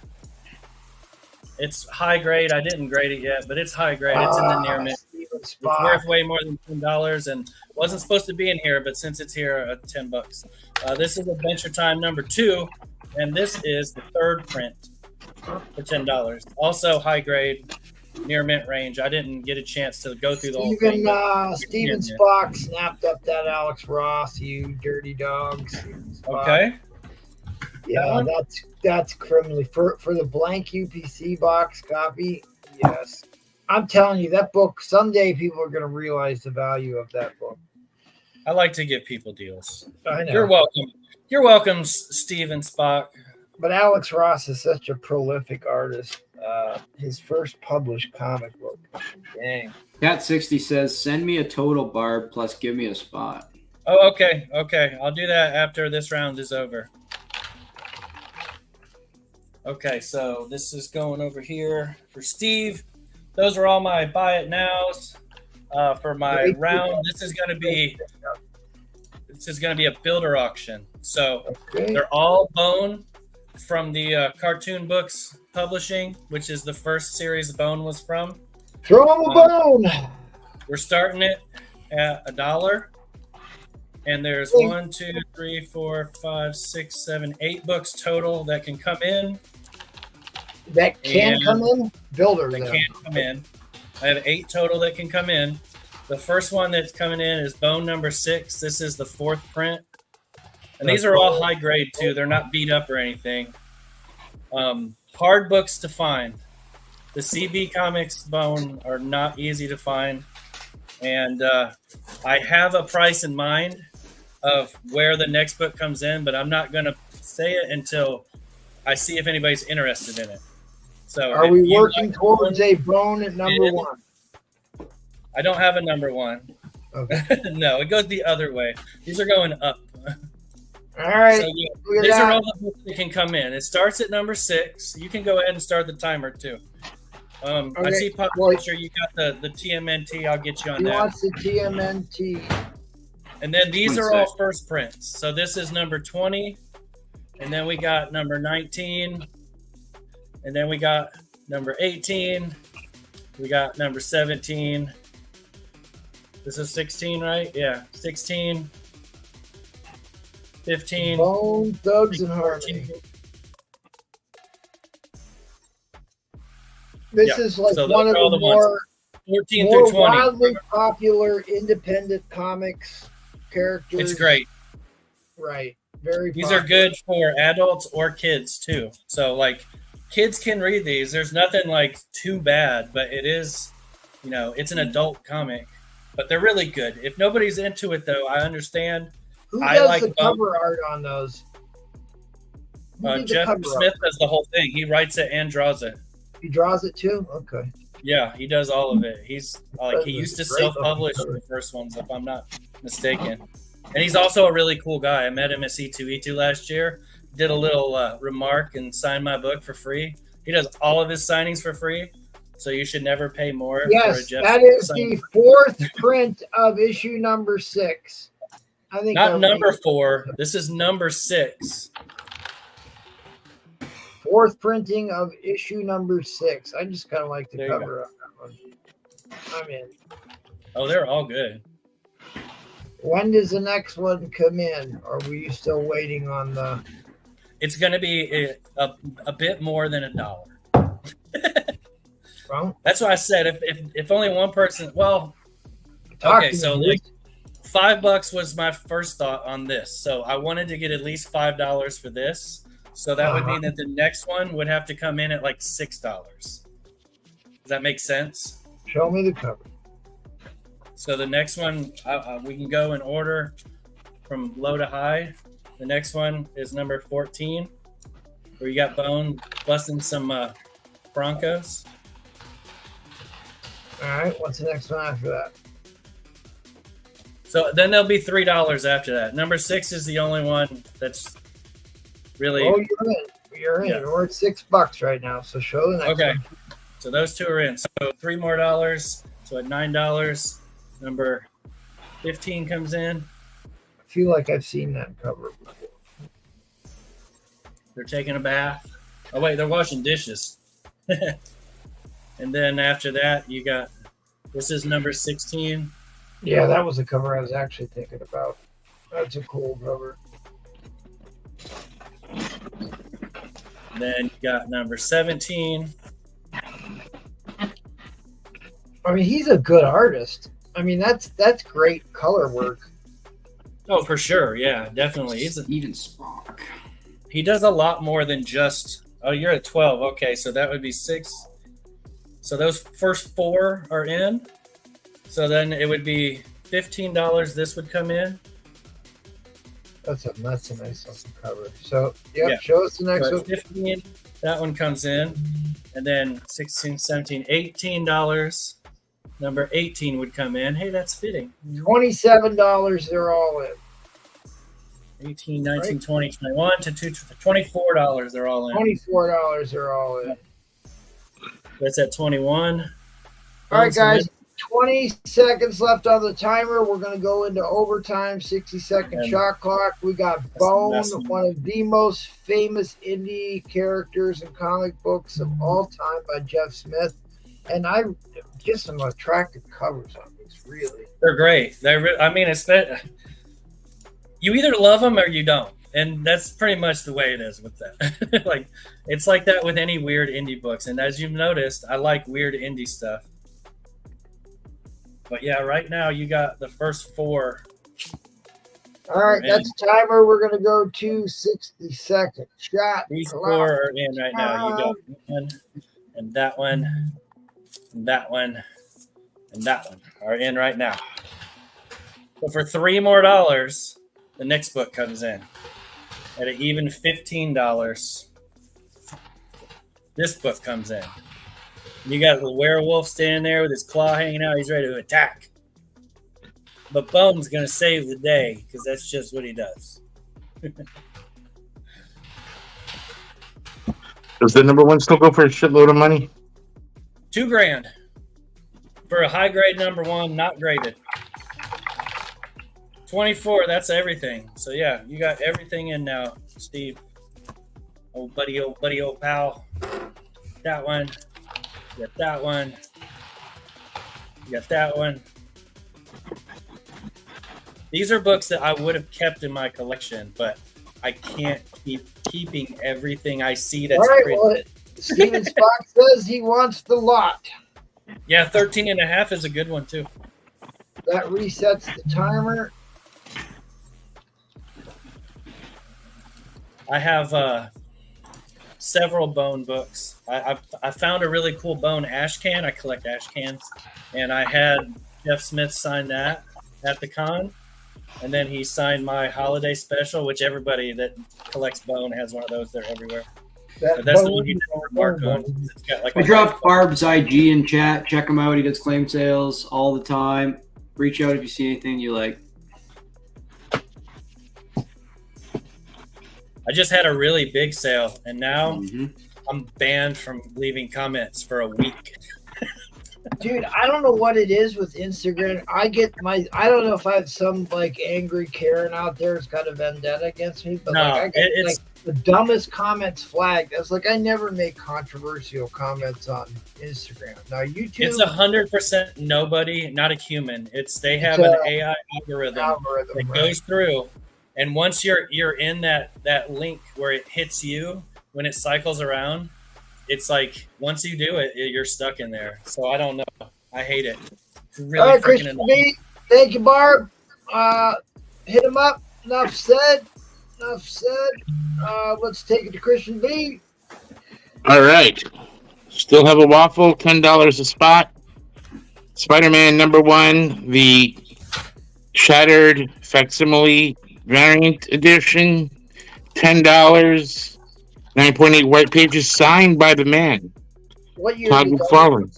It's high grade. I didn't grade it yet, but it's high grade. It's in the near mint. It's worth way more than $10, and wasn't supposed to be in here, but since it's here, $10. This is Adventure Time number 2, and this is the third print for $10. Also high grade, near mint range. I didn't get a chance to go through the whole thing. Steven Spock snapped up that Alex Ross, you dirty dogs. Okay. Yeah, that's criminally for the blank UPC box copy. Yes, I'm telling you that book. Someday people are going to realize the value of that book. I like to give people deals. I know. You're welcome. You're welcome, Steven Spock. But Alex Ross is such a prolific artist. His first published comic book. Dang. Cat 60 says, "Send me a total, Barb, plus give me a spot." Oh, okay. I'll do that after this round is over. Okay, so this is going over here for Steve. Those are all my buy it nows. For my round, this is going to be a builder auction. So they're all Bone from the Cartoon Books Publishing, which is the first series Bone was from. Throw him a bone. We're starting it at $1. And there's 1, 2, 3, 4, 5, 6, 7, 8 books total that can come in. That can come in? Builder. That can come in. I have 8 total that can come in. The first one that's coming in is Bone number 6. This is the 4th print. And these are all high grade too. They're not beat up or anything. Hard books to find. The CB Comics Bone are not easy to find. And I have a price in mind of where the next book comes in, but I'm not going to say it until I see if anybody's interested in it. So are we working towards a Bone at number 1? I don't have a number 1. Okay. No, it goes the other way. These are going up. All right. So yeah, Look at these are that. all the books that can come in. It starts at number 6. You can go ahead and start the timer too. I Okay, see Pop well- Culture, you got the TMNT. I'll get you on He that. wants the TMNT. And then these are 26. all first prints. So this is number 20. And then we got number 19. And then we got number 18. We got number 17. This is 16, right? Yeah, 16. 15. Bone Thugs and 14. Harmony. This Yeah, is like so those one of are all the the ones. more 14 more through 20. wildly popular independent comics characters. It's great. Right. Very These popular. are good for adults or kids too. So like kids can read these. There's nothing like too bad, but it is, it's an adult comic. But they're really good. If nobody's into it though, I understand. Who I does like the both. cover art on those? Who did the Jeff cover Smith art? does the whole thing. He writes it and draws it. He draws it too? Okay. Yeah, he does all of it. He's like he used to Great looking self-publish cover. the first ones, if I'm not mistaken. And he's also a really cool guy. I met him at C2E2 last year. Did a little remark and signed my book for free. He does all of his signings for free, so you should never pay more for a Yes, Jeff that Smith is signing. the 4th print of issue number 6. I think Not that number was 4. This is number 6. 4th printing of issue number 6. I just kind of like the There you cover of that one. I'm in. Oh, they're all good. When does the next one come in? Or were you still waiting on the? It's going to be a bit more than $1. Well, That's why I said if only one person. Well, talk okay, to so me. like $5 was my first thought on this. So I wanted to get at least $5 for this. So that would mean that the next one would have to come in at like $6. Does that make sense? Show me the cover. So the next one, we can go in order from low to high. The next one is number 14, where you got Bone busting some Broncos. All right. What's the next one after that? So then there'll be $3 after that. Number 6 is the only one that's really Oh, you're in. You're in. Yeah. We're at $6 right now. So show the next okay. one. So those two are in. So $3 more. So at $9, number 15 comes in. I feel like I've seen that cover before. They're taking a bath. Oh wait, they're washing dishes. And then after that, you got this is number 16. Yeah, that was the cover I was actually thinking about. That's a cool cover. Then you got number 17. I mean, he's a good artist. I mean, that's great color work. Oh, for sure. Yeah, definitely. Steven Spock. He does a lot more than just. Oh, you're at 12. Okay, so that would be 6. So those first 4 are in. So then it would be $15. This would come in. That's a nice looking cover. So, yep, Yeah. show us the next So one. at 15, that one comes in. And then 16, 17, $18. Number 18 would come in. Hey, that's fitting. $27, they're all in. 18, 19, 20, 21 to $24. They're all in. $24, they're all in. That's at 21. All right, guys. 20 seconds left on the timer. We're going to go into overtime, 60-second And shot clock. We got the Bone, best. one of the most famous indie characters in comic books of all time by Jeff Smith. And I just some attractive covers on these, really. They're great. I mean, it's that you either love them or you don't. And that's pretty much the way it is with that. Like, it's like that with any weird indie books. And as you've noticed, I like weird indie stuff. But yeah, right now you got the first 4. All right, Man. that's timer. We're going to go to 60-second shot These clock. 4 are in right now. You got one, and that one, and that one, and that one are in right now. So for $3 more, the next book comes in at an even $15. This book comes in. You got the werewolf standing there with his claw hanging out. He's ready to attack. But Bone's going to save the day because that's just what he does. Does the number one still go for a shitload of money? $2,000 for a high grade number one, not graded. 24, that's everything. So yeah, you got everything in now, Steve. Old buddy, old pal. That one. You got that one. You got that one. These are books that I would have kept in my collection, but I can't keep keeping everything I see that's All right, pretty. well, Steven Spock says he wants the lot. Yeah, 13.5 is a good one too. That resets the timer. I have several Bone books. I found a really cool Bone ash can. I collect ash cans, and I had Jeff Smith sign that at the con, and then he signed my holiday special, which everybody that collects Bone has one of those. They're everywhere. But that's the one he did mark on. It's got like I dropped Barb's IG in chat. Check him out. He does claim sales all the time. Reach out if you see anything you like. I just had a really big sale, and now I'm banned from leaving comments for a week. Dude, I don't know what it is with Instagram. I don't know if I have some like angry Karen out there who's got a vendetta against me, but No, like I get it's like the dumbest comments flagged. It's like I never make controversial comments on Instagram. Now YouTube, it's 100% nobody, not a human. They have an AI algorithm that right? goes through, and once you're in that link where it hits you, when it cycles around, it's like once you do it, you're stuck in there. So I don't know. I hate it. It's really All right, freaking Christian annoying. B. Thank you, Barb. Hit him up. Enough said. Let's take it to Christian B. All right. Still have a waffle, $10 a spot. Spider-Man number one, the shattered facsimile variant edition, $10. 9.8 white pages signed by the man, What year Todd did McFarlane.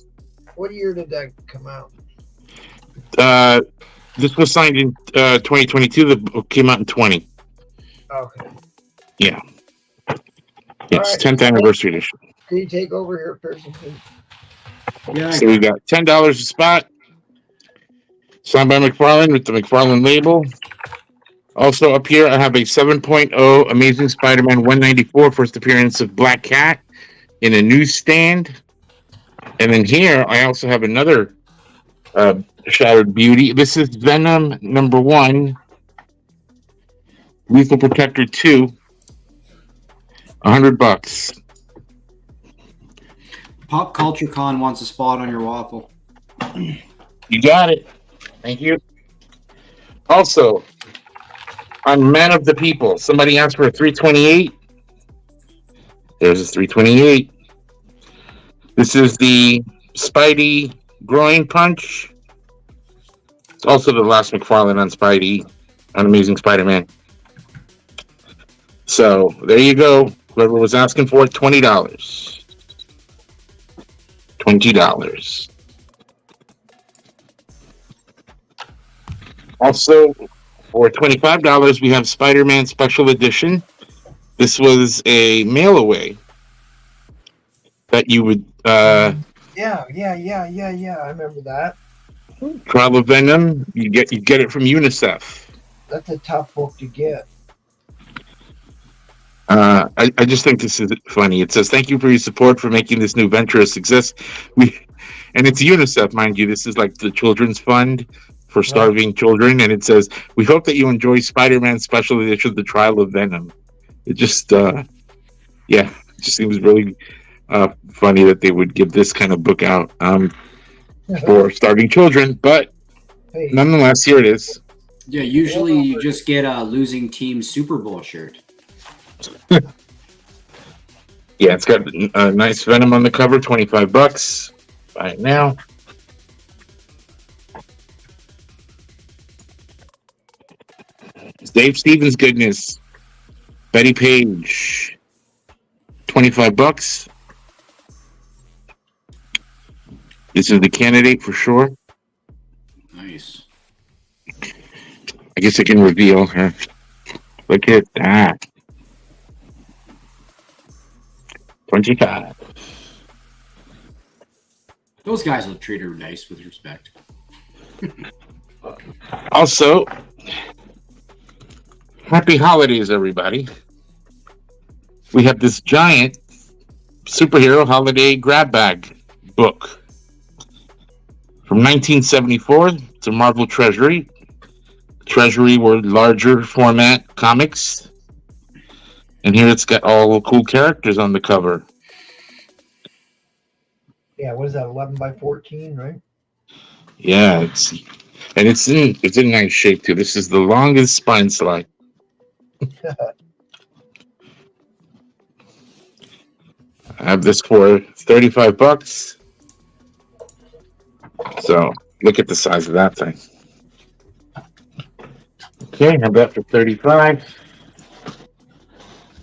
What year did that come out? This was signed in 2022. The book came out in 20. Okay. Yeah. Yes, right. 10th anniversary edition. Can you take over here, person, please? Yeah. So we got $10 a spot. Signed by McFarlane with the McFarlane label. Also up here, I have a 7.0 Amazing Spider-Man 194 first appearance of Black Cat in a newsstand. And then here, I also have another Shattered Beauty. This is Venom number one, Lethal Protector 2, $100. Pop Culture Con wants a spot on your waffle. You got it. Thank you. Also, on Man of the People, somebody asked for a 328. There's a 328. This is the Spidey groin punch. It's also the last McFarlane on Spidey, on Amazing Spider-Man. So there you go. Whoever was asking for it, $20. $20. Also, for $25, we have Spider-Man Special Edition. This was a mail away that you would Yeah. I remember that. Trial of Venom. You get it from UNICEF. That's a tough book to get. I just think this is funny. It says, "Thank you for your support for making this new venture a success." And it's UNICEF, mind you. This is like the children's fund for starving children, and it says, "We hope that you enjoy Spider-Man Special Edition: The Trial of Venom." It just, it just seems really funny that they would give this kind of book out for starving children. But Hey, nonetheless, here it is. Yeah, usually you just get a losing team Super Bowl shirt. Yeah, it's got a nice Venom on the cover, $25. Buy it now. It's Dave Stevens goodness. Betty Page, $25. This is the candidate for sure. Nice. I guess I can reveal her. Look at that. 25. Those guys will treat her nice with respect. Also, happy holidays, everybody. We have this giant superhero holiday grab bag book from 1974. It's a Marvel Treasury. Treasury were larger format comics. And here it's got all the cool characters on the cover. Yeah, what is that? 11 by 14, right? Yeah, it's in nice shape too. This is the longest spine slide. I have this for $35. So look at the size of that thing. Okay, I have that for $35.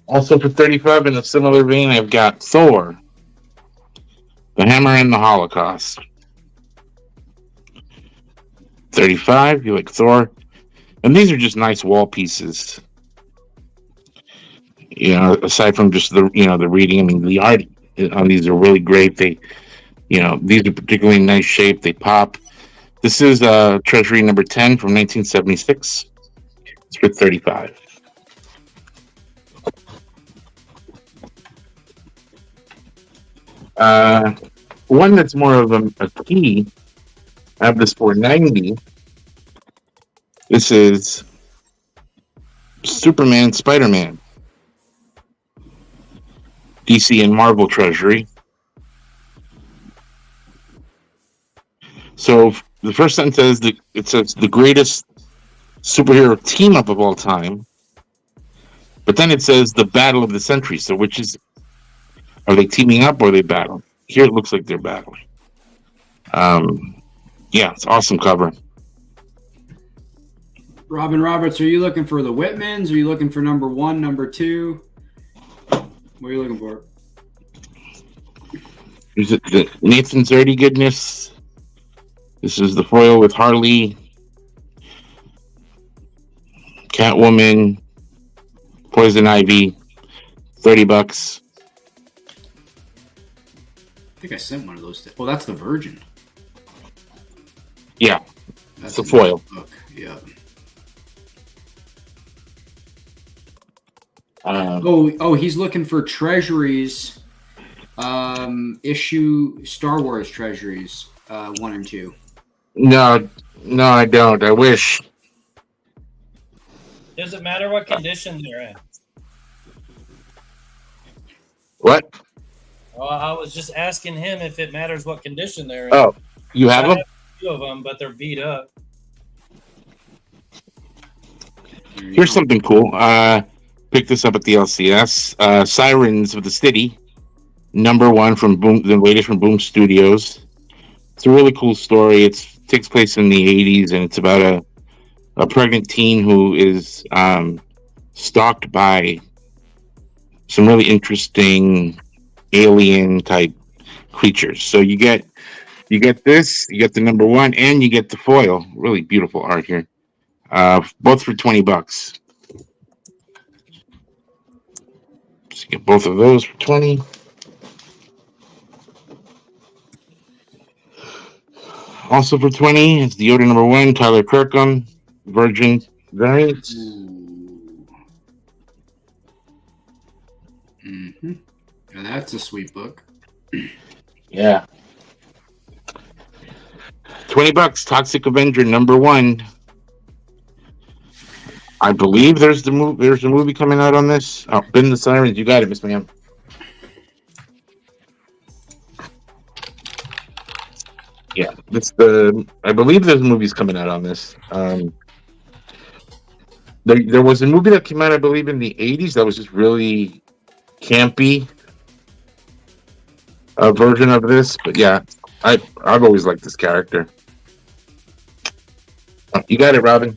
Also for $35, in a similar vein, I've got Thor, the Hammer and the Holocaust. $35. You like Thor? And these are just nice wall pieces. You know, aside from just the the reading, I mean, the art on these are really great. They, these are particularly in nice shape. They pop. This is Treasury number 10 from 1976. It's for $35. One that's more of a key. I have this for $90. This is Superman, Spider-Man, DC and Marvel Treasury. So the first sentence says it says the greatest superhero team up of all time, but then it says the battle of the century. So which is, are they teaming up or are they battling? Here it looks like they're battling. Yeah, it's awesome cover. Robin Roberts, are you looking for the Whitmans? Are you looking for number 1, number 2? What are you looking for? Here's the Nathan Zerdy goodness. This is the foil with Harley, Catwoman, Poison Ivy, $30. I think I sent one of those. Well, that's the Virgin. Yeah, That's the foil. Book. Yeah. He's looking for treasuries. Issue Star Wars treasuries, 1 and 2. No, I don't. I wish. Does it matter what condition they're in? What? Well, I was just asking him if it matters what condition they're in. Oh, you have I them? have a few of them, but they're beat up. Here's something cool. Picked this up at the LCS. Sirens of the City, number 1 from Boom, the latest from Boom Studios. It's a really cool story. It takes place in the 80s, and it's about a pregnant teen who is stalked by some really interesting alien type creatures. So you get this, you get the number 1, and you get the foil. Really beautiful art here. Both for $20. So you get both of those for 20. Also for 20 is the Yoda number 1, Tyler Kirkham, Virgin variant. Mm-hmm. Now that's a sweet book. Yeah. $20. Toxic Avenger number 1. I believe there's a movie coming out on this. Oh, Ben the Sirens. You got it, Miss Ma'am. Yeah, I believe there's movies coming out on this. There was a movie that came out, I believe, in the 80s that was just really campy. A version of this, but yeah, I've always liked this character. You got it, Robin.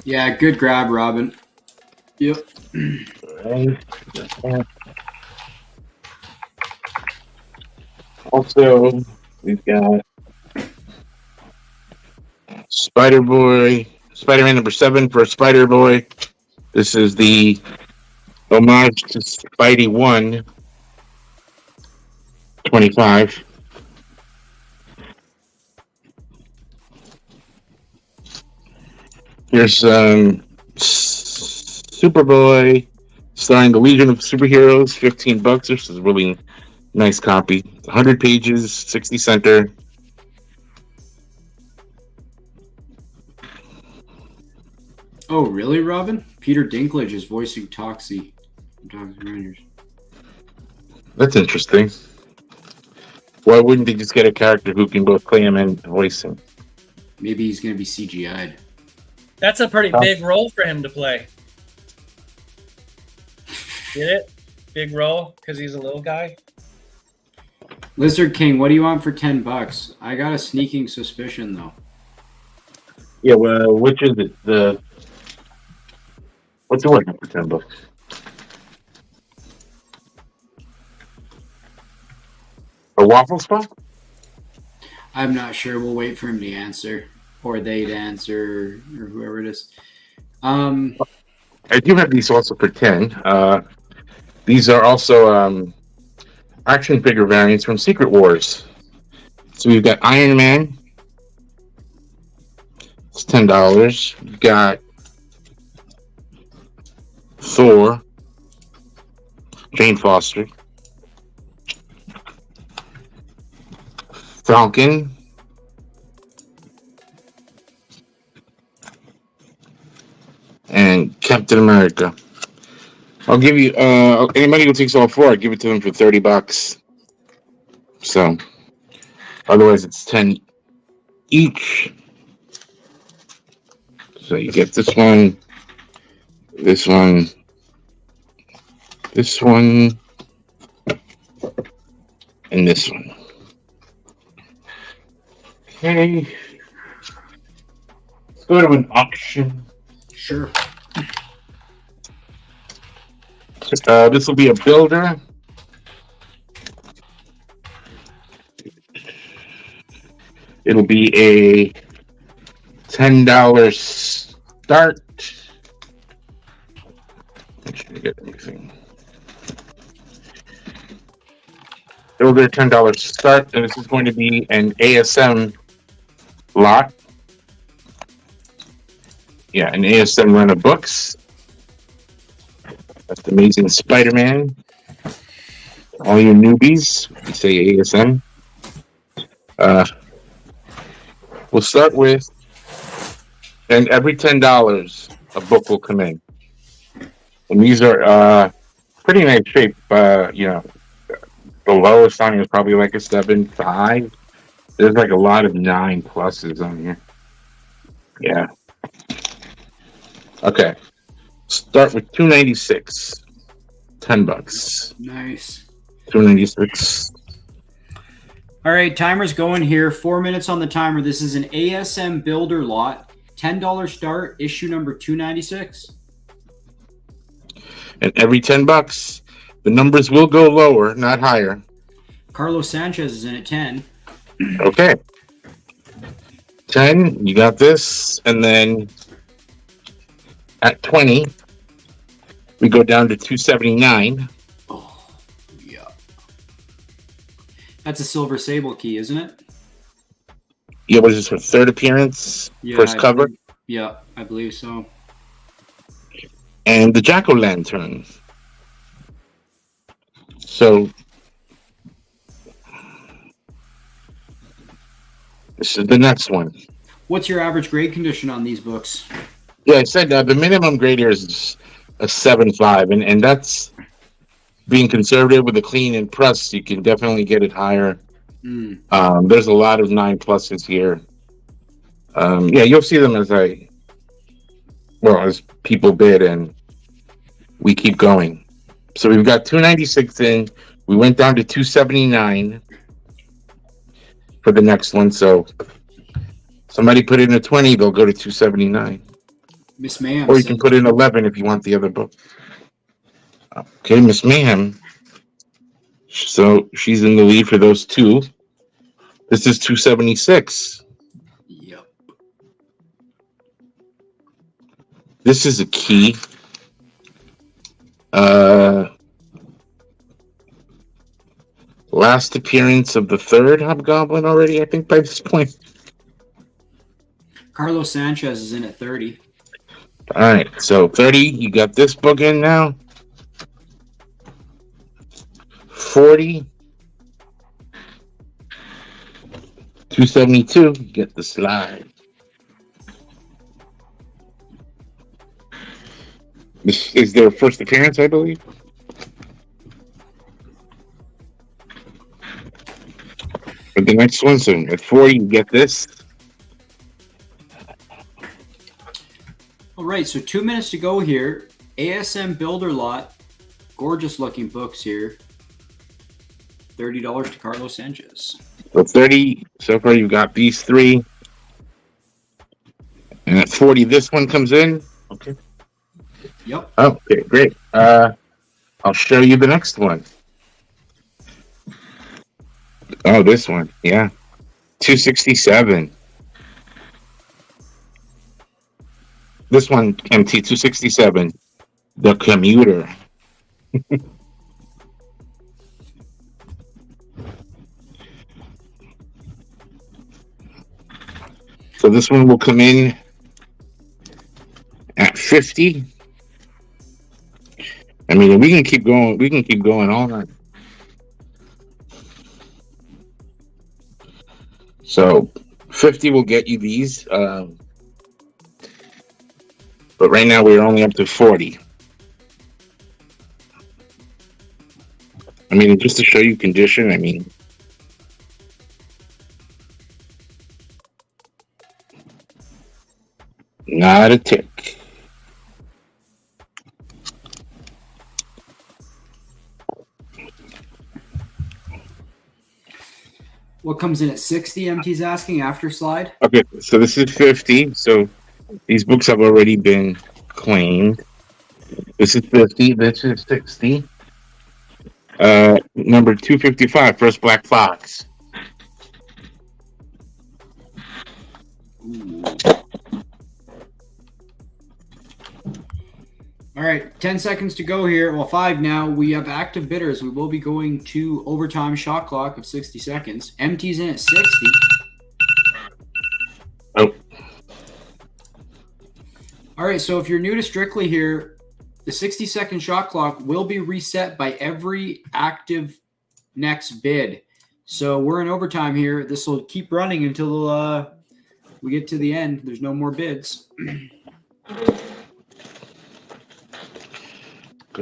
Yeah, good grab, Robin. Yep. Also, We've got Spider-Man number 7 for Spider-Boy. This is the homage to Spidey 1, 25. Here's Superboy, starring the Legion of Superheroes, $15. This is a really nice copy. 100 pages, 60 center. Oh, really, Robin? Peter Dinklage is voicing Toxie from Toxic Rangers. That's interesting. Why wouldn't they just get a character who can both play him and voice him? Maybe he's going to be CGI'd. That's a pretty big role for him to play. Get it? Big role because he's a little guy. Lizard King, what do you want for $10? I got a sneaking suspicion, though. Yeah, well, which is it? What's the one for $10? A waffle spot? I'm not sure. We'll wait for him to answer, or they to answer, or whoever it is. I do have these also for 10. These are also action figure variants from Secret Wars. So we've got Iron Man. It's $10. We've got Thor. Jane Foster. Falcon. And Captain America. I'll give you anybody who takes all 4, I give it to them for $30. So otherwise it's 10 each. So you get this one, this one, this one, and this one. Okay. Let's go to an auction. Sure. This will be a builder. It'll be a $10 start. Make sure you get everything. Builder $10 start, and this is going to be an ASM lot. Yeah, an ASM run of books. That's the Amazing Spider-Man. All you newbies, we say ASM. We'll start with, and every $10, a book will come in. And these are pretty nice shape. You know, the lowest on here is probably like a 7.5. There's like a lot of 9 pluses on here. Yeah. Okay. Start with $296. $10. Nice. $296. All right, timer's going here. 4 minutes on the timer. This is an ASM builder lot. $10 start, issue number 296. And every $10, the numbers will go lower, not higher. Carlos Sanchez is in at 10. Okay. 10, you got this. And then at 20, we go down to $279. Oh, yeah. That's a silver sable key, isn't it? Yeah, what is this for? Third appearance? Yeah, First cover? Yeah, I believe so. And the Jack-O-Lantern. So this is the next one. What's your average grade condition on these books? Yeah, I said the minimum grade here is a 7.5, and that's being conservative with a clean and press. You can definitely get it higher. There's a lot of 9 pluses here. Yeah, you'll see them as people bid, and we keep going. So we've got 296 in. We went down to 279 for the next one. So somebody put in a 20, they'll go to 279. Miss Mayhem. Or you can put in 11 if you want the other book. Okay, Miss Mayhem. So she's in the lead for those two This is 276. Yep. This is a key. Last appearance of the third Hobgoblin already, I think, by this point. Carlos Sanchez is in at 30. All right, so 30, you got this book in now. 40. 272, you get the slide. This is their first appearance, I believe. But the next one, so at 40, you get this. All right, so 2 minutes to go here. ASM Builder Lot. Gorgeous looking books here. $30 to Carlos Sanchez. So 30, so far you've got these three. And at 40, this one comes in. Okay. Yep. Okay, great. I'll show you the next one. Oh, this one. Yeah. 267. This one, MT 267. The Commuter. So this one will come in at 50. I mean, we can keep going. We can keep going all night. So 50 will get you these. But right now we're only up to 40. I mean, just to show you condition, I mean, not a tick. What comes in at 60, MT's asking, after slide? Okay, so this is 50. So these books have already been claimed. This is 50. This is 60. Number 255, First Black Fox. Ooh. All right, 10 seconds to go here. Well, 5 now. We have active bidders. We will be going to overtime shot clock of 60 seconds. MT's in at 60. Oh. All right, so if you're new to Strictly here, the 60-second shot clock will be reset by every active next bid. So we're in overtime here. This will keep running until we get to the end. There's no more bids.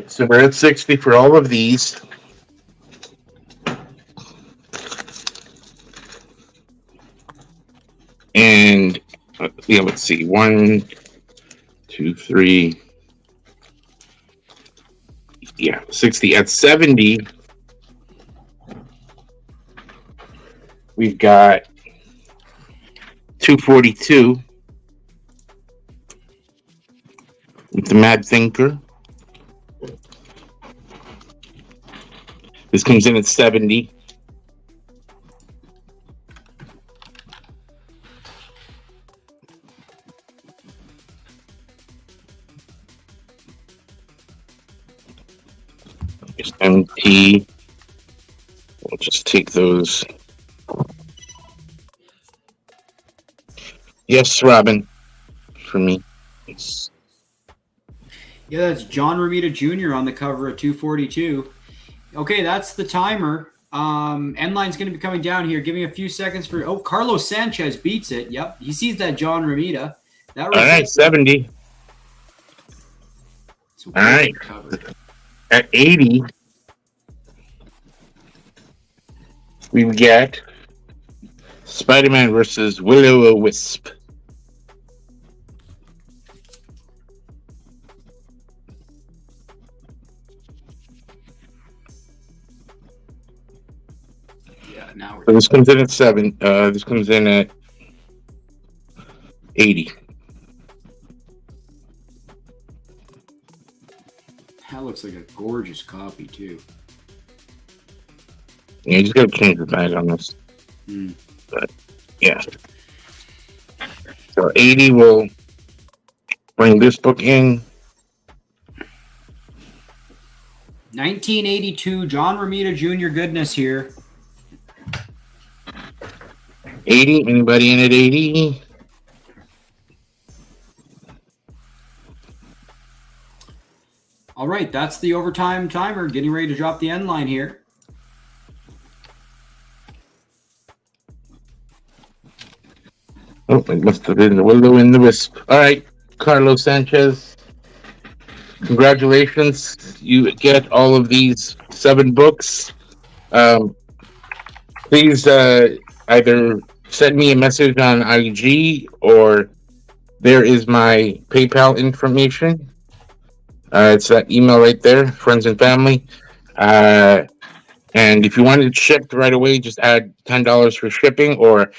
So we're at 60 for all of these. And yeah, let's see. 1, 2, 3. Yeah, 60. At 70, we've got 242 with the Mad Thinker. This comes in at 70. Just MT. We'll just take those. Yes, Robin. For me. Yes. Yeah, that's John Romita Jr. on the cover of 242. Okay, that's the timer. End line's going to be coming down here. Give me a few seconds for. Oh, Carlos Sanchez beats it. Yep, he sees that John Romita. That All right, 70. All right. At 80, we get Spider-Man versus Will-O-Wisp. Yeah, now we're. So this comes in at 7. This comes in at 80. That looks like a gorgeous copy too. Yeah, you just gotta change the bag on this. Yeah. So 80 will bring this book in. 1982, John Romita Jr. goodness here. 80. Anybody in at 80? All right, that's the overtime timer. Getting ready to drop the end line here. Oh, it must have been the Willow and the Wisp. All right, Carlos Sanchez. Congratulations. You get all of these 7 books. Please either send me a message on IG or there is my PayPal information. It's that email right there, friends and family. And if you want it shipped right away, just add $10 for shipping, or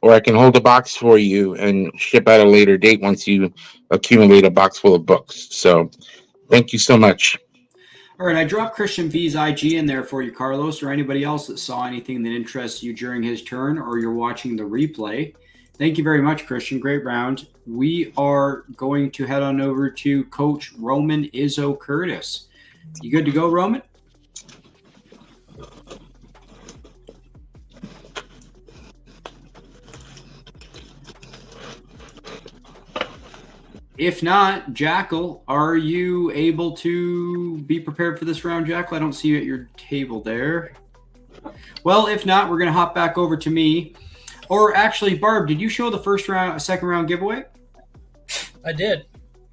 I can hold a box for you and ship at a later date once you accumulate a box full of books. So thank you so much. All right, I dropped Christian V's IG in there for you, Carlos, or anybody else that saw anything that interests you during his turn or you're watching the replay. Thank you very much, Christian. Great round. We are going to head on over to Coach Roman Izzo Curtis. You good to go, Roman? If not, Jackal, are you able to be prepared for this round, Jackal? I don't see you at your table there. Well, if not, we're going to hop back over to me. Or actually, Barb, did you show the second round giveaway? I did.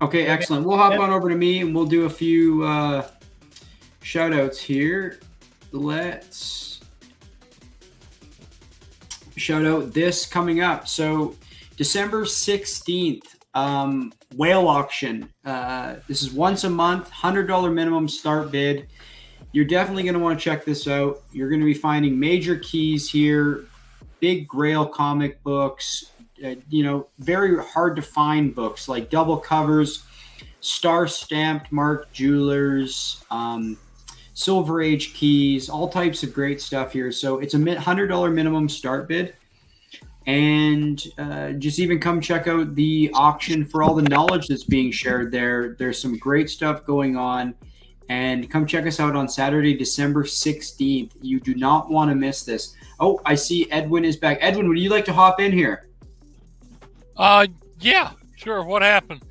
Okay, excellent. We'll hop on over to me and we'll do a few shout outs here. Let's shout out this coming up. So December 16th, whale auction. This is once a month, $100 minimum start bid. You're definitely going to want to check this out. You're going to be finding major keys here, big Grail comic books, very hard to find books like double covers, star stamped Mark Jewelers, Silver Age keys, all types of great stuff here. So it's a $100 minimum start bid. And just even come check out the auction for all the knowledge that's being shared there. There's some great stuff going on. And come check us out on Saturday, December 16th. You do not want to miss this. Oh, I see Edwin is back. Edwin, would you like to hop in here? Yeah, sure. What happened?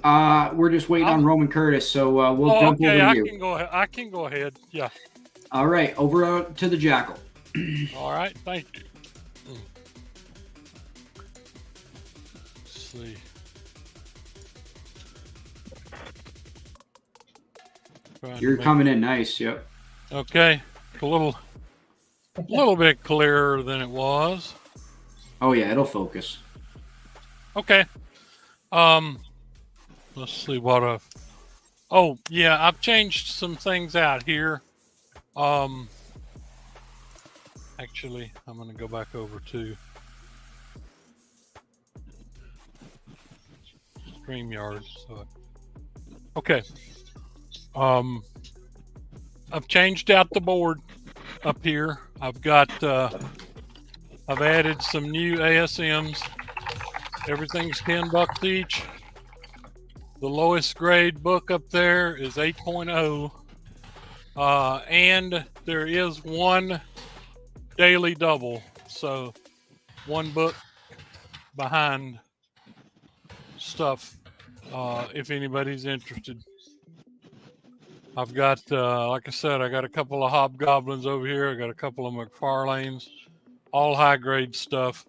We're just waiting on Roman Curtis, so we'll jump over to you. I can go ahead. Yeah. All right, over to the Jackal. All right, thank you. Let's see. You're coming in nice. Yep. Okay, a little bit clearer than it was. Oh yeah, it'll focus. Okay. Let's see what I've. Oh yeah, I've changed some things out here. Actually, I'm going to go back over to StreamYard. Okay. I've changed out the board up here. I've added some new ASMs. Everything's $10 each. The lowest grade book up there is 8.0. And there is one daily double. So one book behind stuff, if anybody's interested. I've got, like I said, I got a couple of Hobgoblins over here. I got a couple of McFarlanes, all high grade stuff.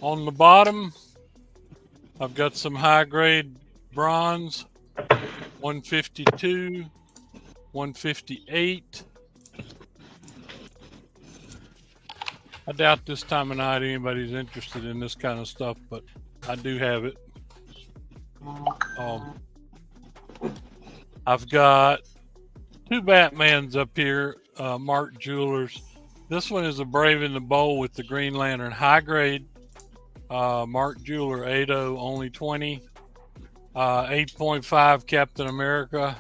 On the bottom, I've got some high grade bronze, 152, 158. I doubt this time of night anybody's interested in this kind of stuff, but I do have it. I've got two Batmans up here, Mark Jewelers. This one is a Brave in the Bowl with the Green Lantern, high grade. Mark Jeweler 8.0, only 20. 8.5 Captain America.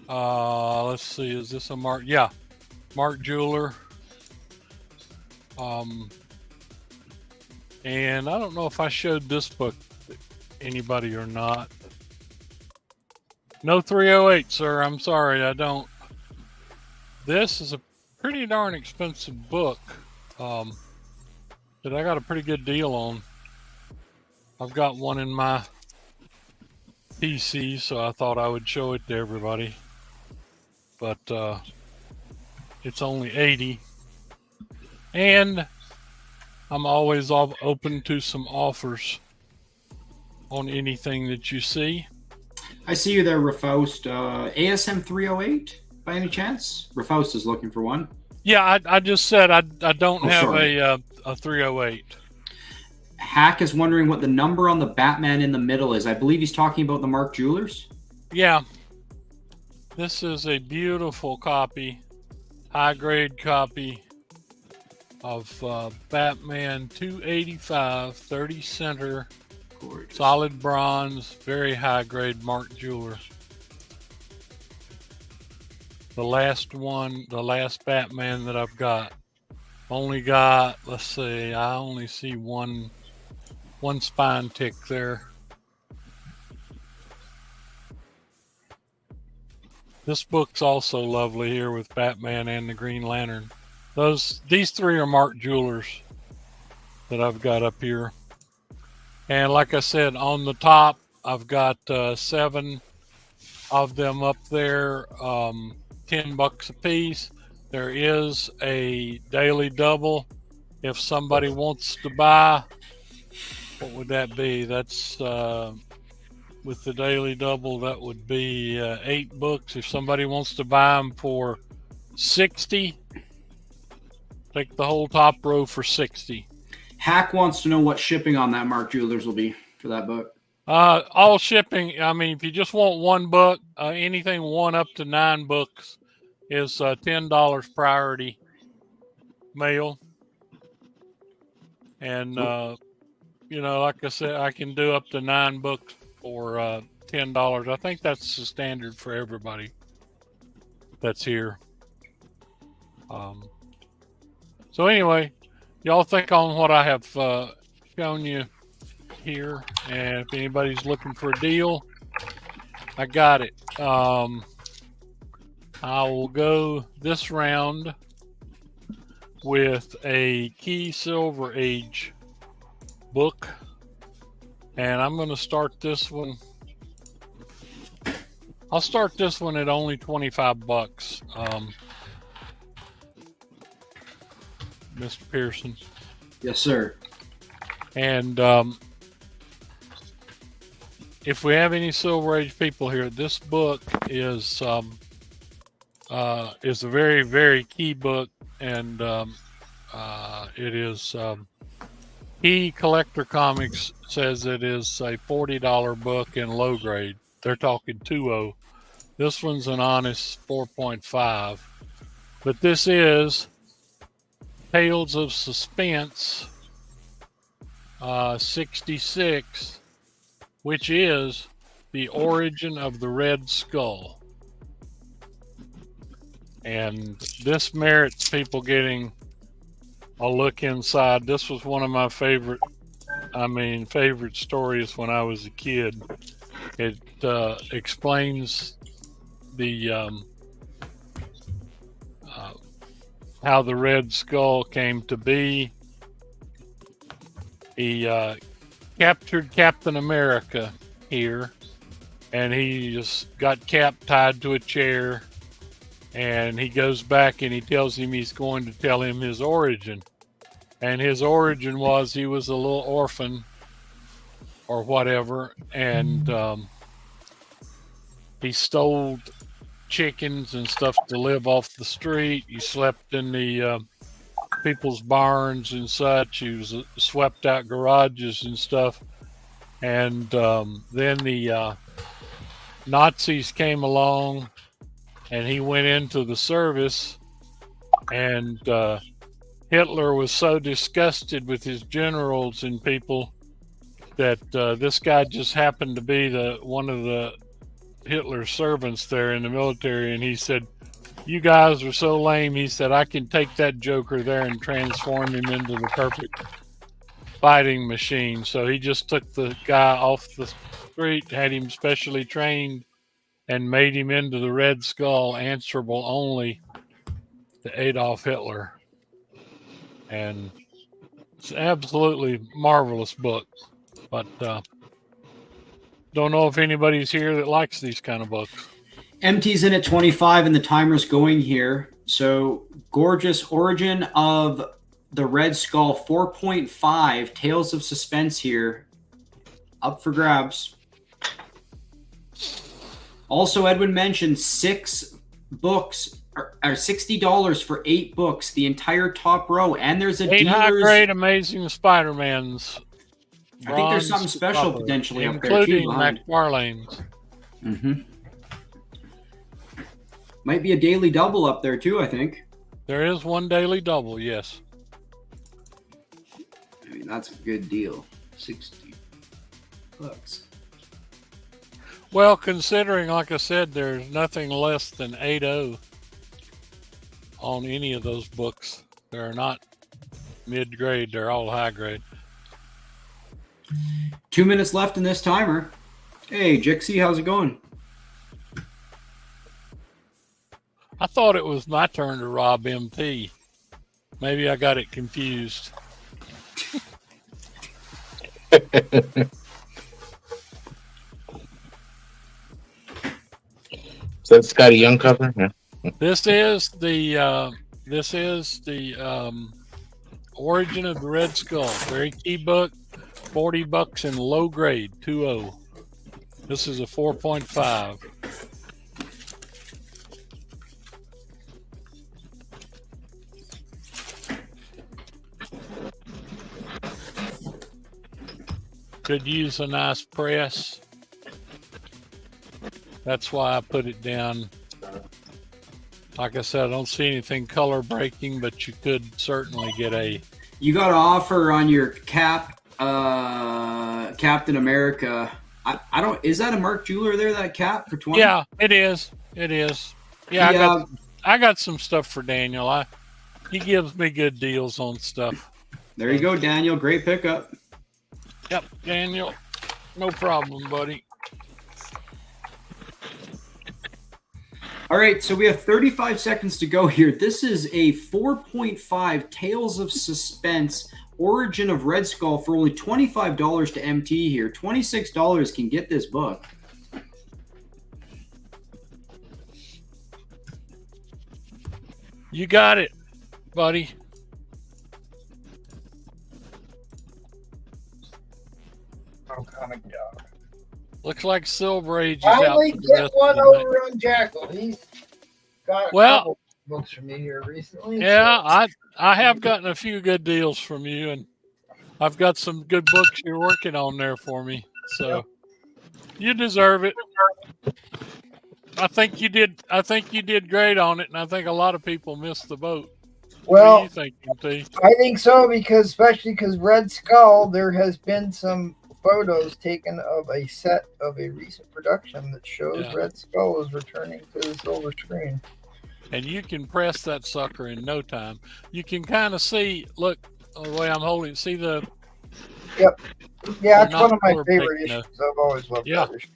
Let's see, is this a Mark? Yeah, Mark Jeweler. And I don't know if I showed this book to anybody or not. No 308, sir. I'm sorry, I don't. This is a pretty darn expensive book that I got a pretty good deal on. I've got one in my PC, so I thought I would show it to everybody. But it's only 80. And I'm always open to some offers on anything that you see. I see you there, Refaust. ASM 308 by any chance? Refaust is looking for one. Yeah, I just said I don't have sorry. a 308. Hack is wondering what the number on the Batman in the middle is. I believe he's talking about the Mark Jewelers. Yeah. This is a beautiful copy, high-grade copy of Batman 285, 30 center, Gorgeous. solid bronze, very high-grade Mark Jeweler. The last one, the last Batman that I've got. Only got, let's see, I only see one spine tick there. This book's also lovely here with Batman and the Green Lantern. These three are Mark Jewelers that I've got up here. And like I said, on the top, I've got 7 of them up there, $10 a piece. There is a daily double. If somebody wants to buy, what would that be? That's with the daily double, that would be 8 books. If somebody wants to buy them for 60, take the whole top row for 60. Hack wants to know what shipping on that Mark Jewelers will be for that book. All shipping. I mean, if you just want one book, anything 1 up to 9 books is $10 priority mail. And like I said, I can do up to 9 books for $10. I think that's the standard for everybody that's here. So anyway, y'all think on what I have shown you here, and if anybody's looking for a deal, I got it. I will go this round with a Key Silver Age book, and I'm going to start this one. I'll start this one at only $25. Mr. Pearson. Yes, sir. And if we have any Silver Age people here, this book is a very, very key book, and it is Key Collector Comics says it is a $40 book in low grade. They're talking 2.0. This one's an honest 4.5. But this is Tales of Suspense 66, which is the origin of the Red Skull. And this merits people getting a look inside. This was one of my favorite stories when I was a kid. It explains the how the Red Skull came to be. He captured Captain America here, and he just got Cap tied to a chair, and he goes back and he tells him he's going to tell him his origin. And his origin was he was a little orphan or whatever, and he stole chickens and stuff to live off the street. He slept in the people's barns and such. He was swept out garages and stuff. And then the Nazis came along, and he went into the service, and Hitler was so disgusted with his generals and people that this guy just happened to be one of the Hitler's servants there in the military, and he said, "You guys are so lame," he said, "I can take that joker there and transform him into the perfect fighting machine. So he just took the guy off the street, had him specially trained, and made him into the Red Skull, answerable only to Adolf Hitler. And it's an absolutely marvelous book. But don't know if anybody's here that likes these kind of books. MT's in at 25 and the timer's going here. So gorgeous origin of the Red Skull 4.5 Tales of Suspense here. Up for grabs. Also, Edwin mentioned 6 books are $60 for 8 books, the entire top row. And there's a 8 high dealer's... grade Amazing Spider-Mans. I think there's something special potentially up there too. Including McFarlane's. Mm-hmm. Might be a daily double up there too, I think. There is one daily double, yes. I mean, that's a good deal. $60. Well, considering, like I said, there's nothing less than 8.0 on any of those books. They're not mid-grade. They're all high grade. 2 minutes left in this timer. Hey, Jixie, how's it going? I thought it was my turn to rob MT. Maybe I got it confused. Is that Scotty Young cover? Yeah. This is the Origin of the Red Skull. Very key book. $40 in low grade, 2.0. This is a 4.5. Could use a nice press. That's why I put it down. Like I said, I don't see anything color breaking, but you could certainly get a... You got an offer on your Captain America. I don't... Is that a Mark Jeweler there, that cap for 20? Yeah, it is. It is. Yeah, I got some stuff for Daniel. He gives me good deals on stuff. There you go, Daniel. Great pickup. Yep, Daniel. No problem, buddy. All right, so we have 35 seconds to go here. This is a 4.5 Tales of Suspense Origin of Red Skull for only $25 to MT here. $26 can get this book. You got it, buddy. Oh, comic dog. Looks like Silver Age is out Finally for the get rest one of the night. over on Jackal. He's got a couple books from me here recently. Yeah, I have gotten a few good deals from you, and I've got some good books you're working on there for me. So you deserve it. I think you did great on it, and I think a lot of people missed the boat. Well, what do you think, MT? I think so, especially because Red Skull, there has been some photos taken of a set of a recent production that shows Red Skull is returning to the silver screen. And you can press that sucker in no time. You can kind of see, look, the way I'm holding, see the... Yep. Yeah, it's one of my favorite issues. I've always loved that issue.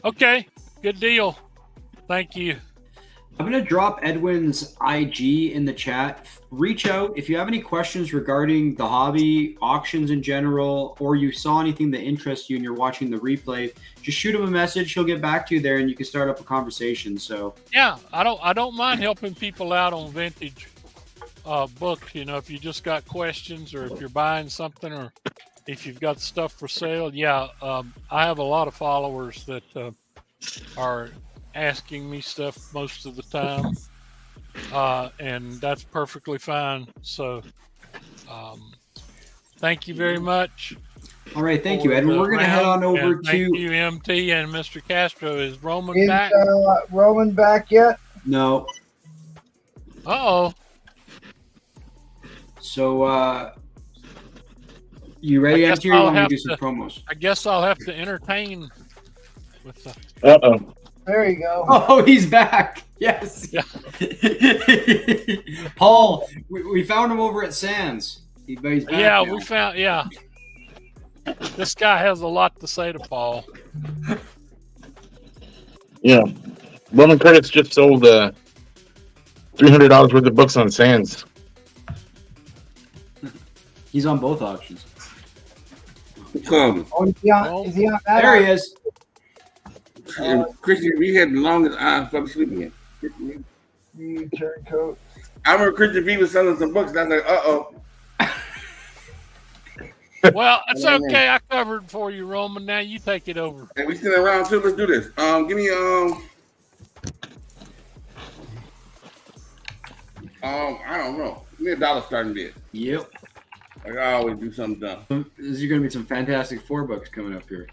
Okay, good deal. Thank you. I'm going to drop Edwin's IG in the chat. Reach out if you have any questions regarding the hobby, auctions in general, or you saw anything that interests you and you're watching the replay. Just shoot him a message. He'll get back to you there, and you can start up a conversation. So yeah, I don't mind helping people out on vintage books. You know, if you just got questions, or if you're buying something, or if you've got stuff for sale. Yeah, I have a lot of followers that are asking me stuff most of the time, and that's perfectly fine. So thank you very much. All right, thank you, Edwin. We're going to head on over to... Thank you, MT and Mr. Castro. Is Roman back? Roman back yet? No. Uh-oh. So, you ready, MT, or you want me to do some promos? I guess I'll have to entertain with the... Uh-oh. There you go. Oh, he's back. Yes. Yeah. Paul, we found him over at Sands. He's back yeah, now. we found, yeah. This guy has a lot to say to Paul. Yeah. Roman Curtis just sold $300 worth of books on Sands. He's on both auctions. Come. Oh, is he on that? There he is. Christian, we had the longest I fell asleep again. You turncoat. I remember Christian V was selling some books, and I was like, uh-oh. Well, it's okay. I covered for you, Roman. Now you take it over. And we still around too. Let's do this. Give me I don't know. Give me a dollar starting bid. Yep. Like I always do something dumb. This is going to be some Fantastic Four books coming up here.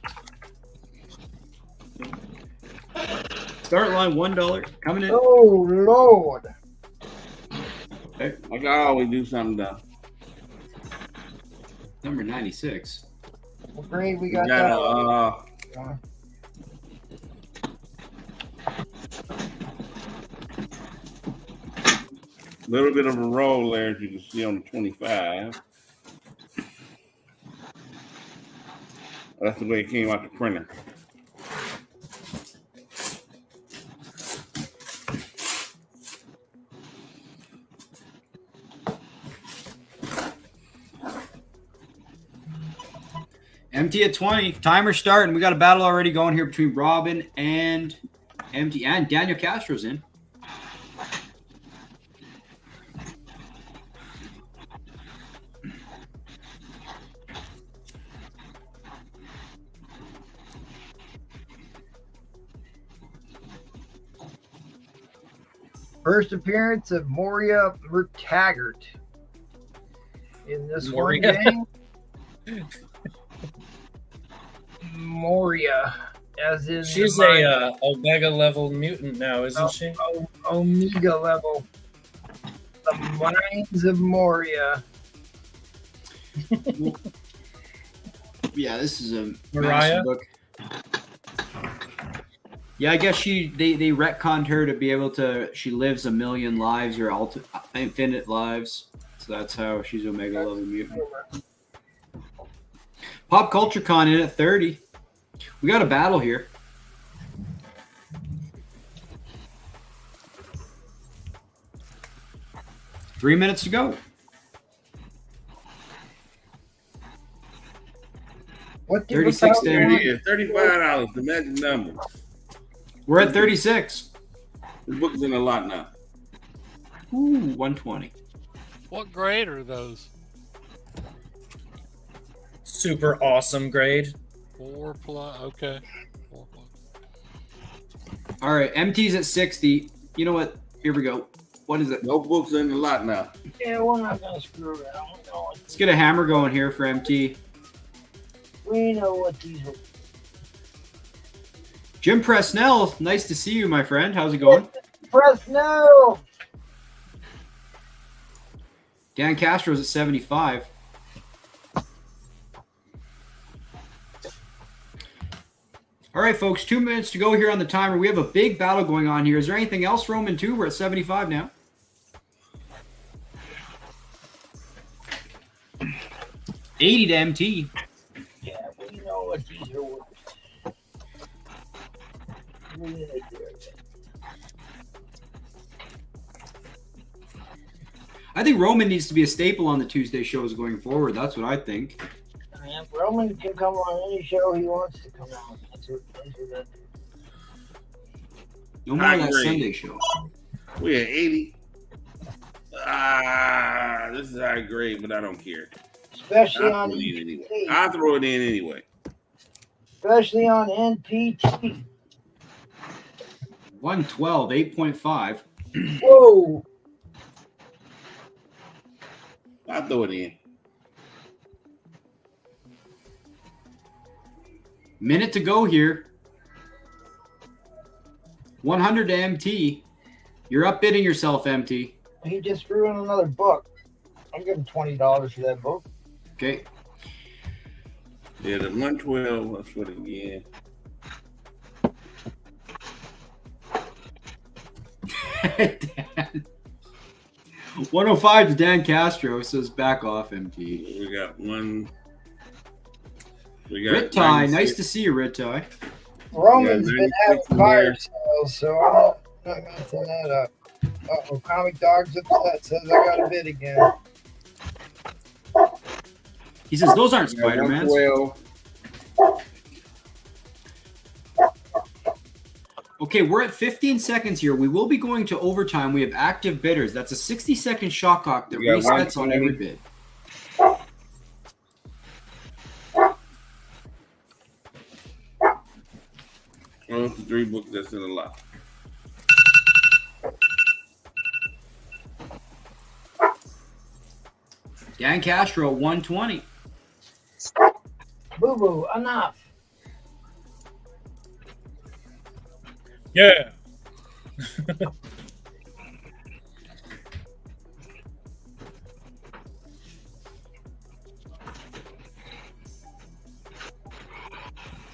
Start line $1 coming in. Oh Lord! Okay. Like I always do something dumb. Number 96. Well, great, we We got got that. a little bit of a roll there, as you can see on the 25. That's the way it came out the printer. MT at 20. Timer starting. We got a battle already going here between Robin and MT, and Daniel Castro's in. First appearance of Moria Taggart in this Moria? one game. Moria, as in She's the a Omega level mutant now, isn't she? Omega level. The Mines of Moria. Yeah, this is a Mariah? massive book. Yeah, I guess they retconned her to be able to. She lives 1,000,000 lives or infinite lives, so that's how she's Omega level mutant. Pop Culture Con in at 30. We got a battle here. Three minutes to go. What 36 to There it is. $35, the magic number. We're at 36. This book is in a lot now. Ooh, 120. What grade are those? Super awesome grade. 4 plus. Okay. 4 plus. All right, MT's at 60. You know what? Here we go. What is it? No books in a lot now. Yeah, we're not gonna screw around. Let's get a hammer going here for MT. We know what these are. Jim Presnell, nice to see you, my friend. How's it going? Press no. Dan Castro's at 75. All right, folks, 2 minutes to go here on the timer. We have a big battle going on here. Is there anything else, Roman, too? We're at 75 now. $80 to MT. Yeah, we know what these are worth. I think Roman needs to be a staple on the Tuesday shows going forward. That's what I think. Man, Roman can come on any show he wants to come on. That's what that. No more I of that agree. Sunday show. We at 80. This is high grade, but I don't care. Especially I'll on throw it in anyway. NPT. I'll throw it in anyway. Especially on NPT. 112, 8.5. Whoa. I'll throw it in. Minute to go here. 100 to MT. You're upbidding yourself, MT. He just threw in another book. I'm giving $20 for that book. Okay. Yeah, the 112. Let's put it again. Dan. 105 to Dan Castro says back off, MT. We got one. We got Rit Tie, 96. nice to see you, Rit Tie. Roman's Yeah, been 96 having in fire there. sales, so I'm not going to turn that up. Uh-oh, Comic Dog's upset, says I got a bid again. He says those aren't We got Spider-Mans. 112. Okay, we're at 15 seconds here. We will be going to overtime. We have active bidders. That's a 60-second shot clock that We got resets on 120. every bid. Well, it's the 3 books that's in the lot. Dan Castro, 120. Boo boo, enough. Yeah.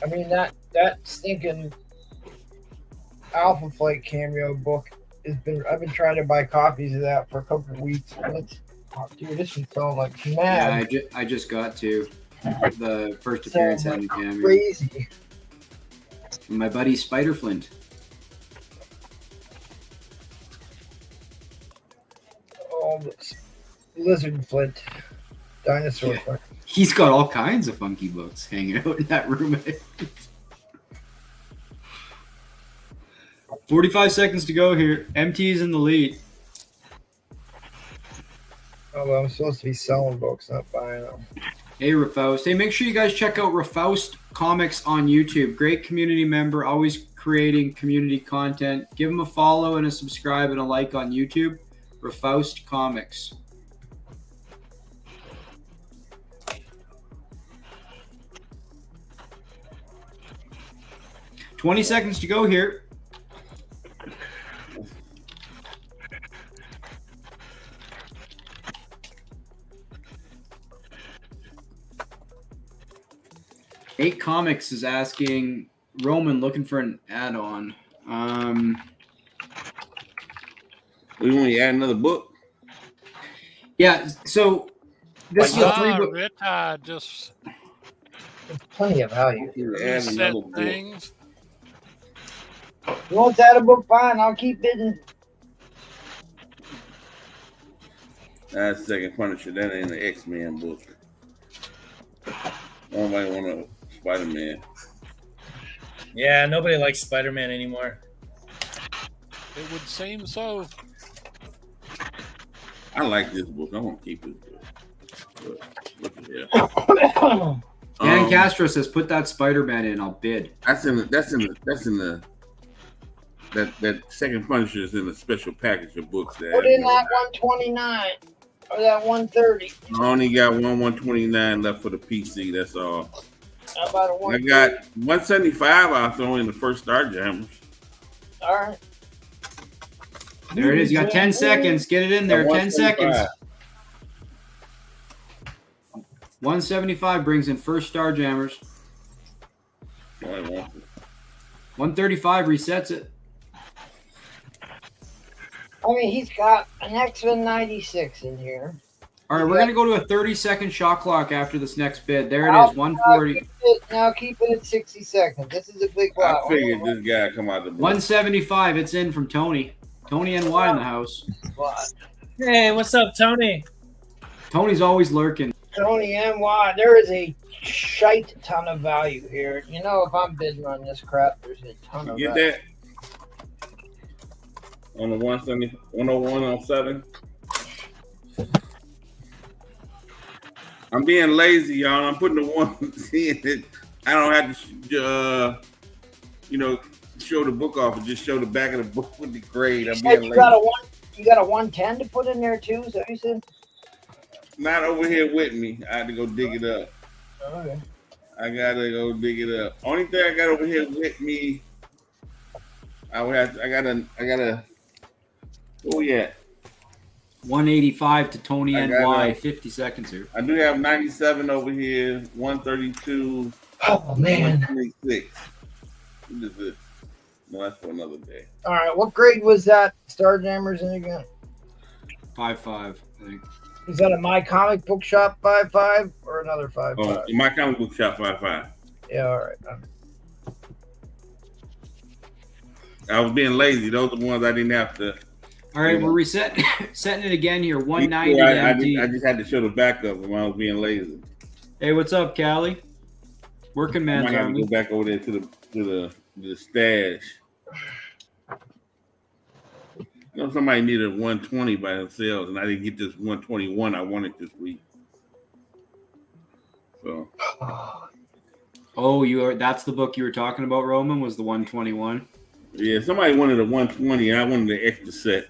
I mean, that stinking Alpha Flight cameo book I've been trying to buy copies of that for a couple of weeks. Dude, this is so like mad. Yeah, I just got to the first appearance So on the camera. crazy. My buddy Spider Flint. Oh, Lizard Flint. Dinosaur Yeah. Flint. He's got all kinds of funky books hanging out in that room. 45 seconds to go here. MT's in the lead. Although I'm supposed to be selling books, not buying them. Hey, Rafaust. Hey, make sure you guys check out Rafaust Comics on YouTube. Great community member, always creating community content. Give him a follow and a subscribe and a like on YouTube. Rafaust Comics. $20 seconds to go here. Eight Comics is asking Roman looking for an add-on. We want to add another book. Yeah, so this is a Nah, 3-book. Rit just There's plenty of value. Add reset another book. things. You want that a book? Fine, I'll keep bidding. That's Second Punisher. That ain't an X-Men book. Nobody want a Spider-Man. Yeah, nobody likes Spider-Man anymore. It would seem so. I like this book. I want to keep this book. But look at here. Dan Castro says, "Put that Spider-Man in. I'll bid." That's in the that Second Punisher is in a special package of books. That Put in that 129 or that 130. I only got 129 left for the PC. That's all. How about a I 1? got 175. I'll throw in the first Star Jammers. All right. There it is. You got 10 seconds. Get it in there. 10 seconds. 175 brings in first Star Jammers. 135 resets it. I mean, he's got an X-Men 96 in here. All right, we're going to go to a 30-second shot clock after this next bid. There it I'll- is, 140. Now keep it at 60 seconds. This is a big lot. I figured this guy come out the book. 175. It's in from Tony. Tony NY in the house. Hey, what's up, Tony? Tony's always lurking. Tony NY, there is a shite ton of value here. You know, if I'm bidding on this crap, there's a ton of You get value. that? On the 170, 101.07. I'm being lazy, y'all. I'm putting the one in that I don't have to, show the book off and just show the back of the book with the grade. I'm Hey, being you lazy. got a 110 to put in there too, is that what you said? Not over here with me. I had to go dig it up. Okay. I gotta go dig it up. Only thing I got over here with me, I gotta. Where we at? 185 to Tony I NY. got 50 seconds here. I do have 97 over here, 132, Oh man. 126. What is this? No, that's for another day. All right, what grade was that Star Jammers in again? 5.5, I think. Is that a My Comic Book Shop 5.5 or another 5.5? Oh, my comic book shop 5.5. Yeah, all right. I was being lazy. Those are the ones I didn't have to. All right, we're setting it again here. 190 I just had to show the backup when I was being lazy. Hey, what's up, Callie? Working I man's might have to army. go back over there to the stash. You know, somebody needed 120 by themselves, and I didn't get this 121 I wanted this week. So. Oh, that's the book you were talking about, Roman, was the 121? Yeah, somebody wanted a 120, and I wanted the extra set.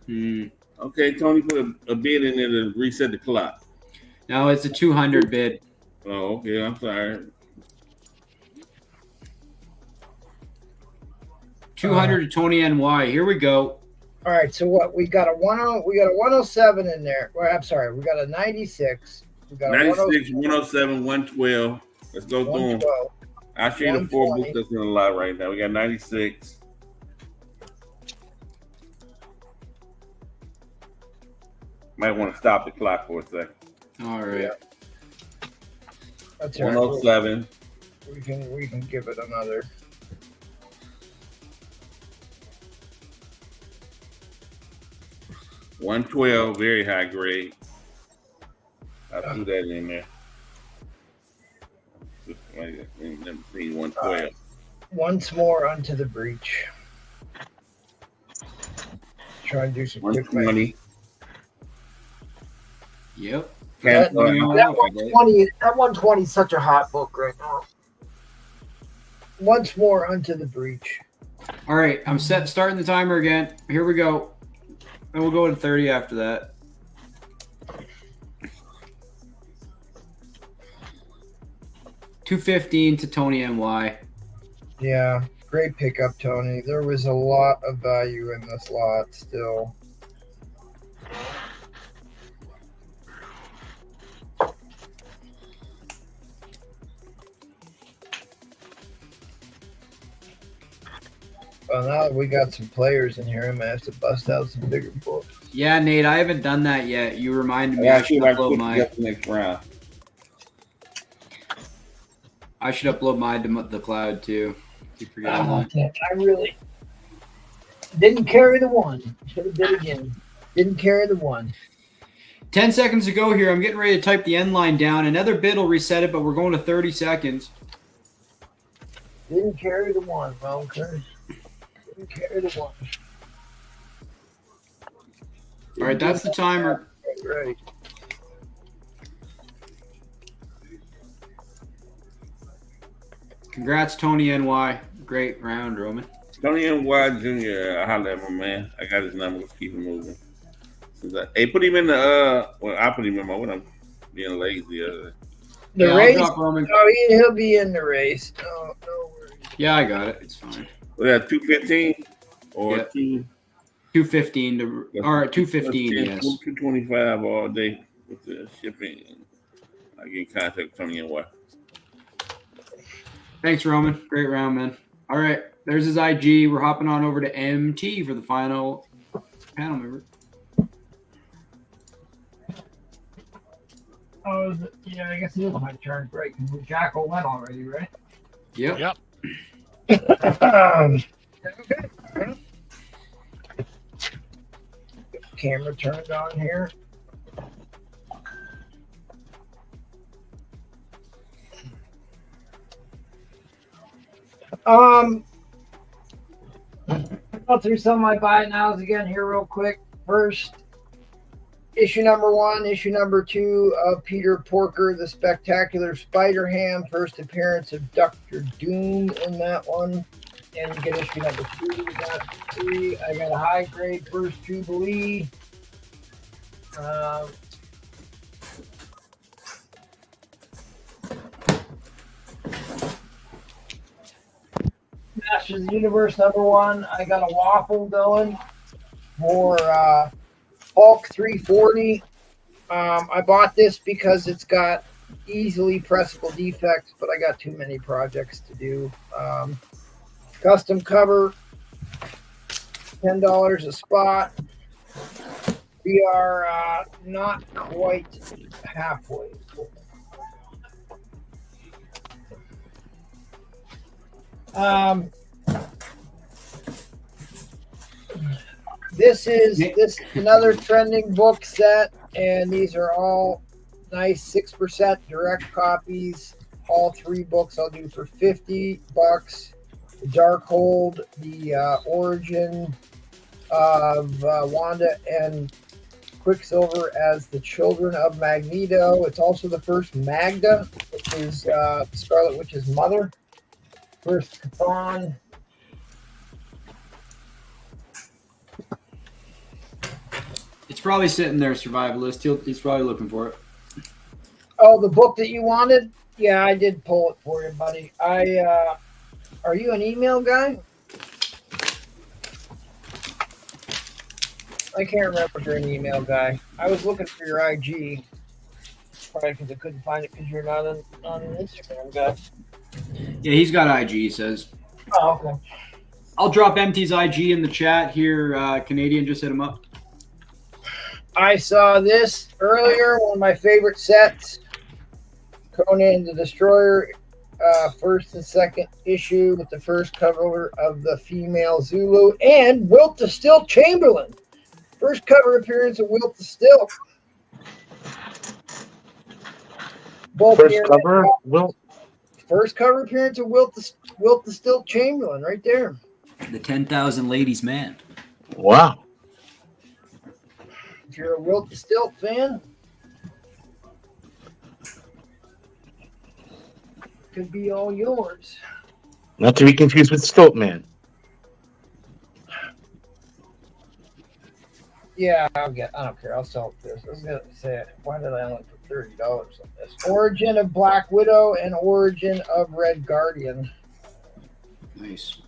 Okay, Tony, put a bid in there to reset the clock. No, it's a 200 bid. Oh, okay, I'm sorry. 200 to Tony NY. Here we go. All right, so what we got a 107 in there. Well, I'm sorry, we got a 96. We got 96, 107, 112. Let's go through them. I'll show you the 4 books that's in the lot right now. We got 96. Might want to stop the clock for a second. All right. That's 107. We can give it another. $112, very high grade. I'll do that in there. Let me see, 112. Once more onto the breach. Try and do some quick 120. Yep. That 120 is such a hot book right now. Once more onto the breach. All right, I'm starting the timer again. Here we go. And we'll go to 30 after that. $215 to Tony NY. Yeah, great pickup, Tony. There was a lot of value in this lot still. Well, now that we got some players in here, I might have to bust out some bigger books. Yeah, Nate, I haven't done that yet. You reminded me. Yeah, I should upload mine. Next round. I should upload mine to the cloud too. Keep forgetting that. I really didn't carry the one. Should have did again. Didn't carry the one. 10 seconds to go here. I'm getting ready to type the end line down. Another bid will reset it, but we're going to 30 seconds. Didn't carry the one, okay. Didn't carry the one. All right, that's the timer. Right. Congrats, Tony NY. Great round, Roman. Tony NY Jr., I holler at my man. I got his number. Let's keep him moving. Hey, put him in the, well, I put him in my, when I'm being lazy. The race? Oh, he'll be in the race. No worries. Yeah, I got it. It's fine. Was that 215 or 215 to, or 215, yes. 225 all day with the shipping. I get in contact with Tony NY. Thanks, Roman. Great round, man. All right, there's his IG. We're hopping on over to MT for the final panel member. Oh, yeah, I guess it is my turn. Great. Jackal went already, right? Yep. Okay. Camera turned on here. Go through some of my buy it nows again here real quick. First, issue number 1, issue number 2 of Peter Porker, the Spectacular Spider-Ham, first appearance of Dr. Doom in that one. And you get issue number 2. We got 3. I got a high grade First Jubilee. Masters of the Universe number 1. I got a waffle going for Hulk 340. I bought this because it's got easily pressable defects, but I got too many projects to do. Custom cover, $10 a spot. We are not quite halfway. This is another trending book set, and these are all nice 6% direct copies. All 3 books I'll do for $50. The Darkhold, the origin of Wanda and Quicksilver as the children of Magneto. It's also the first Magda, which is Scarlet Witch's mother. First Chthon. It's probably sitting there, Survivalist. He's probably looking for it. Oh, the book that you wanted? Yeah, I did pull it for you, buddy. Are you an email guy? I can't remember if you're an email guy. I was looking for your IG. Probably because I couldn't find it because you're not an Instagram guy. Yeah, he's got IG, he says. Oh, okay. I'll drop MT's IG in the chat here. Canadian, just hit him up. I saw this earlier, one of my favorite sets. Conan the Destroyer, first and second issue with the first cover of the female Zulu and Wilt the Stilt Chamberlain. First cover appearance of Wilt the Stilt. Both First cover, Wilt. First cover appearance of Wilt the Stilt Chamberlain, right there. The 10,000 ladies man. Wow. If you're a Wilt the Stilt fan, could be all yours. Not to be confused with Stilt Man. Yeah, I don't care. I'll sell it this. I was gonna say, why did I only put $30 on this? Origin of Black Widow and Origin of Red Guardian. Nice.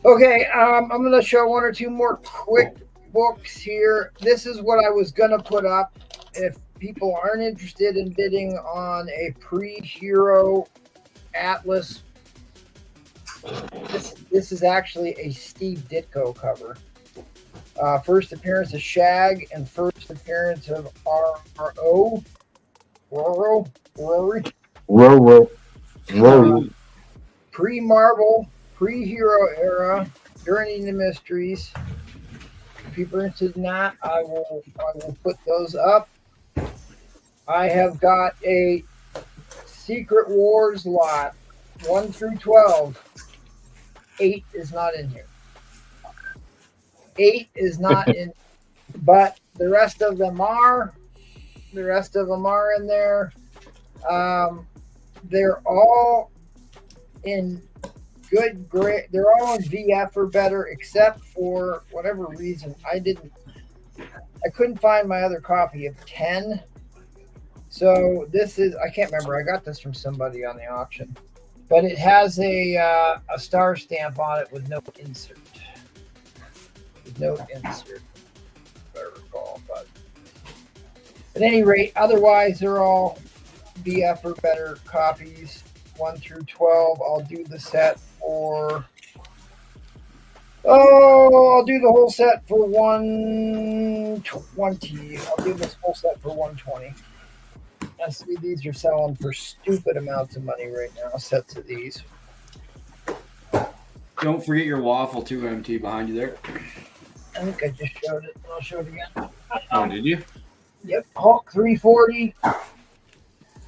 Okay, I'm gonna show one or two more quick books here. This is what I was gonna put up if people aren't interested in bidding on a pre-hero Atlas. This is actually a Steve Ditko cover. First appearance of Shag and first appearance of Rory. Pre-Marvel, pre-hero era, during the mysteries. If people are interested in that, I will put those up. I have got a Secret Wars lot, 1 through 12. 8 is not in here. 8 is not in, but the rest of them are. The rest of them are in there. They're all in good grade. They're all in VF or better, except for whatever reason I couldn't find my other copy of 10. So this is, I can't remember. I got this from somebody on the auction, but it has a star stamp on it with no insert. With no insert, if I recall. But at any rate, otherwise they're all VF or better copies, 1 through 12. I'll do the set for. I'll do the whole set for 120. I'll do this whole set for 120. I see these are selling for stupid amounts of money right now, sets of these. Don't forget your waffle too, MT, behind you there. I think I just showed it. I'll show it again. Oh, did you? Yep, Hulk 340.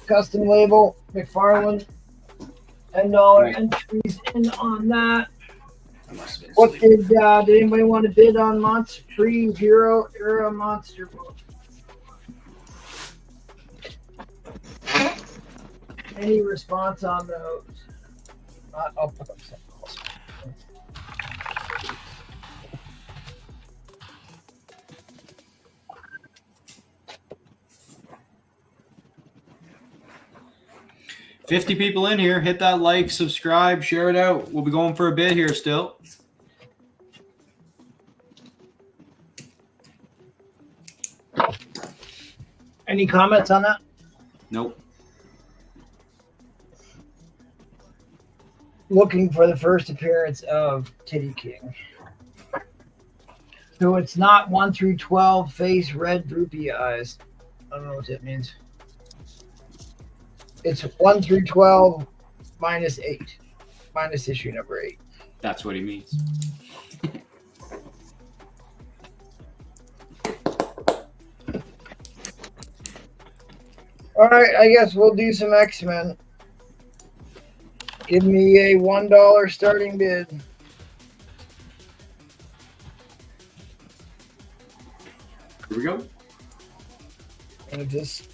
Custom label, McFarlane. $10 entries in on that. What did anybody want to bid on Monster Tree Hero Era Monster book? Any response on those? I'll put up something else. $50 people in here. Hit that like, subscribe, share it out. We'll be going for a bid here still. Any comments on that? Nope. Looking for the first appearance of Titty King. So it's not 1 through 12 face red droopy eyes. I don't know what that means. It's 1 through 12 minus 8. Minus issue number 8. That's what he means. All right, I guess we'll do some X-Men. Give me a $1 starting bid. Here we go. And just,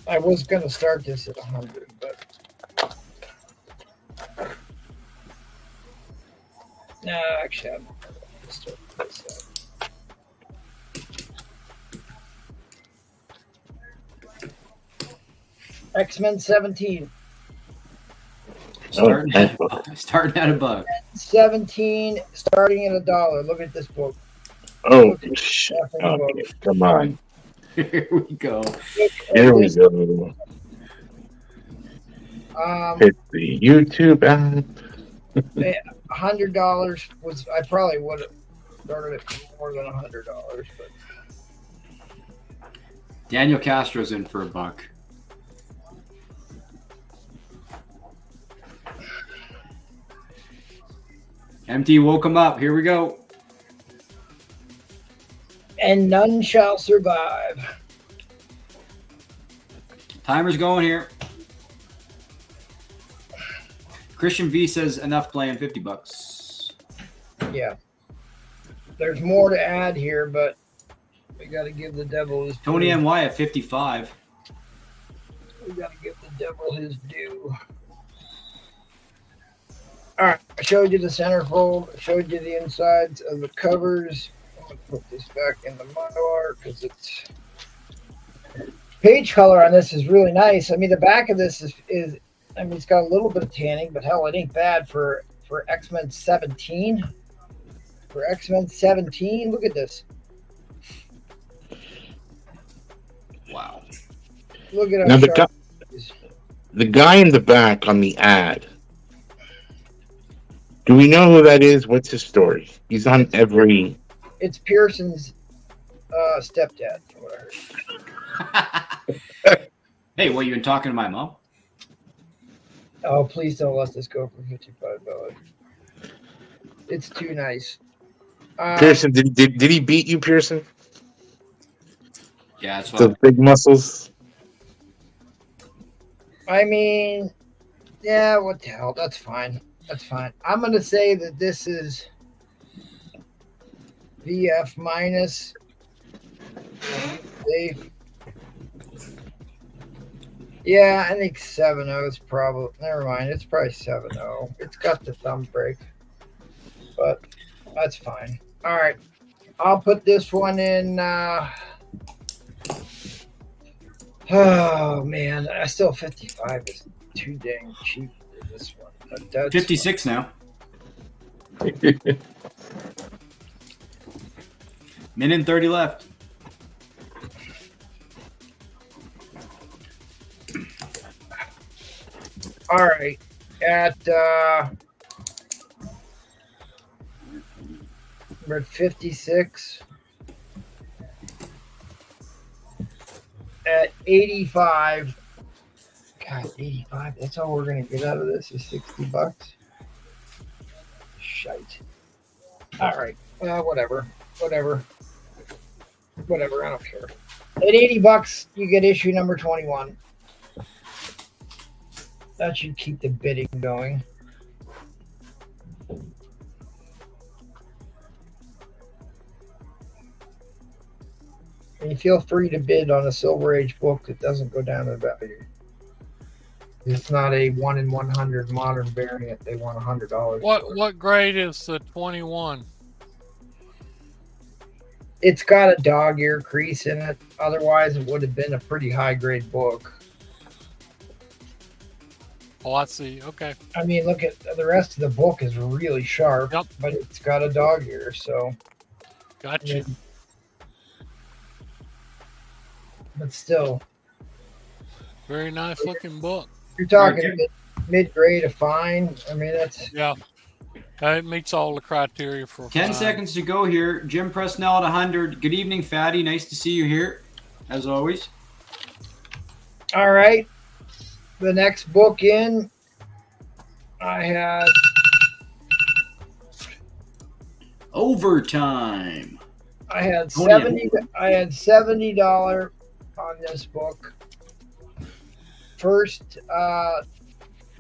I was gonna start this at 100, but no, actually, I'm gonna start this at X-Men 17. Starting at $1. 17, starting at $1. Look at this book. Oh, shit. Okay, come on. Here we go. Here we go. Hit the YouTube app. $100 was, I probably would have started it for more than $100, but Daniel Castro's in for $1. MT woke him up. Here we go. and none shall survive. Timer's going here. Christian V says enough playing $50. Yeah. There's more to add here, but we got to give the devil his Tony due. NY at 55. We got to give the devil his due. All right, I showed you the centerfold. I showed you the insides of the covers. I'm going to put this back in the Mylar because it's page color on this is really nice. I mean, the back of this is I mean, it's got a little bit of tanning, but hell, it ain't bad for X-Men 17. For X-Men 17, look at this. Wow. Look at Now how the guy in the back on the ad. Do we know who that is? What's his story? He's on every. it's Pearson's stepdad, from what I heard. Hey, what, you been talking to my mom? Oh, please don't let this go for $55. It's too nice. Pearson, did he beat you, Pearson? Yeah, that's The fine. big muscles. I mean, yeah, what the hell? That's fine. That's fine. I'm going to say that this is VF minus. Safe. Yeah, I think 7.0 is probably. Never mind. It's probably 7.0. It's got the thumb break, but that's fine. All right. I'll put this one in. Oh, man. I still 55 is too dang cheap for this one. But that's 56 now. Minute and 30 left. all right. At we're at 56. At 85. God, 85. That's all we're gonna get out of this is $60. Shite. All right. Whatever. Whatever. I don't care. At $80, you get issue number 21. That should keep the bidding going. And you feel free to bid on a Silver Age book that doesn't go down in value. It's not a 1 in 100 modern variant. They want $100. What grade is the 21? It's got a dog ear crease in it. Otherwise, it would have been a pretty high grade book. Oh, I see. Okay. I mean, look at the rest of the book is really sharp, Yep. but it's got a dog ear, so. Gotcha. But still, Very nice looking book. you're talking mid grade of fine. I mean, that's Yeah. It meets all the criteria for 10 fine. seconds to go here. Jim Presnell at 100. Good evening, Fatty. Nice to see you here, as always. All right. The next book in, I had Overtime. I had Oh, $70 on this book. First,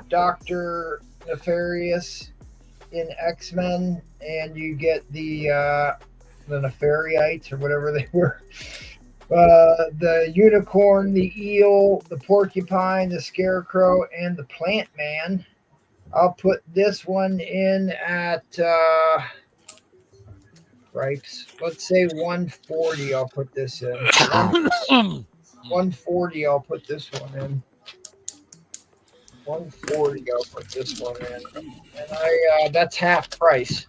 Dr. Nefarious in X-Men, and you get the Nefariites or whatever they were. The unicorn, the eel, the porcupine, the scarecrow, and the plant man. I'll put this one in at Ripes. Let's say 140. I'll put this in. 140. I'll put this one in. 140. I'll put this one in. And that's half price.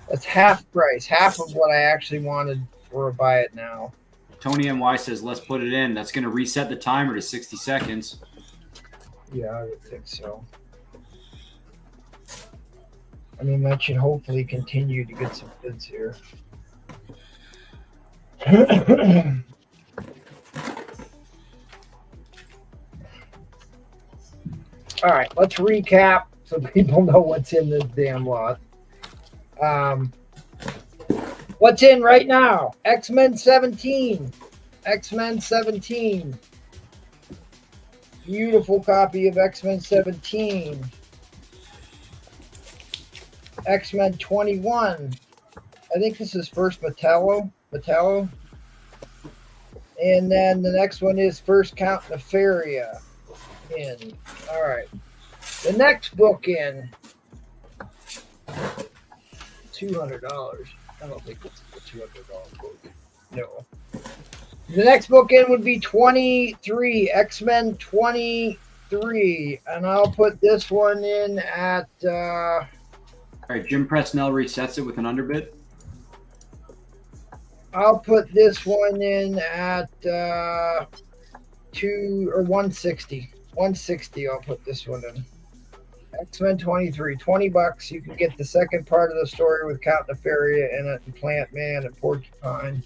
That's half price. Half of what I actually wanted for a buy it now. Tony NY says, let's put it in. That's going to reset the timer to 60 seconds. Yeah, I would think so. I mean, that should hopefully continue to get some bids here. All right, let's recap so people know what's in this damn lot. What's in right now? X-Men 17. X-Men 17. Beautiful copy of X-Men 17. X-Men 21. I think this is first Metallo. And then the next one is First Count Nefaria. In. All right. The next book in. $200. I don't think it's a $200 book. No. The next book in would be 23. X-Men 23. And I'll put this one in at... All right, Jim Presnell resets it with an underbid. I'll put this one in at 160. 160. I'll put this one in. X-Men 23. $20. You can get the second part of the story with Count Nefaria in it, and Plant Man and Porcupine.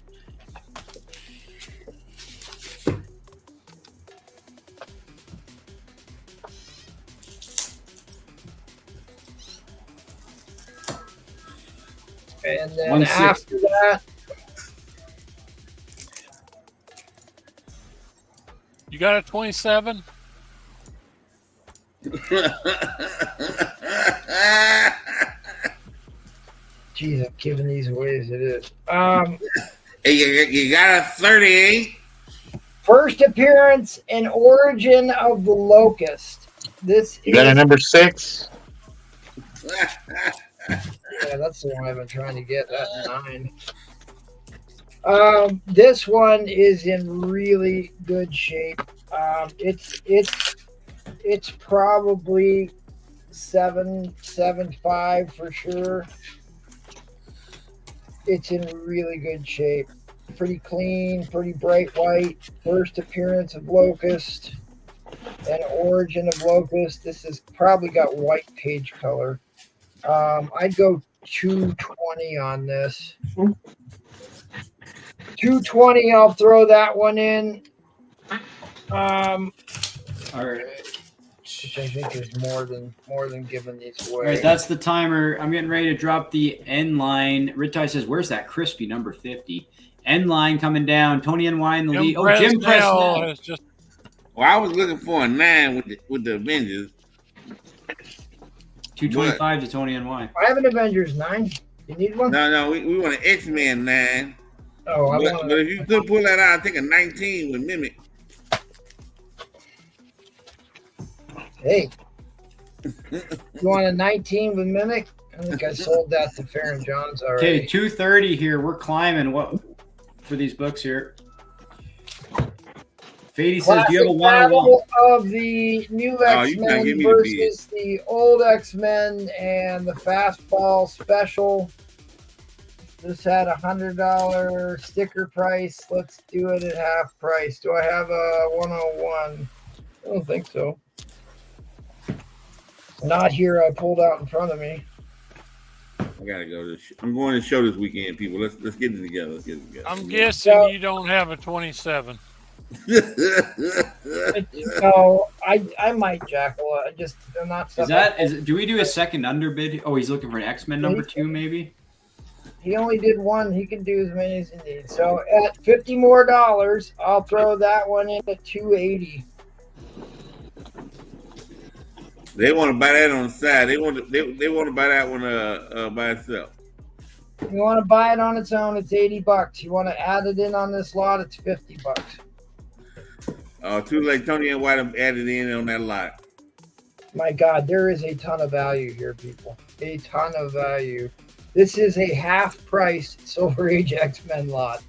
And then after that, you got a 27? geez, I'm giving these away as it is. You got a 38. First appearance and origin of the Locust. This You got a is number 6? yeah, that's the one I've been trying to get. That 9. This one is in really good shape. It's probably 7.75 for sure. It's in really good shape. Pretty clean, pretty bright white. First appearance of Locust and origin of Locust. This has probably got white page color. I'd go 220 on this. 220. I'll throw that one in. All right. Which I think is more than giving these away. All right, that's the timer. I'm getting ready to drop the end line. Ritai says, where's that crispy number 50? End line coming down. Tony NY in the lead. Oh, Jim Presnell has just... Well, I was looking for a 9 with the Avengers. 225 to Tony NY. I have an Avengers 9. You need one? No, we want an X-Men 9. Oh, But if you could pull that out, I think a 19 would mimic. Hey, you want a 19 with Mimic? I think I sold that to Farron Johns already. Okay, 230 here. We're climbing. What for these books here? Fady says, do you have a battle of the new X-Men versus the old X-Men and the fastball special. This had $100 sticker price. Let's do it at half price. Do I have a 101? I don't think so. Not here. I pulled out in front of me. I gotta go to. I'm going to the show this weekend, people. Let's get it together. Let's get it together. I'm guessing you don't have a 27. No, I might jackal. I'm not. Do we do a second underbid? Oh, he's looking for an X-Men number 2, maybe. He only did one. He can do as many as he needs. So at $50 more, I'll throw that one in at $280. They want to buy that on the side. They want to buy that one by itself. If you want to buy it on its own, it's $80. You want to add it in on this lot, it's $50. Too late. Tony and White have added in on that lot. My God, there is a ton of value here, people. A ton of value. This is a half-price Silver Age X-Men lot.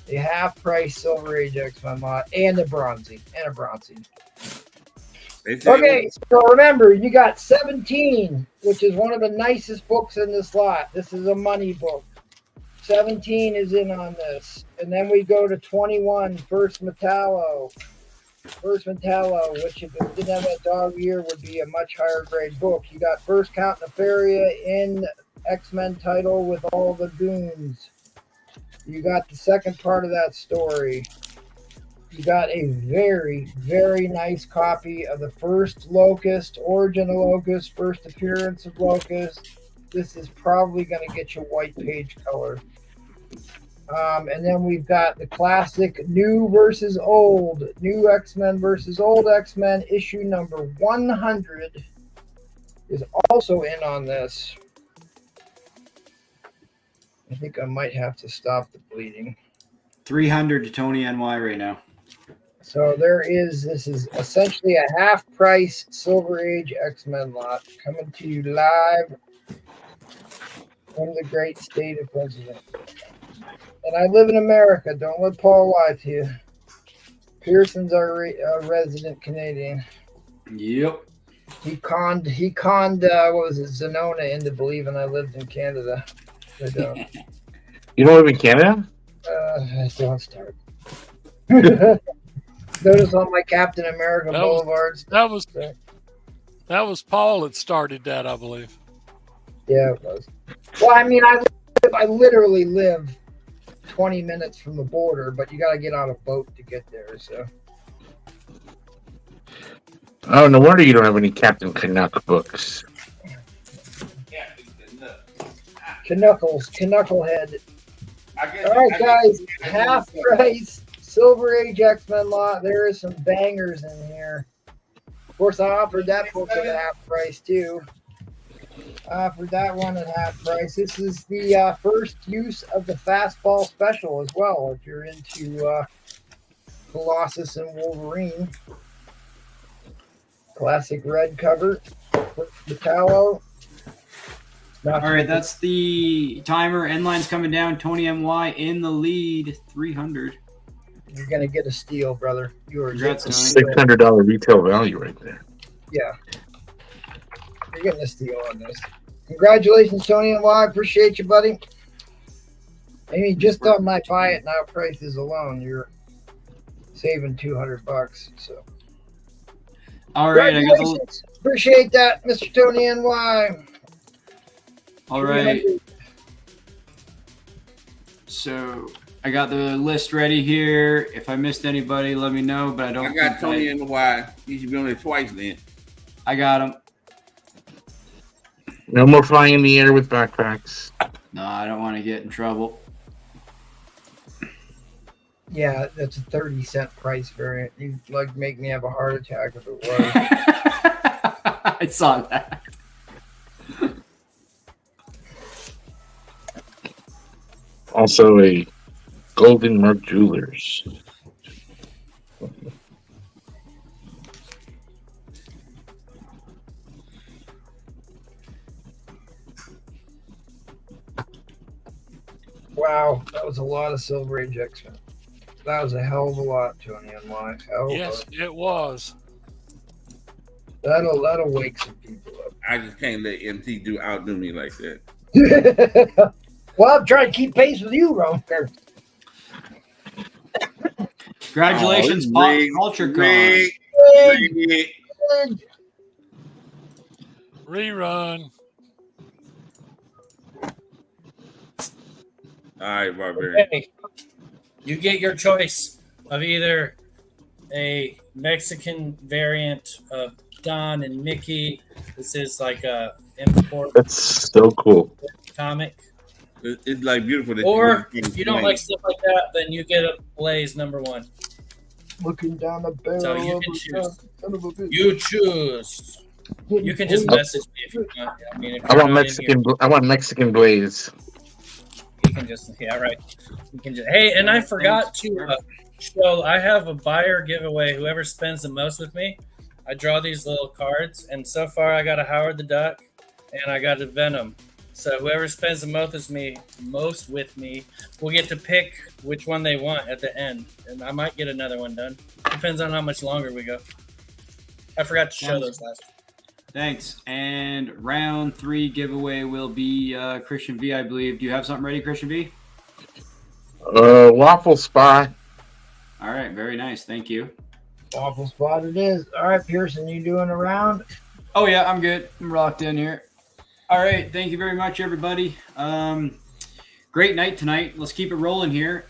A half-price Silver Age X-Men lot, and a bronzy. Okay, so remember, you got 17, which is one of the nicest books in this lot. This is a money book. 17 is in on this. And then we go to 21, First Metallo. First Metallo, which if it didn't have that dog year, would be a much higher grade book. You got First Count Nefaria in X-Men title with all the goons. You got the second part of that story. You got a very, very nice copy of the first Locust, Origin of Locust, first appearance of Locust. This is probably going to get you white page color. And then we've got the classic New versus Old, New X-Men versus Old X-Men, issue number 100 is also in on this. I think I might have to stop the bleeding. 300 to Tony NY right now. So this is essentially a half-price Silver Age X-Men lot coming to you live from the great state of Pennsylvania. And I live in America. Don't let Paul lie to you. Pearson's our resident Canadian. Yep. He conned what was it, Zenona into believing I lived in Canada. I don't. You don't live in Canada? Don't start. Notice on my Captain America boulevards. That was Paul that started that, I believe. Yeah, it was. Well, I mean, I literally live 20 minutes from the border, but you got to get on a boat to get there. So. Oh, no wonder you don't have any Captain Canuck books. Knucklehead. All right, guys, half price Silver Age X-Men lot. There is some bangers in here. Of course, I offered that book at half price too. I offered that one at half price. This is the first use of the fastball special as well. If you're into Colossus and Wolverine, classic red cover, Metallo. All right, that's the timer. End line's coming down. Tony MY in the lead, 300. You're gonna get a steal, brother. You are Congrats, getting a $600 retail value right there. Yeah, you're getting a steal on this. Congratulations, Tony and Y. Appreciate you, buddy. I mean, just on my buy it now prices alone, you're saving $200. So, all right, I got the. Appreciate that, Mr. Tony and Y. All right. So I got the list ready here. If I missed anybody, let me know. But I don't. I got Tony and the Y. He should be on there twice then. I got him. No more flying in the air with backpacks. No, I don't want to get in trouble. Yeah, that's a 30-cent price variant. You'd like make me have a heart attack if it was. I saw that. Also a Golden Mark Jewelers. Wow, that was a lot of Silver Age X-Men. That was a hell of a lot, Tony and Y. Yes, it was. That'll wake some people up. I just can't let MT outdo me like that. Well, I'm trying to keep pace with you, Roker. Congratulations, Pop Culture Con. Rerun. All right, Barbarian. Okay. You get your choice of either a Mexican variant of Don and Mickey. This is like a import That's so cool. comic. It's like beautiful. That Or you if you don't like stuff like that, then you get a Blaze #1. Looking down the barrel. So you of can a choose. gun, son of a bitch. You choose. You can just message me if you want. I mean, if I you're want not in Mexican. I want Mexican Blaze. here, you can just right. You can just and I forgot to show. I have a buyer giveaway. Whoever spends the most with me, I draw these little cards, and so far I got a Howard the Duck, and I got a Venom. So whoever spends the most with me, will get to pick which one they want at the end, and I might get another one done. Depends on how much longer we go. I forgot to show those last. Thanks. And round 3 giveaway will be Christian V, I believe. Do you have something ready, Christian V? Waffle spot. All right. Very nice. Thank you. Awful spot it is. All right, Pearson, you doing a round? Oh, yeah. I'm good. I'm locked in here. All right. Thank you very much, everybody. Great night tonight. Let's keep it rolling here.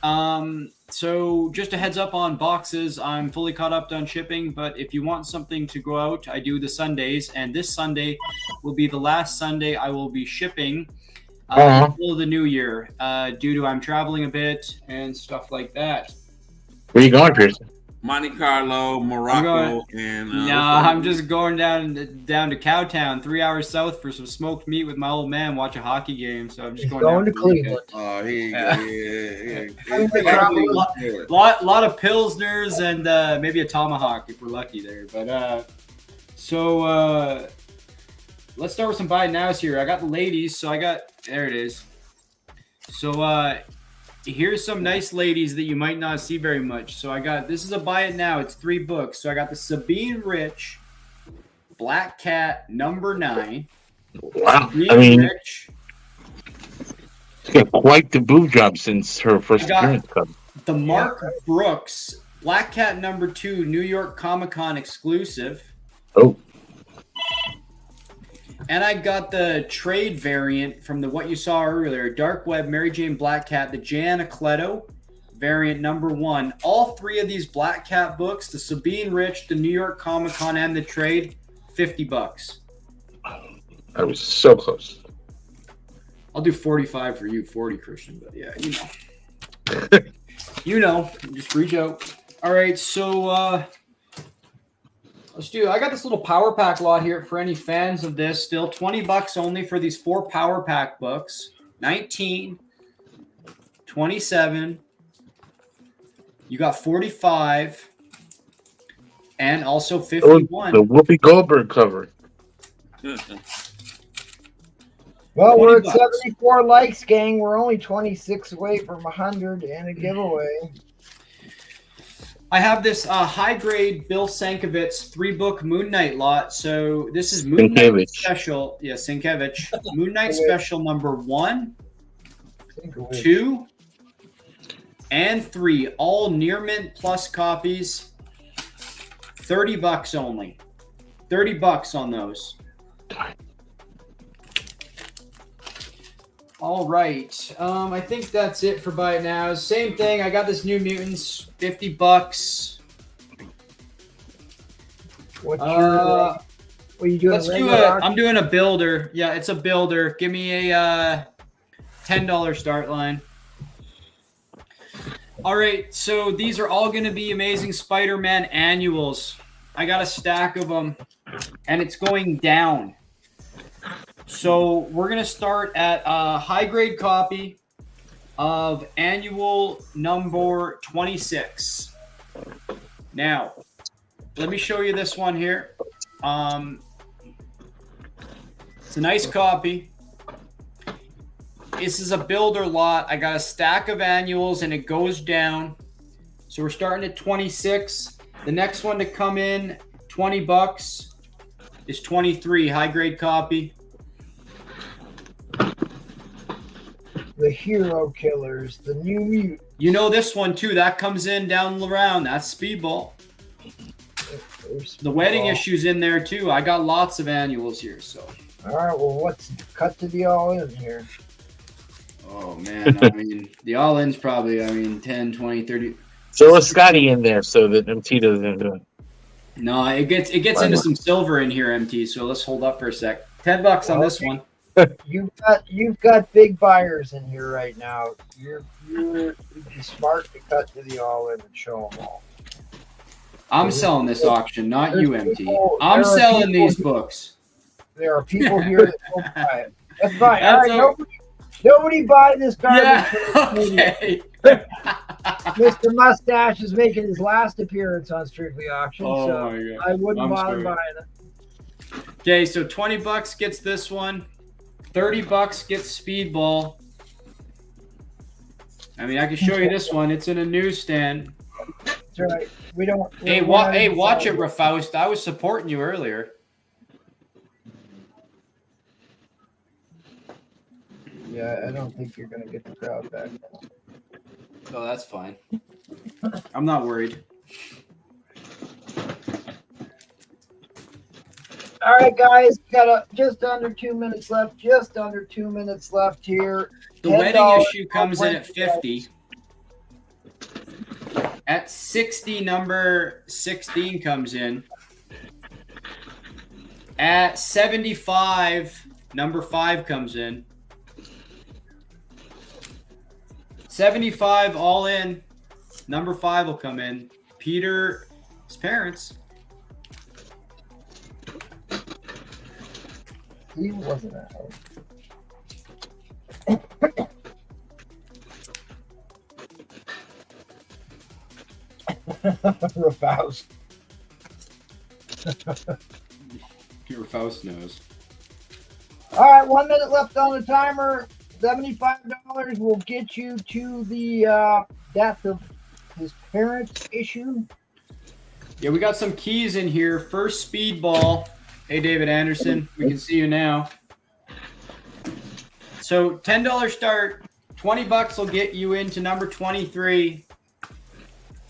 So just a heads up on boxes. I'm fully caught up on shipping, but if you want something to go out, I do the Sundays, and this Sunday will be the last Sunday I will be shipping until the new year, due to I'm traveling a bit and stuff like that. Where you going, Pearson? Monte Carlo, Morocco, and I'm just going down to Cowtown, 3 hours south for some smoked meat with my old man. Watch a hockey game. So I'm just He's going going to down for the Cleveland. Oh, here you go. lot of pilsners and maybe a tomahawk if we're lucky there. But so let's start with some buy nows here. I got the ladies, so there it is. So here's some nice ladies that you might not see very much. So this is a buy it now. It's 3 books. So I got the Sabine Rich Black Cat #9. Wow. Sabine I mean, Rich. she's got quite the boob job since her first I got- appearance. The Mark Brooks Black Cat #2 New York Comic Con exclusive. Oh. And I got the trade variant from what you saw earlier, Dark Web, Mary Jane Black Cat, the Jan Acleto variant #1. All 3 of these Black Cat books, the Sabine Rich, the New York Comic Con, and the trade, $50. I was so close. I'll do 45 for you, 40, Christian. But yeah, you know. You know, just reach out. All right, so let's do. I got this little power pack lot here for any fans of this. Still $20 only for these 4 power pack books. 19, 27. You got 45, and also 51. The Whoopi Goldberg cover. Well, we're at $20. 74 likes, gang. We're only 26 away from 100 and a giveaway. I have this high grade Bill Sankovitz 3-book Moon Knight lot. So this is Moon Knight Sienkiewicz. Special. Yeah, Sienkiewicz. Moon Knight Special #1, 2, and 3. All near mint plus copies. $30 only. $30 on those. All right. I think that's it for buy it now. Same thing. I got this New Mutants, $50. What are you doing? Let's do I'm doing a builder. Yeah, it's a builder. Give me a $10 start line. All right. So these are all going to be Amazing Spider-Man annuals. I got a stack of them, and it's going down. So we're going to start at a high-grade copy of annual number 26. Now, let me show you this one here. It's a nice copy. This is a builder lot. I got a stack of annuals, and it goes down. So we're starting at 26. The next one to come in, $20, is 23, high-grade copy. The Hero Killers, the New Mute. You know this one too. That comes in down around. That's Speedball. The wedding issue's in there too. I got lots of annuals here. So. All right. Well, let's cut to the all in here. Oh, man. I mean, the all-in's probably, 10, 20, 30. Throw a Scotty in there so that MT doesn't do it. No, it gets into some silver in here, MT. So let's hold up for a sec. $10 on this one. You've got big buyers in here right now. You'd be smart to cut to the all-in and show them all. I'm selling this auction, not you, MT. People- I'm there are selling people these here- books. There are people here that will buy it. That's fine. That's All right, nobody buy this garbage. Yeah, for this media. okay. Mr. Mustache is making his last appearance on Strictly Auction, Oh, so my God. I wouldn't I'm bother sorry. buying it. Okay, so $20 gets this one. $30 gets Speedball. I mean, I can show you this one. It's in a newsstand. That's right. We don't. Hey, we're not hey, even watch it, selling Rafaust. I was supporting you earlier. Yeah, I don't think you're gonna get the crowd back. Oh, that's fine. I'm not worried. All right, guys, got just under 2 minutes left. Just under 2 minutes left here. The wedding $10 issue comes in at 50. At 60, number 16 comes in. At 75, number 5 comes in. 75 all in. Number 5 will come in. Peter's parents. He wasn't at home. Faust. Peter Faust knows. All right, 1 minute left on the timer. $75 will get you to the death of his parents issue. Yeah, we got some keys in here. First Speedball. Hey, David Anderson. We can see you now. So $10 start. $20 will get you into number 23.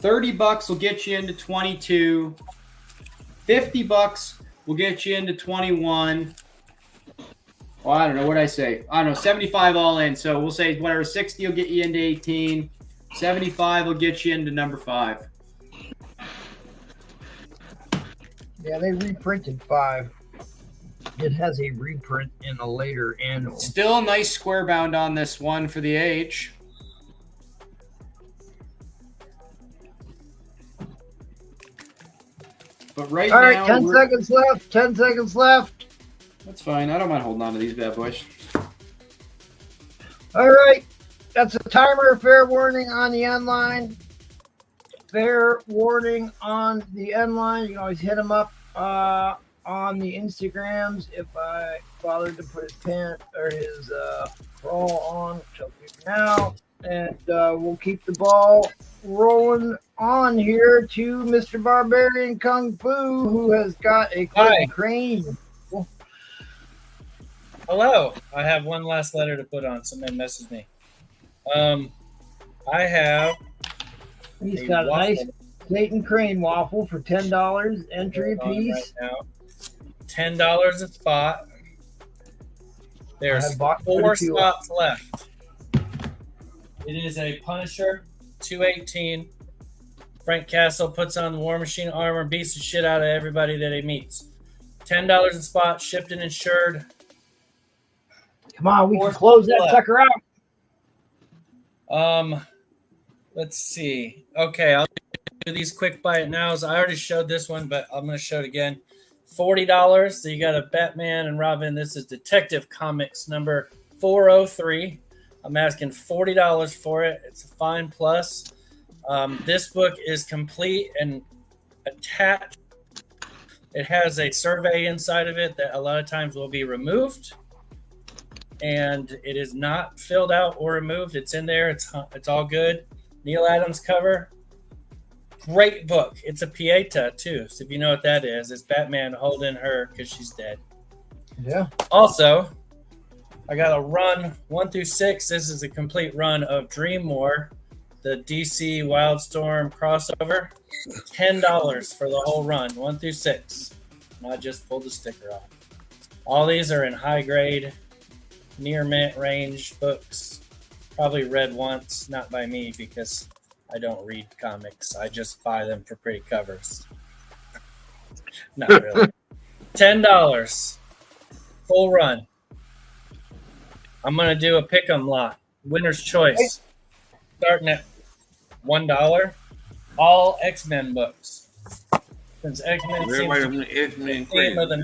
$30 will get you into 22. $50 will get you into 21. Well, I don't know what I say. I don't know. 75 all in. So we'll say whatever. 60 will get you into 18. 75 will get you into number 5. Yeah, they reprinted 5. It has a reprint in a later annual. Still a nice square bound on this one for the age. But right All right, now, 10 seconds left. 10 seconds left. That's fine. I don't mind holding on to these bad boys. All right. That's a timer. Fair warning on the end line. Fair warning on the end line. You can always hit him up on the Instagrams if I bothered to put his pant or his ball on, which I'll do now. And we'll keep the ball rolling on here to Mr. Barbarian Kung Fu, who has got a Hi. crane. Hello. I have one last letter to put on. Somebody messaged me. I have He's a got a waffle nice Clayton Crane waffle for $10 entry on piece. right now. $10 a spot. There's I bought 4 32. spots left. It is a Punisher 218. Frank Castle puts on the War Machine armor, beats the shit out of everybody that he meets. $10 a spot, shipped and insured. Come on, we can 4 close that left. sucker out. Let's see. Okay, I'll do these quick buy it nows. I already showed this one, but I'm going to show it again. $40. So you got a Batman and Robin. This is Detective Comics number 403. I'm asking $40 for it. It's a fine plus. This book is complete and attached. It has a survey inside of it that a lot of times will be removed. And it is not filled out or removed. It's in there. It's all good. Neil Adams cover. Great book. It's a Pieta too. So if you know what that is, it's Batman holding her because she's dead. Yeah. Also, I got a run 1 through 6. This is a complete run of Dream War, the DC Wildstorm crossover. $10 for the whole run, 1 through 6. Not just pull the sticker off. All these are in high grade, near mint range books. Probably read once, not by me because I don't read comics. I just buy them for pretty covers. Not really. $10. Full run. I'm going to do a pick 'em lot. Winner's choice. Starting at $1. All X-Men books. Since X-Men seems Everybody to from be the X-Men the theme of the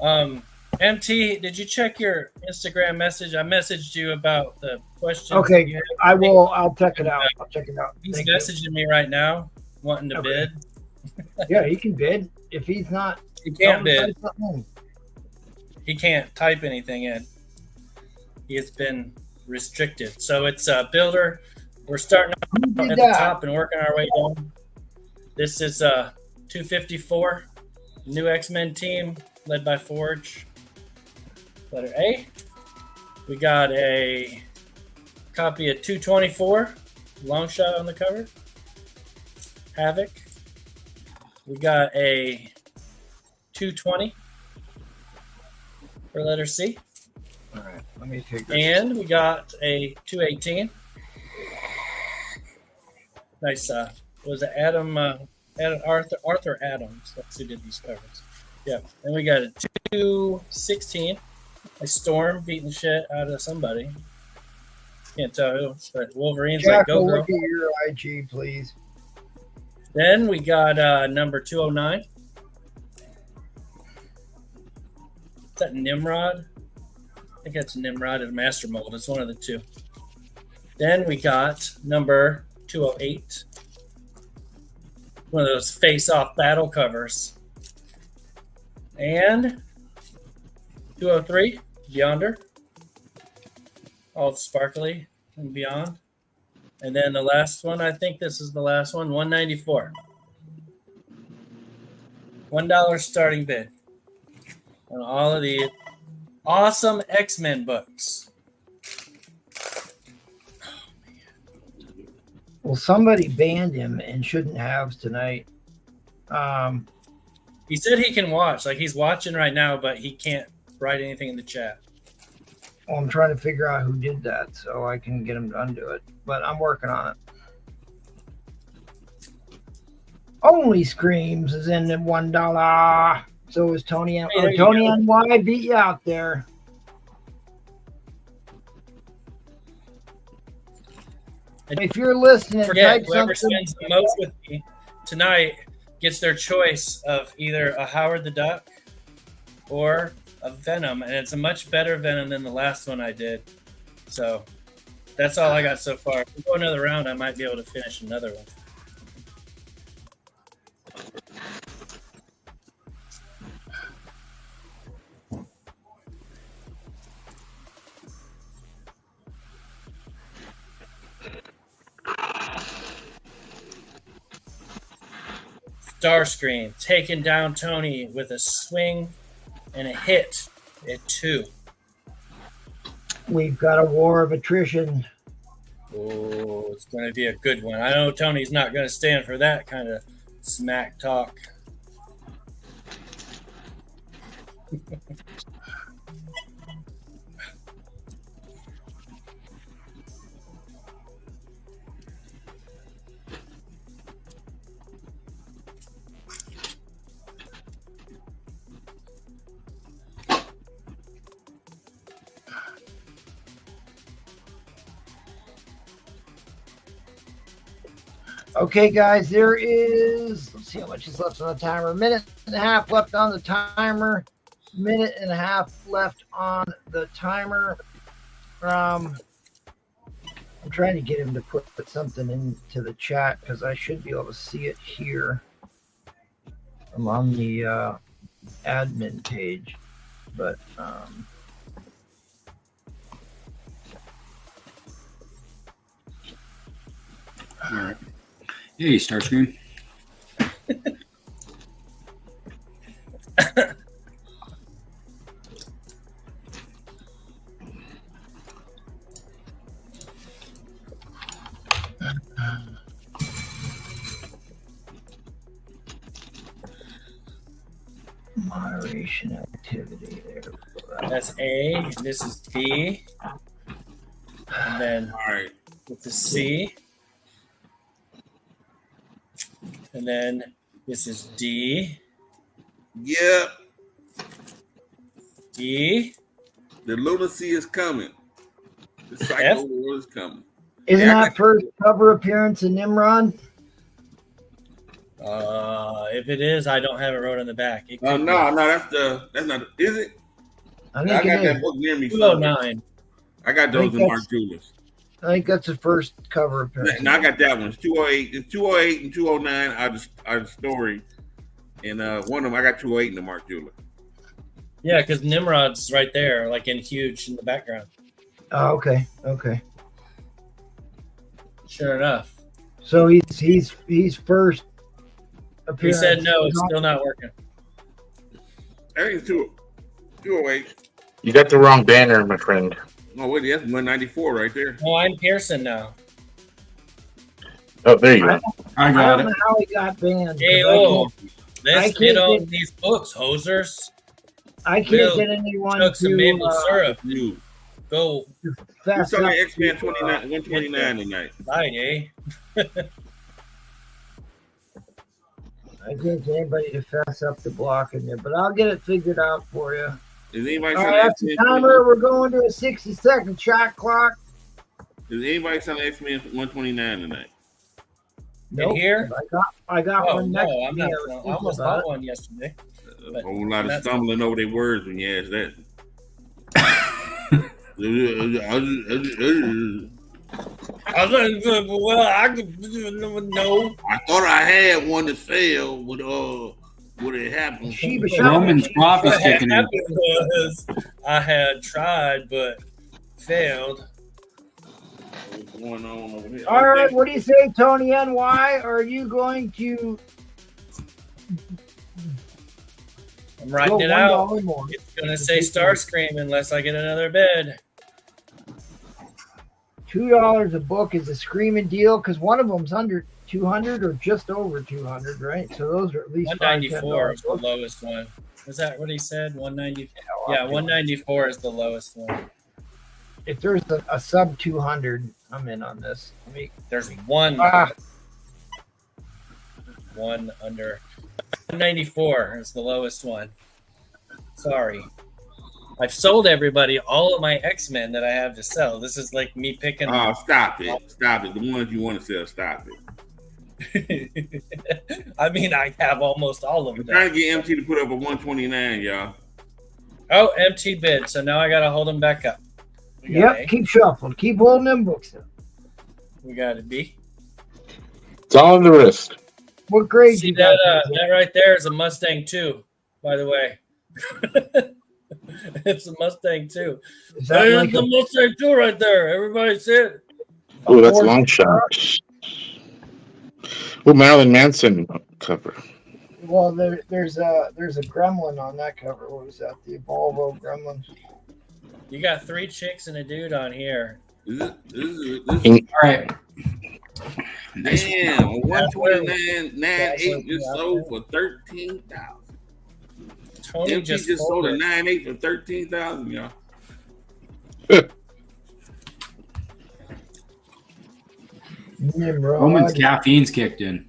night. MT, did you check your Instagram message? I messaged you about the questions. Okay, you had. I will. I'll check it out. I'll check it out. He's Thank you. messaging me right now, wanting to Okay. bid. Yeah, he can bid. If he's not, He can't don't bid. type something in. He can't type anything in. He has been restricted. So it's a builder. We're starting Who out did at the that? top and working our way down. This is 254, new X-Men team led by Forge. Letter A. We got a copy of 224, long shot on the cover. Havoc. We got a 220 for letter C. All right, let me take this. And we got a 218. Nice. Was it Arthur Adams? That's who did these covers. Yeah. And we got a 216. A Storm beating the shit out of somebody. Can't tell who, but Wolverine's like Jackal, go girl. look at your IG, please. Then we got number 209. Is that Nimrod? I think that's Nimrod and Master Mold. It's one of the two. Then we got number 208. One of those face-off battle covers. And 203, Beyonder. All sparkly and beyond. And then the last one, I think this is the last one, 194. $1 starting bid on all of the awesome X-Men books. Well, somebody banned him and shouldn't have tonight. He said he can watch, like he's watching right now, but he can't write anything in the chat. Well, I'm trying to figure out who did that so I can get him to undo it, but I'm working on it. Only Screams is in at $1. So is Tony and Hey, there you Tony go. and Y beat you out there. If you're listening, Forget, type whoever something. spends the most with me tonight gets their choice of either a Howard the Duck or a Venom, and it's a much better Venom than the last one I did. So that's all I got so far. If we go another round, I might be able to finish another one. Starscream taking down Tony with a swing and a hit at 2. We've got a war of attrition. Oh, it's going to be a good one. I know Tony's not going to stand for that kind of smack talk. Okay, guys, there is, let's see how much is left on the timer. Minute and a half left on the timer. Minute and a half left on the timer. I'm trying to get him to put something into the chat because I should be able to see it here. I'm on the admin page, but All right. Hey, Starscream. moderation activity there. That's A. This is B. And then All right. with the C. And then this is D, Yep. E, The lunacy is coming. The F. psycho world is coming. Isn't Yeah, I that first cover appearance in Nimrod? If it is, I don't have it wrote on the back. It No, could that's not. Is it? I I think got it that is. book near me. be somewhere. 209. I got those in Mark Julius. I think that's the first cover appearance. No, I got that one. It's 208. It's 208 and 209 are the story. And one of them, I got 208 in the Mark Julius. Yeah, because Nimrod's right there, like in huge in the background. Oh, okay. Okay. Sure enough. So he's first He appearance. said no, it's still not working. I think it's 208. You got the wrong banner, my friend. Oh, wait, that's 194 right there. Oh, I'm Pearson now. Oh, there you go. I I got don't it. know how he got banned. Hey, 'Cause I let's can't get on get- these books, hosers. I can't Will get anyone Chug some to maple syrup. You. Go We're fess up selling X-Men to, 29, 129 tonight. buy, eh? I can't get anybody to fess up to blocking there, but I'll get it figured out for you. Is anybody All selling right, that's the X-Men? timer. We're going to a 60-second shot clock. Is anybody selling X-Men 129 tonight? Nope. here? I got Oh, one next no, to I'm me. not. was I thinking almost about bought it. one yesterday. A But whole lot of that's- stumbling over their words when you ask that. I was like, well, I could no. I thought I had one to sell, but what had happened? Sheba Shop. Roman's coffee's What kicking in. happened was I had tried but failed. What's going on over here? All right, what do you say, Tony NY? Are you going to I'm go writing it out. $1 more? It's gonna say Starscream unless I get another bid. $2 a book is a screaming deal because one of them's under 200 or just over 200, right? So those are at least $194 is the $5-10 lowest one. Was that what he said? 190. Yeah, 194 is the lowest one. If there's a sub 200, I'm in on this. Let me, There's one ah, one under 194 is the lowest one. Sorry. I've sold everybody all of my X-Men that I have to sell. This is like me picking. Oh, stop it. Stop it. The ones you want to sell, stop it. I mean, I have almost all of I'm them. trying to get MT to put up a 129, y'all. Oh, empty bid. So now I got to hold them back up. We got yep, A. keep shuffling. Keep holding them books up. We got a B. It's all on the wrist. What grade See you got? that? That right there is a Mustang 2, by the way. It's a Mustang 2. Is that There's like the a, Mustang 2 right there. Everybody see it? Oh, that's a Ford long shot. Oh, Marilyn Manson cover. well, there's a gremlin on that cover. What was that? The Volvo gremlin. You got 3 chicks and a dude on here. This is All right. damn, a 129 9.8 just sold for 13,000. Tony MT just just sold a folded. 9.8 for 13,000, y'all. Nimrod. Roman's caffeine's kicked in.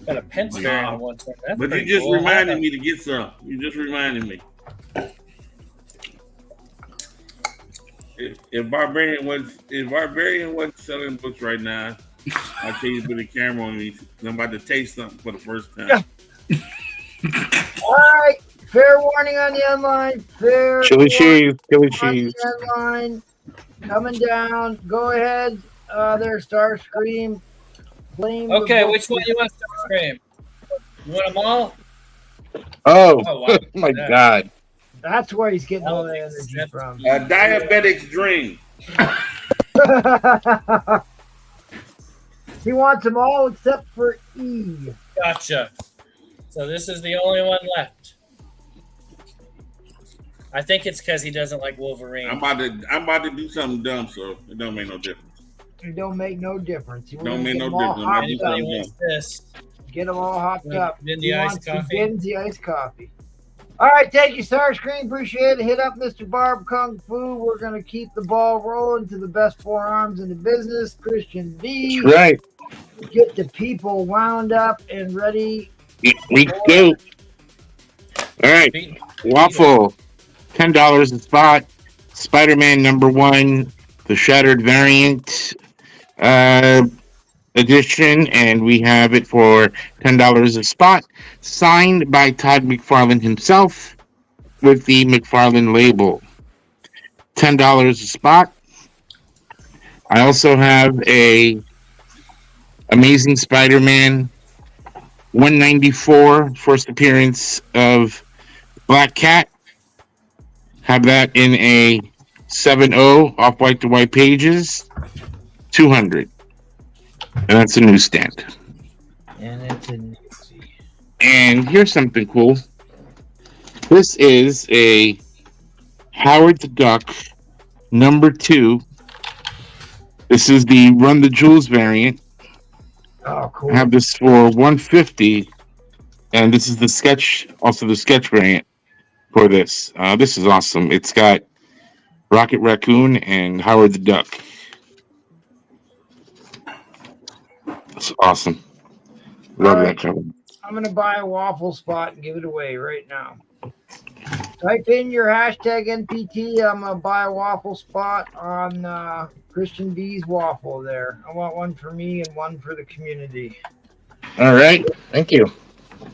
Got a pencil Wow. on one turn. That's But you pretty just cool. reminded me to get some. You just reminded me. If Barbarian wasn't selling books right now, I'll tell you to put a camera on me. 'Cause I'm about to taste something for the first time. All right. Fair warning on the end line. Fair Chili warning cheese. Chili on cheese. the end line. Coming down. Go ahead. There's Starscream. Blame the Okay, book. which one you want Starscream? You want them all? Oh, Oh, wow. my Yeah. God. That's where he's getting all Oh, that energy that's- from. A diabetic's dream. He wants them all except for E. Gotcha. So this is the only one left. I think it's because he doesn't like Wolverine. I'm about to do something dumb, so it don't make no difference. It don't make no difference. You Don't wanna make get no them all difference. hopped Anybody up. wants this? Get them all hopped Want up. Vin He the iced wants the coffee? Vin's the iced coffee. All right, thank you, Starscream. Appreciate it. Hit up Mr. Barb Kung Fu. We're going to keep the ball rolling to the best forearms in the business. Christian B. That's right. Get the people wound up and ready. We go. All right. Waffle, $10 a spot. Spider-Man #1, the Shattered Variant edition, and we have it for $10 a spot. Signed by Todd McFarlane himself with the McFarlane label. $10 a spot. I also have a Amazing Spider-Man 194, first appearance of Black Cat. Have that in a 7.0 off white to white pages, 200, and that's a newsstand. And it's a newsie. And here's something cool. This is a Howard the Duck #2. This is the Run the Jewels variant. Oh, cool. I have this for $150, and this is the sketch, also the sketch variant for this. This is awesome. It's got Rocket Raccoon and Howard the Duck. It's awesome. Love All right. that cover. I'm going to buy a waffle spot and give it away right now. Type in your hashtag NPT. I'm going to buy a waffle spot on Christian B's waffle there. I want one for me and one for the community. All right. Thank you.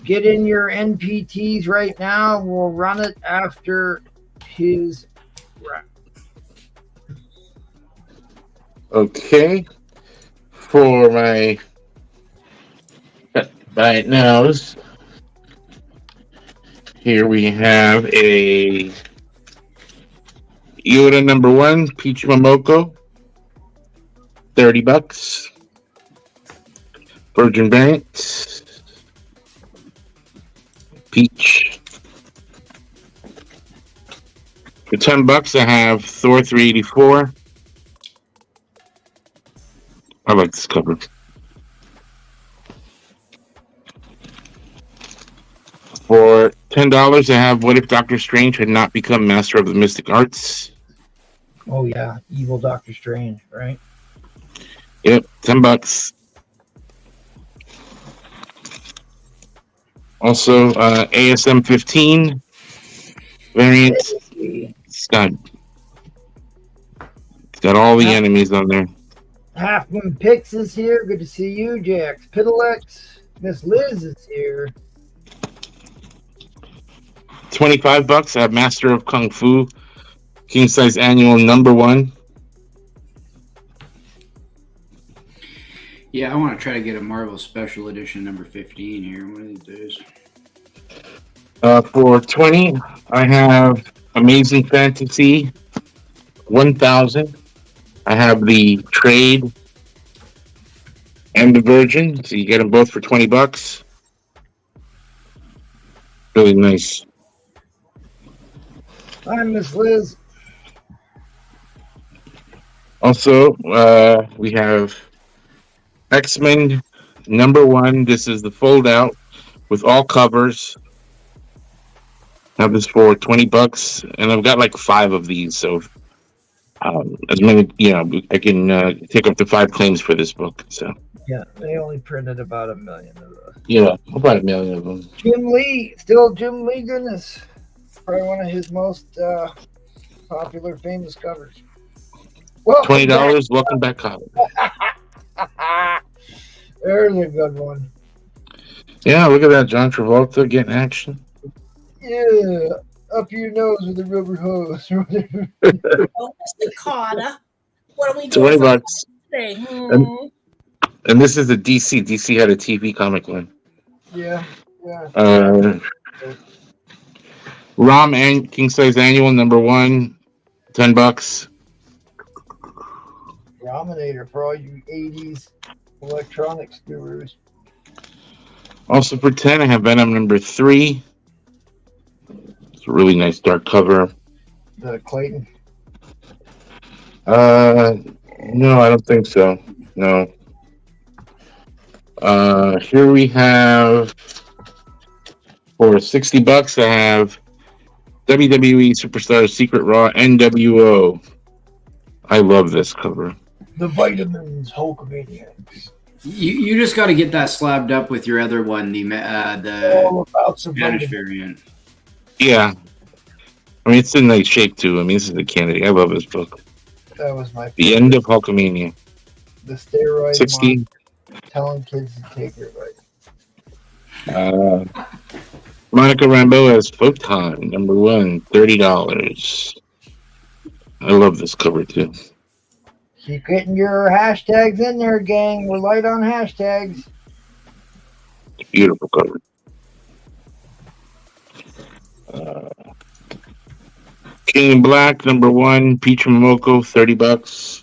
Get in your NPTs right now. We'll run it after his rep. Okay. For my buy it nows, here we have a Yoda #1, Peach Momoko, $30. Virgin Banks, Peach. For $10, I have Thor 384. I like this cover. For $10, I have What If Doctor Strange Had Not Become Master of the Mystic Arts. Oh, yeah. Evil Doctor Strange, right? Yep, $10. Also, ASM 15 variant. It's got all the enemies on there. Half Moon Pix is here. Good to see you, Jax. Pidalex. Miss Liz is here. $25. I have Master of Kung Fu, King Size Annual #1. Yeah, I want to try to get a Marvel Special Edition #15 here one of these days. For $20, I have Amazing Fantasy 1000. I have the Trade and the Virgin, so you get them both for $20. Really nice. Hi, Miss Liz. Also, we have X-Men #1. This is the fold out with all covers. I have this for $20, and I've got like 5 of these, so as many, I can take up to 5 claims for this book. So Yeah, they only printed about 1 million of those. yeah, about 1 million of them. Jim Lee, still Jim Lee, goodness. Probably one of his most popular, famous covers. Well, $20. Welcome back, Colin. There's a good one. Yeah, look at that, John Travolta getting action. Yeah, up your nose with a rubber hose. Oh, Mr. Carter, what are we doing $20. today? And this is the DC. DC had a TV comic line. Yeah, yeah. ROM and King Size Annual #1, $10. Dominator for all you 80s electronics gurus. Also for 10, I have Venom #3. It's a really nice dark cover. The Clayton. No, I don't think so. No. Here we have for $60, I have WWE Superstar Secret Raw NWO. I love this cover. The Vitamins Hulkamaniacs. You just got to get that slabbed up with your other one, the All about some Spanish vitamins. variant. Yeah. I mean, it's in nice shape, too. I mean, this is a candidate. I love this book. That was my The favorite. End of Hulkamania. The steroid 60. monster telling kids to take it right. Monica Rambeau as Photon, number 1, $30. I love this cover, too. Keep getting your hashtags in there, gang. We're light on hashtags. Beautiful cover. King in Black, number 1, Peach Momoko, $30.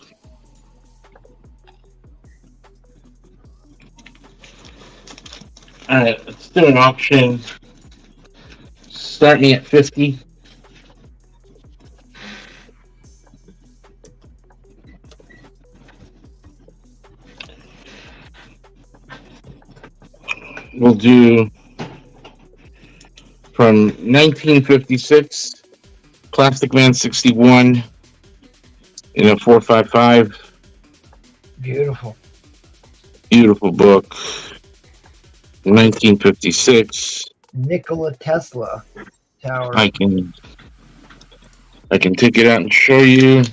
All right, let's do an auction. Start me at 50. We'll do from 1956, Plastic Man 61 in a 455. Beautiful. Beautiful book. 1956. Nikola Tesla Tower. I can take it out and show you.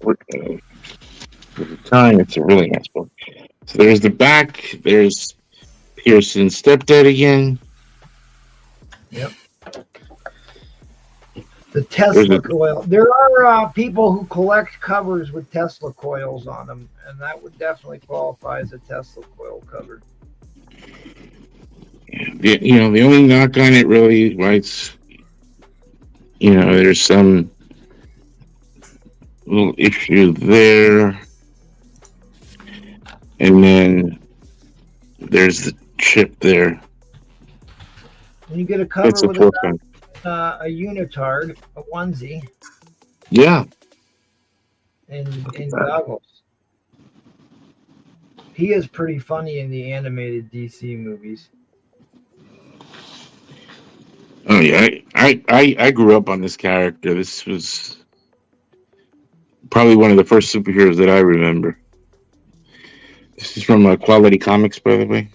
For the time, it's a really nice book. So there's the back. There's Pearson's stepdad again. Yep. The Tesla coil. There are people who collect covers with Tesla coils on them, and that would definitely qualify as a Tesla coil cover. The only knock on it really, right? There's some little issue there, and then there's the chip there. When you get a cover It's a with token. a unitard, a onesie, Yeah. and goggles. He is pretty funny in the animated DC movies. Oh yeah, I grew up on this character. This was probably one of the first superheroes that I remember. This is from Quality Comics, by the way.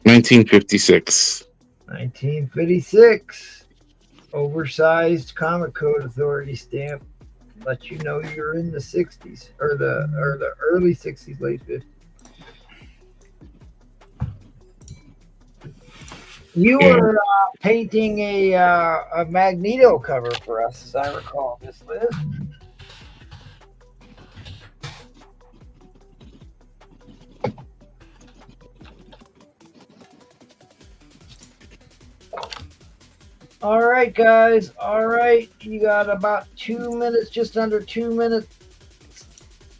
1956. 1956. Oversized Comic Code Authority stamp. Let you know you're in the 60s or the early 60s, late 50s. You were painting a Magneto cover for us, as I recall, Miss Liz. All right, guys. All right. You got about 2 minutes, just under 2 minutes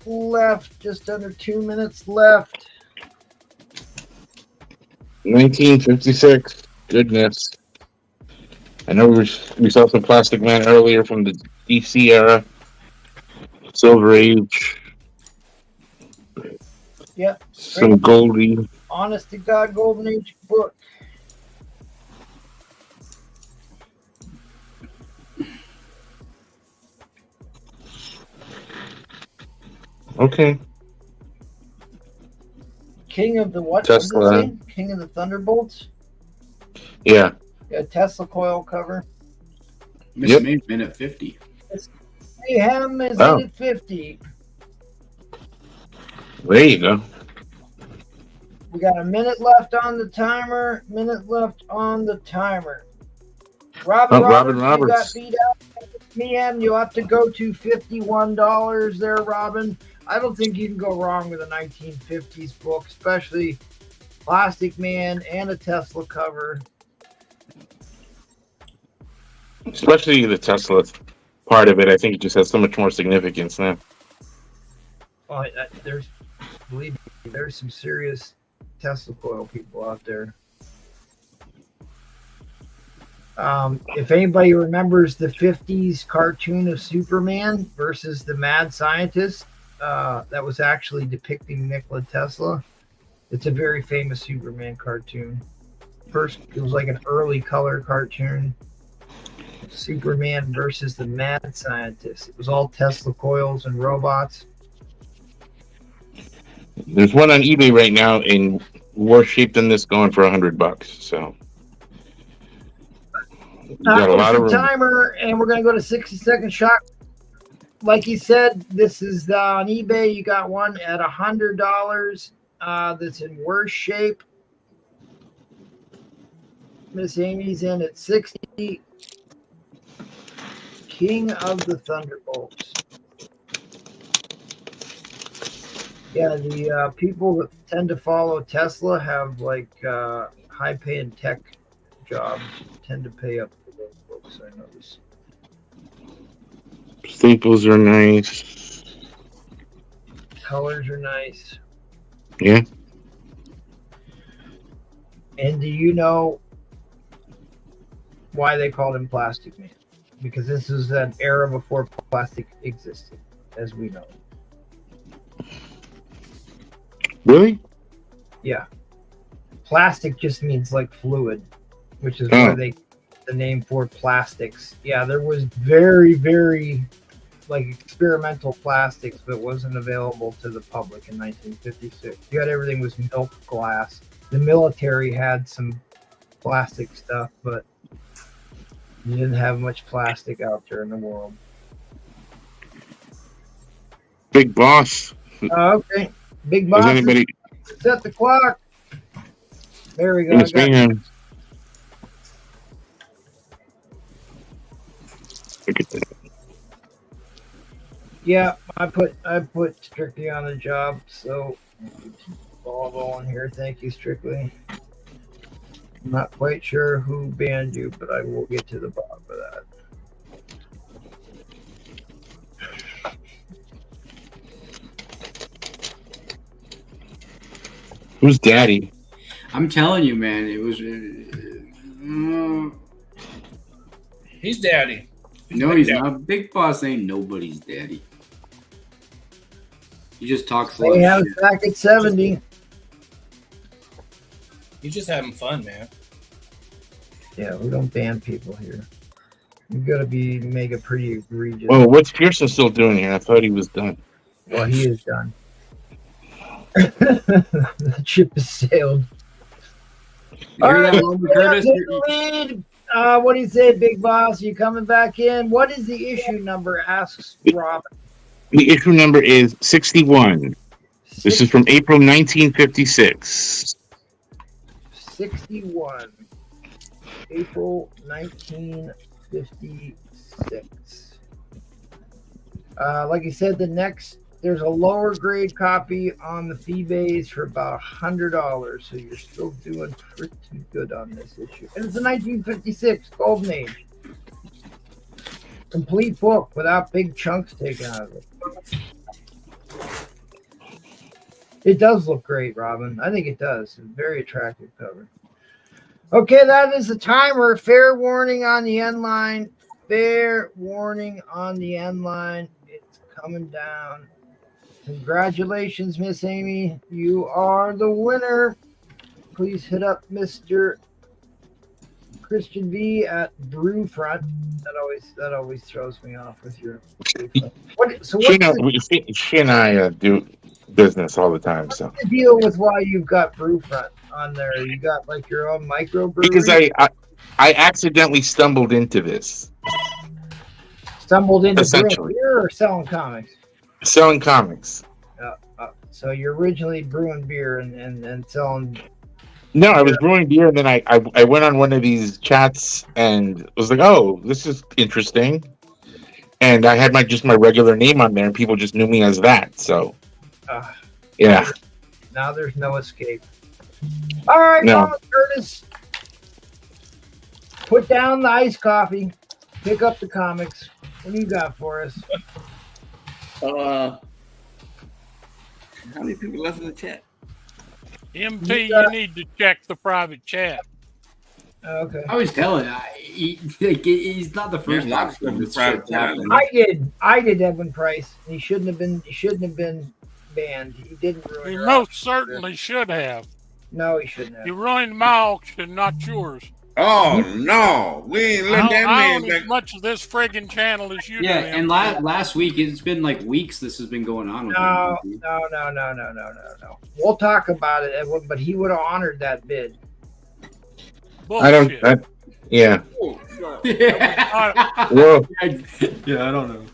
left. Just under 2 minutes left. 1956. Goodness. I know we saw some Plastic Man earlier from the DC era. Silver Age. Yep. Some Goldie. Honest to God, Golden Age book. Okay. King of the what? Tesla. What did it say? King of the Thunderbolts? Yeah. Yeah, Tesla coil cover. Miss Yep. May's been at 50. Mayhem is Oh. in at 50. There you go. We got a minute left on the timer. Minute left on the timer. Robin Robin Roberts, Roberts. you got beat out. Mayhem, you'll have to go to $51 there, Robin. I don't think you can go wrong with a 1950s book, especially Plastic Man and a Tesla cover. Especially the Tesla part of it. I think it just has so much more significance now. Oh, believe me, there's some serious Tesla coil people out there. If anybody remembers the 50s cartoon of Superman versus the Mad Scientist, that was actually depicting Nikola Tesla. It's a very famous Superman cartoon. First, it was like an early color cartoon. Superman versus the Mad Scientist. It was all Tesla coils and robots. There's one on eBay right now in worse shape than this, going for $100. So got a lot of room. Timer, and we're gonna go to 60-second shot. Like he said, this is on eBay. You got one at $100. That's in worse shape. Miss Amy's in at 60. King of the Thunderbolts. Yeah, the people that tend to follow Tesla have like high-paying tech jobs. Tend to pay up for those books, I notice. Staples are nice. Colors are nice. Yeah. And do you know why they called him Plastic Man? Because this is an era before plastic existed, as we know. Really? Yeah. Plastic just means like fluid, which is where they the name for plastics. Yeah, there was very, very like experimental plastics, but wasn't available to the public in 1956. You had everything was milk glass. The military had some plastic stuff, but you didn't have much plastic out there in the world. Big Boss. Okay. Big Boss. Does anybody Set the clock. There we go. Yes, ma'am. Look at that. Yeah, I put Strictly on the job, so ball rolling here. Thank you, Strictly. I'm not quite sure who banned you, but I will get to the bottom of that. Who's daddy? I'm telling you, man, it was. He's daddy. No, he's not. Big Boss ain't nobody's daddy. He just talks They have it back at 70. He's just having fun, man. Yeah, we don't ban people here. You gotta make it pretty egregious. Oh, what's Pearson still doing here? I thought he was done. Well, he is done. The ship has sailed. All right, Curtis? lead. What do you say, Big Boss? You coming back in? What is the issue number? Asks Robin. The issue number is 61. This is from April 1956. 61. April 1956. Like I said, there's a lower grade copy on the Feebase for about $100, so you're still doing pretty good on this issue. And it's a 1956 Golden Age. Complete book without big chunks taken out of it. It does look great, Robin. I think it does. It's a very attractive cover. Okay, that is the timer. Fair warning on the end line. Fair warning on the end line. It's coming down. Congratulations, Miss Amy. You are the winner. Please hit up Mr. Christian V at Brewfront. That always throws me off with your. She and I do business all the time. What's So the deal with why you've got Brewfront on there? You got like your own microbrewery? because I accidentally stumbled into this. Stumbled into Essentially. beer or selling comics? Selling comics. So you're originally brewing beer and selling. No, I was brewing beer, and then I went on one of these chats and was like, "Oh, this is interesting." And I had my regular name on there, and people just knew me as that. So, yeah. Now there's no escape. All right, No. Thomas Curtis. Put down the iced coffee. Pick up the comics. What do you got for us? How many people left in the chat? MT, you need to check the private chat. Okay. I was telling he's not the first Yeah, option. that's right. I did Edwin Price. He shouldn't have been banned. He didn't ruin He your most certainly should have. No, he shouldn't have. You ruined my auction, not yours. Oh no, we ain't let that I man own as back. much of this friggin' channel as you Yeah, do. and last week it's been like weeks. This has been going on with No. him. We'll talk about it, Edwin, but he would have honored that bid. Bullshit. Yeah. Oh, God. Well, Yeah, I don't know.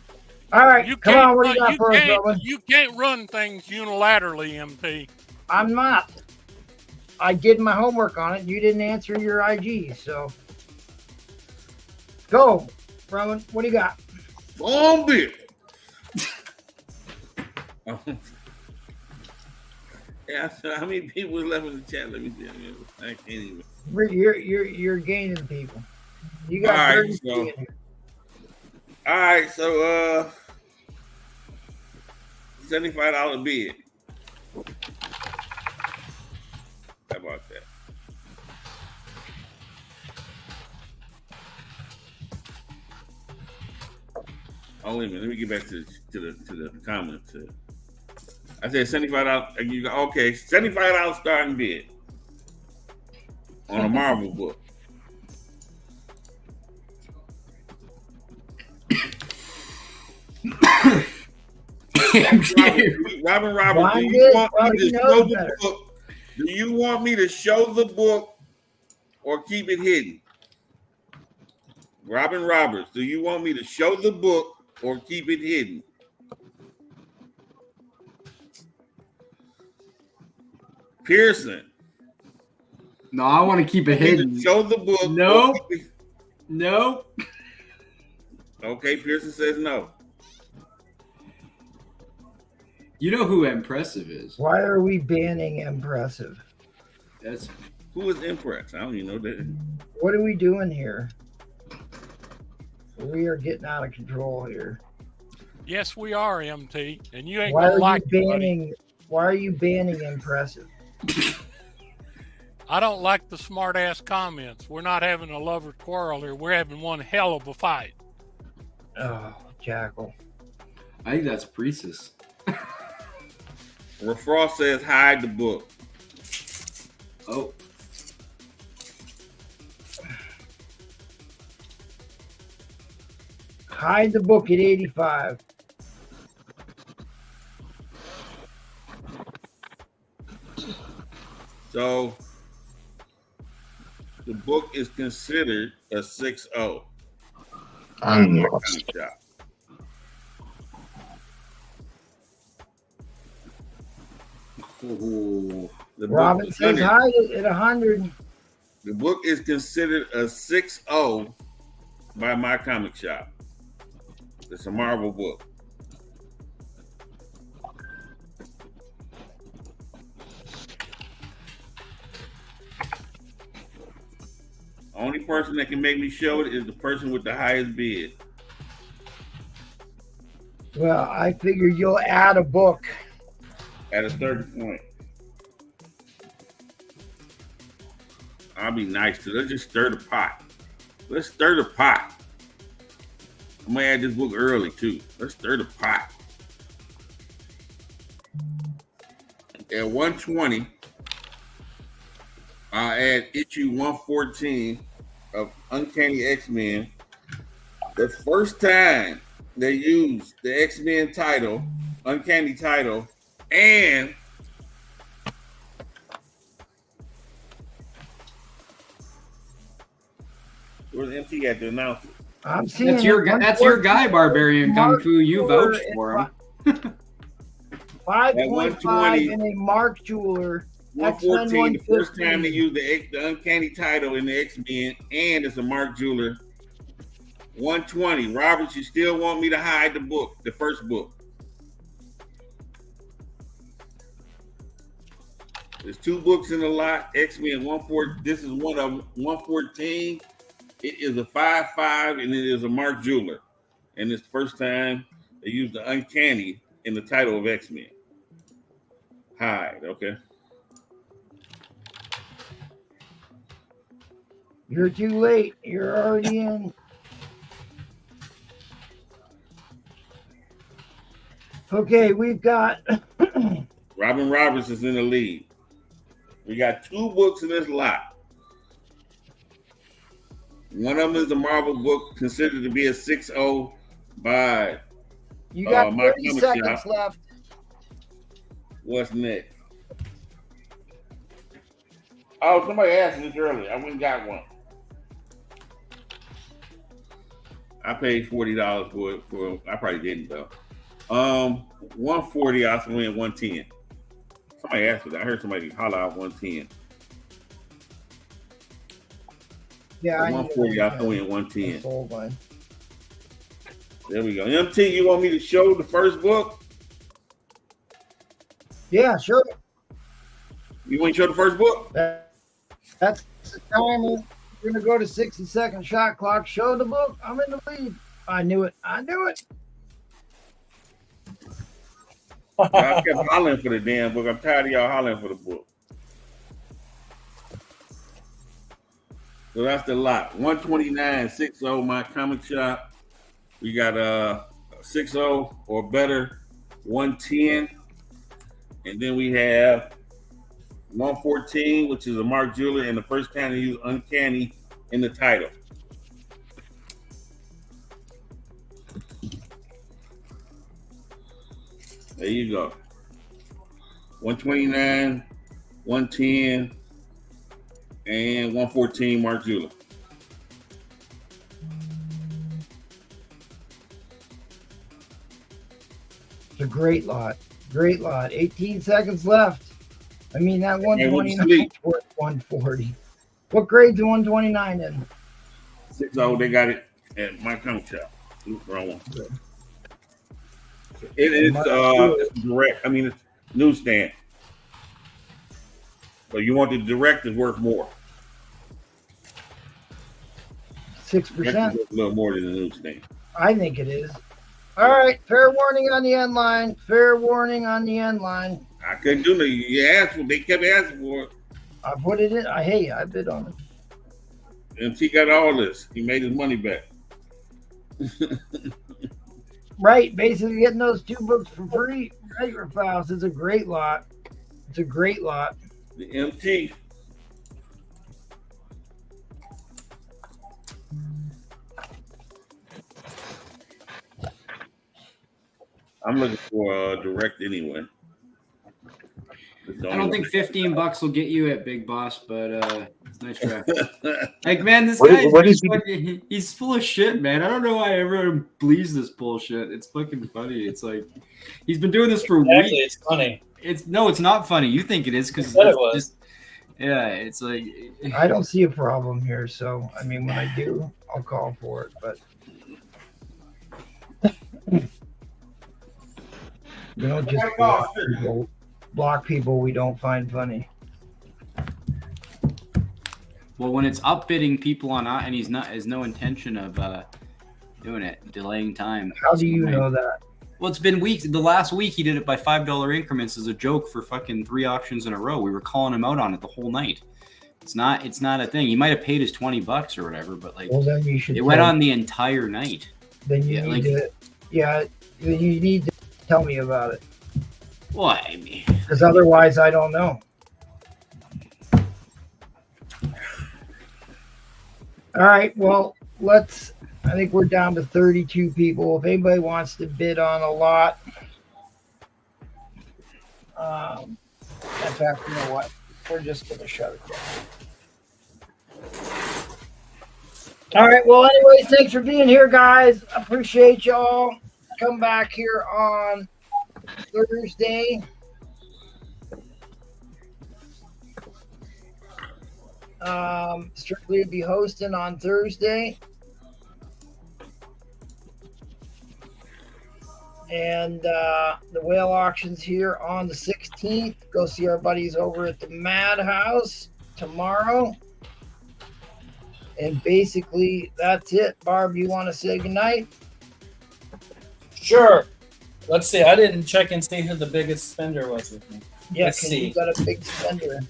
All right, You come can't on. What do you run- got for us, Roman? you can't run things unilaterally, MP. I'm not. I did my homework on it. You didn't answer your IG, so go, Roman. What do you got? Phone bill. Yeah, so how many people was left in the chat? Let me see. I can't even. You're gaining people. You got All right, 30 so- in here. All right, so $75 bid. How about that? Oh wait a minute. Let me get back to the comments. I said $75. You go, okay, $75 starting bid on a Marvel book. Robin Roberts, do you want me to show the book? Do you want me to show the book or keep it hidden? Robin Roberts, do you want me to show the book or keep it hidden? Pearson. No, I want to keep it hidden. Show the book. Nope. Nope. Okay, Pearson says no. You know who Impressive is? Why are we banning Impressive? That's Who is Impress? I don't even know that. What are we doing here? We are getting out of control here. Yes, we are, MT, and you ain't Why gonna are like you it, buddy. banning? Why are you banning Impressive? I don't like the smart ass comments. We're not having a lover's quarrel here. We're having one hell of a fight. Oh, Jackal. I think that's Priestess. Frost says hide the book. Oh. Hide the book at 85. So the book is considered a 6-0. Oh. The book Robin is says 100. hide it at 100. The book is considered a 6-0 by my comic shop. It's a Marvel book. Only person that can make me show it is the person with the highest bid. Well, I figure you'll add a book. At a 30 point. I'll be nice to. Let's just stir the pot. Let's stir the pot. I'm gonna add this book early too. Let's stir the pot. At 120, I'll add issue 114 of Uncanny X-Men. The first time they used the X-Men title, Uncanny title, and where's MT at to announce it? I'm seeing That's your guy. That's your guy, Barbarian Kung Fu. You vouched for him. 5.5 and a Mark Jeweler. 114, the first X-Men time they used the Uncanny title in the X-Men, and it's a Mark Jeweler. 120. Roberts, you still want me to hide the book, the first book? There's two books in the lot. X-Men 114. This is one of them. 114. It is a 5.5, and it is a Mark Jeweler. And it's the first time they used the Uncanny in the title of X-Men. Hide, okay. You're too late. You're already in. Okay, we've got Robin Roberts is in the lead. We got 2 books in this lot. One of them is a Marvel book considered to be a 6.0 by You got my 30 comic seconds shop. left. What's next? Oh, somebody asked me this earlier. I went and got one. I paid $40 for it. I probably didn't though. 140. I also went 110. Somebody asked me that. I heard somebody holler out 110. Yeah, I 140. I went 110. sold mine. There we go. MT, you want me to show the first book? Yeah, sure. You want to show the first book? That's the timer. We're gonna go to 60-second shot clock. Show the book. I'm in the lead. I knew it. I knew it. I kept hollering for the damn book. I'm tired of y'all hollering for the book. So that's the lot. 129, 6.0, my comic shop. We got 6.0 or better, 110. And then we have 114, which is a Mark Jeweler, and the first time to use uncanny in the title. There you go. 129, 110, and 114 Mark Jeweler. It's a great lot. Great lot. 18 seconds left. I mean, that 129 worth 140. What grade's a 129 in? 6.0, they got it at my comic shop. Oops, wrong one. It's direct. I mean, it's newsstand. So you want the direct is worth more. 6%. A little more than the newsstand. I think it is. All right. Fair warning on the end line. Fair warning on the end line. I couldn't do nothing. You asked for. They kept asking for it. I put it in. I bid on it. And he got all this. He made his money back. Right. Basically getting those 2 books for free. Right, Rafaels. It's a great lot. It's a great lot. The MT. I'm looking for a direct anyway. I don't think $15 will get you at Big Boss, but it's a nice try. Like, man, this he's full of shit, man. I don't know why everyone believes this bullshit. It's fucking funny. It's like he's been doing this for weeks. It's funny. It's not funny. You think it is because it was. Yeah, it's like I don't see a problem here. So I mean, when I do, I'll call for it. But we don't just block people we don't find funny. Well, when it's upbidding people on and he's not has no intention of doing it, delaying time. How do you know that? Well, it's been weeks. The last week he did it by $5 increments as a joke for fucking 3 auctions in a row. We were calling him out on it the whole night. It's not a thing. He might have paid his $20 or whatever, but like, well, then you should. It went on the entire night. Then you need to. Yeah, you need to tell me about it. What? I mean, because otherwise, I don't know. All right. Well, I think we're down to 32 people. If anybody wants to bid on a lot, in fact, you know what? We're just going to shut it down. All right. Well, anyways, thanks for being here, guys. Appreciate y'all. Come back here on Thursday. Strictly will be hosting on Thursday. And the whale auction's here on the 16th. Go see our buddies over at the Madhouse tomorrow. And basically, that's it. Barb, you want to say goodnight? Sure. Let's see. I didn't check and see who the biggest spender was with me. Yeah, because you got a big spender.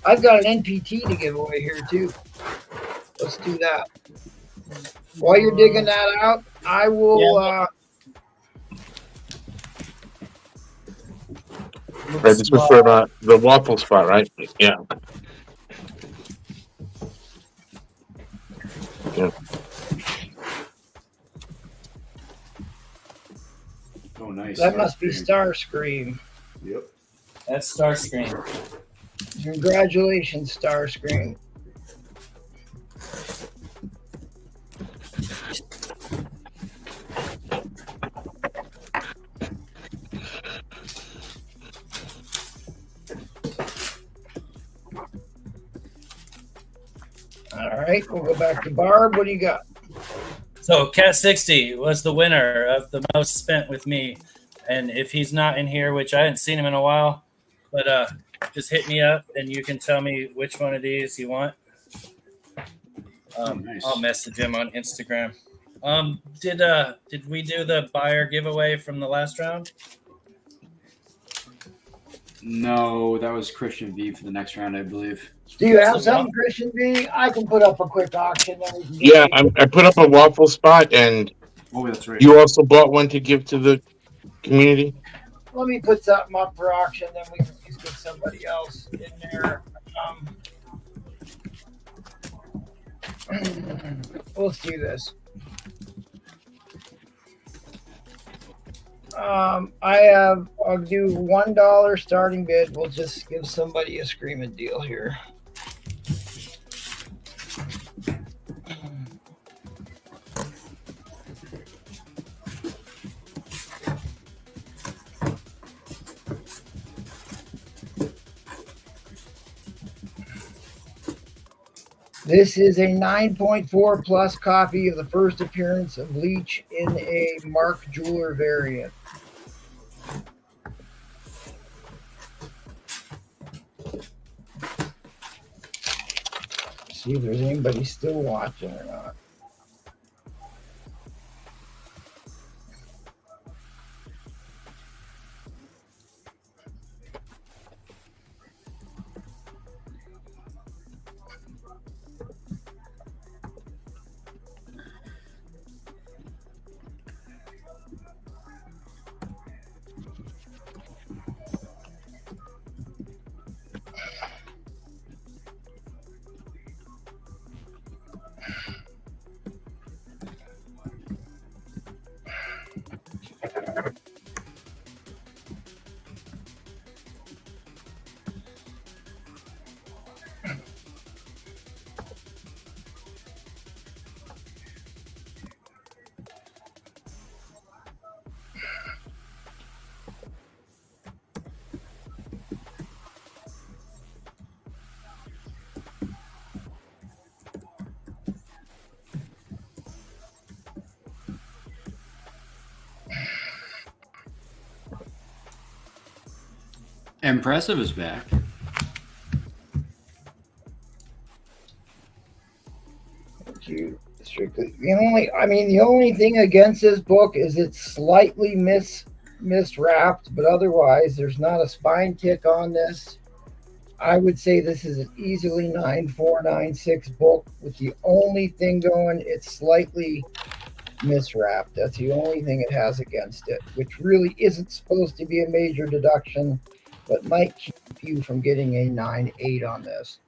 I've got an NPT to give away here, too. Let's do that. While you're digging that out, I will... Right, this was for the waffle spot, right? Yeah. Yeah. Oh, nice. That must be Starscream. Yep. That's Starscream. Congratulations, Starscream. All right, we'll go back to Barb. What do you got? So Cat 60 was the winner of the most spent with me. And if he's not in here, which I hadn't seen him in a while, but just hit me up and you can tell me which one of these you want. Nice. I'll message him on Instagram. Did we do the buyer giveaway from the last round? No, that was Christian V for the next round, I believe. Do you have something, Christian B? I can put up a quick auction. Then we can Yeah, I put up a waffle spot, and Oh, that's right. you also bought one to give to the community. Let me put something up for auction, then we can just get somebody else in there. Let's do this. I'll do $1 starting bid. We'll just give somebody a screaming deal here. This is a 9.4 plus copy of the first appearance of Leech in a Mark Jeweler variant. See if there's anybody still watching or not. Impressive is back. Strictly the only thing against this book is it's slightly miswrapped, but otherwise there's not a spine tick on this. I would say this is an easily 9496 book with the only thing going, it's slightly miswrapped. That's the only thing it has against it, which really isn't supposed to be a major deduction, but might keep you from getting a 9.8 on this.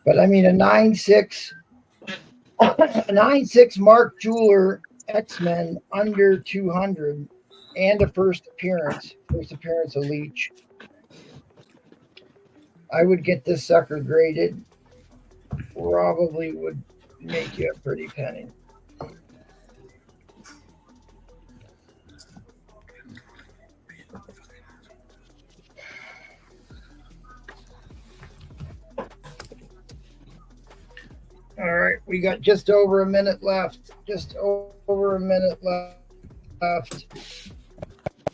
But I mean, a 9.6 Mark Jeweler X-Men under 200 and a first appearance of Leech. I would get this sucker graded. Probably would make you a pretty penny. All right, we got just over a minute left. Just over a minute left.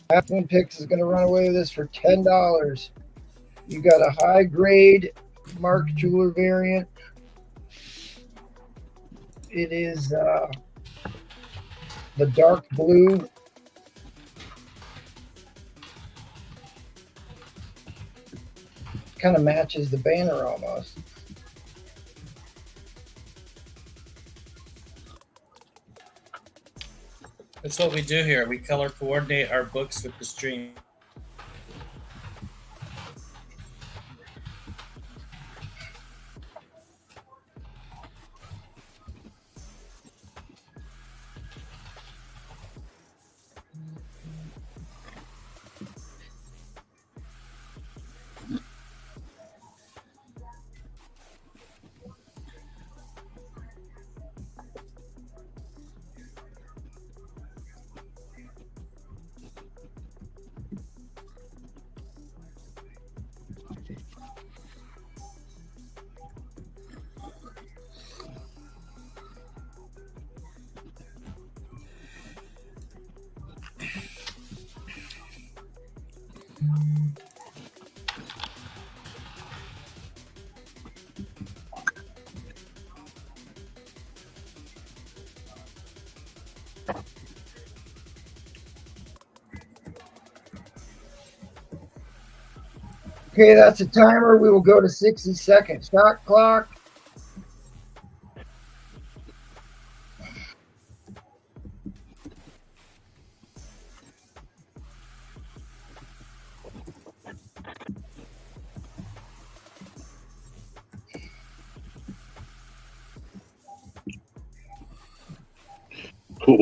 Athlon Picks is going to run away with this for $10. You got a high grade Mark Jeweler variant. It is the dark blue. Kind of matches the banner almost. That's what we do here. We color coordinate our books with the stream. Okay, that's a timer. We will go to 60-second shot clock.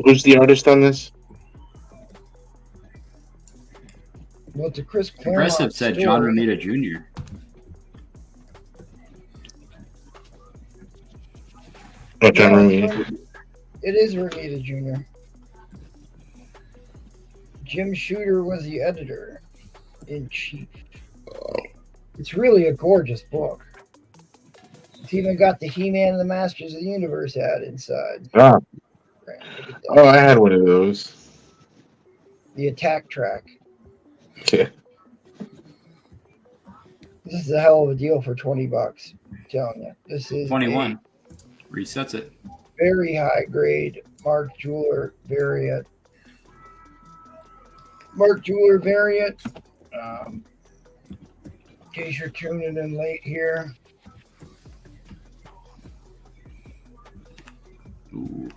Who's the artist on this? Well, it's a Chris Claremont Progressive said John story. Romita Jr. Oh, John Yeah, Romita. it is Romita Jr. Jim Shooter was the editor in chief. It's really a gorgeous book. It's even got the He-Man and the Masters of the Universe ad inside. Ah. Look at that. Oh, I had one of those. The attack track. Yeah. This is a hell of a deal for $20. I'm telling you. This is 21. Resets it. a very high grade Mark Jeweler variant. Mark Jeweler variant. In case you're tuning in late here. Ooh.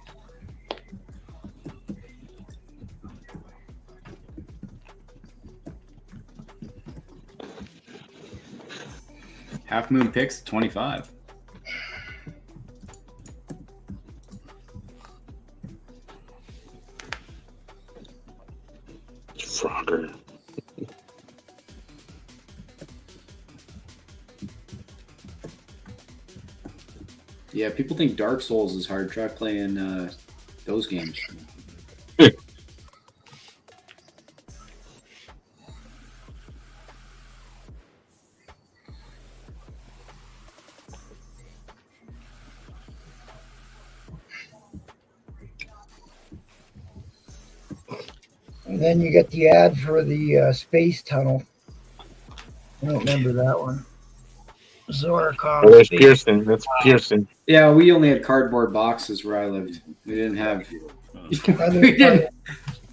Half Moon Picks 25. Frogger. Yeah, people think Dark Souls is hard. Try playing those games. And then you get the ad for the space tunnel. I don't remember that one. Zoracom. Oh, there's Pearson. That's Pearson. Yeah, we only had cardboard boxes where I lived. We didn't have.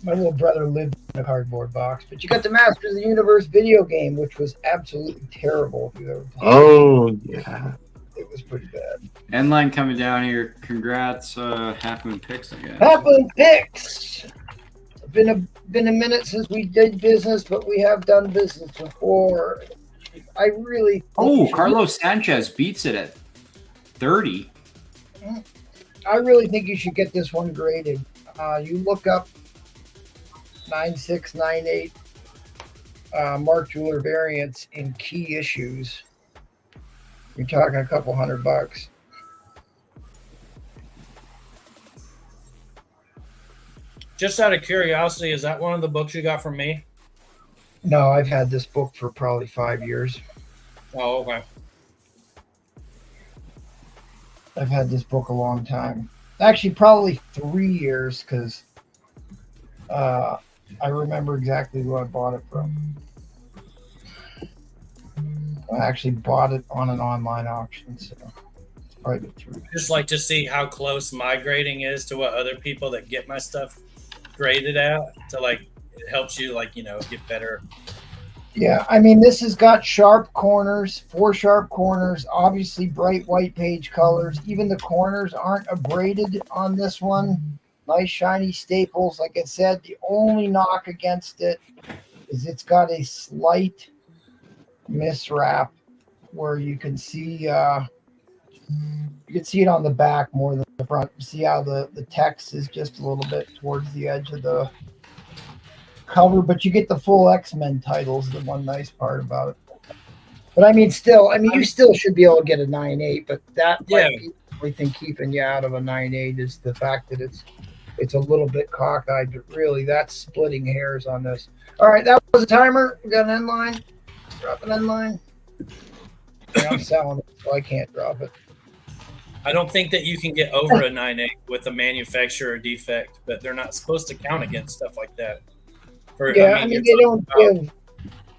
My little brother lived in a cardboard box. But you got the Masters of the Universe video game, which was absolutely terrible if you've ever played it. Oh, yeah. It was pretty bad. End line coming down here. Congrats, Half Moon Picks again. Happen picks. Been a minute since we did business, but we have done business before. I really think Oh, you should- Carlos Sanchez beats it at 30. I really think you should get this one graded. You look up 9698 Mark Jeweler variants in key issues. You're talking a couple $100. Just out of curiosity, is that one of the books you got from me? No, I've had this book for probably 5 years. Oh, okay. I've had this book a long time. Actually, probably 3 years because I remember exactly who I bought it from. I actually bought it on an online auction, so it's probably 3. Just like to see how close my grading is to what other people that get my stuff graded out. So like it helps you get better. Yeah, I mean, this has got sharp corners, 4 sharp corners, obviously bright white page colors. Even the corners aren't abraded on this one. Nice shiny staples. Like I said, the only knock against it is it's got a slight miswrap where you can see it on the back more than the front. See how the text is just a little bit towards the edge of the cover, but you get the full X-Men titles, the one nice part about it. But I mean, you still should be able to get a 9.8, but that might be the only thing keeping you out of a 9.8 is the fact that it's a little bit cockeyed, but really that's splitting hairs on this. All right, that was a timer. We got an end line. Drop an end line. Yeah, I'm selling it, so I can't drop it. I don't think that you can get over a 9.8 with a manufacturer defect, but they're not supposed to count against stuff like that. They don't give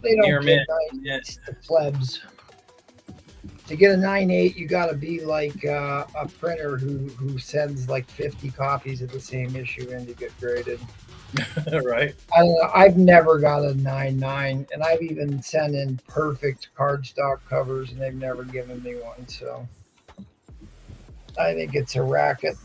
near mint. 9.8s to plebs. To get a 9.8, you got to be like a printer who sends like 50 copies of the same issue in to get graded. Right? I don't know. I've never got a 9.9, and I've even sent in perfect cardstock covers, and they've never given me one. So I think it's a racket.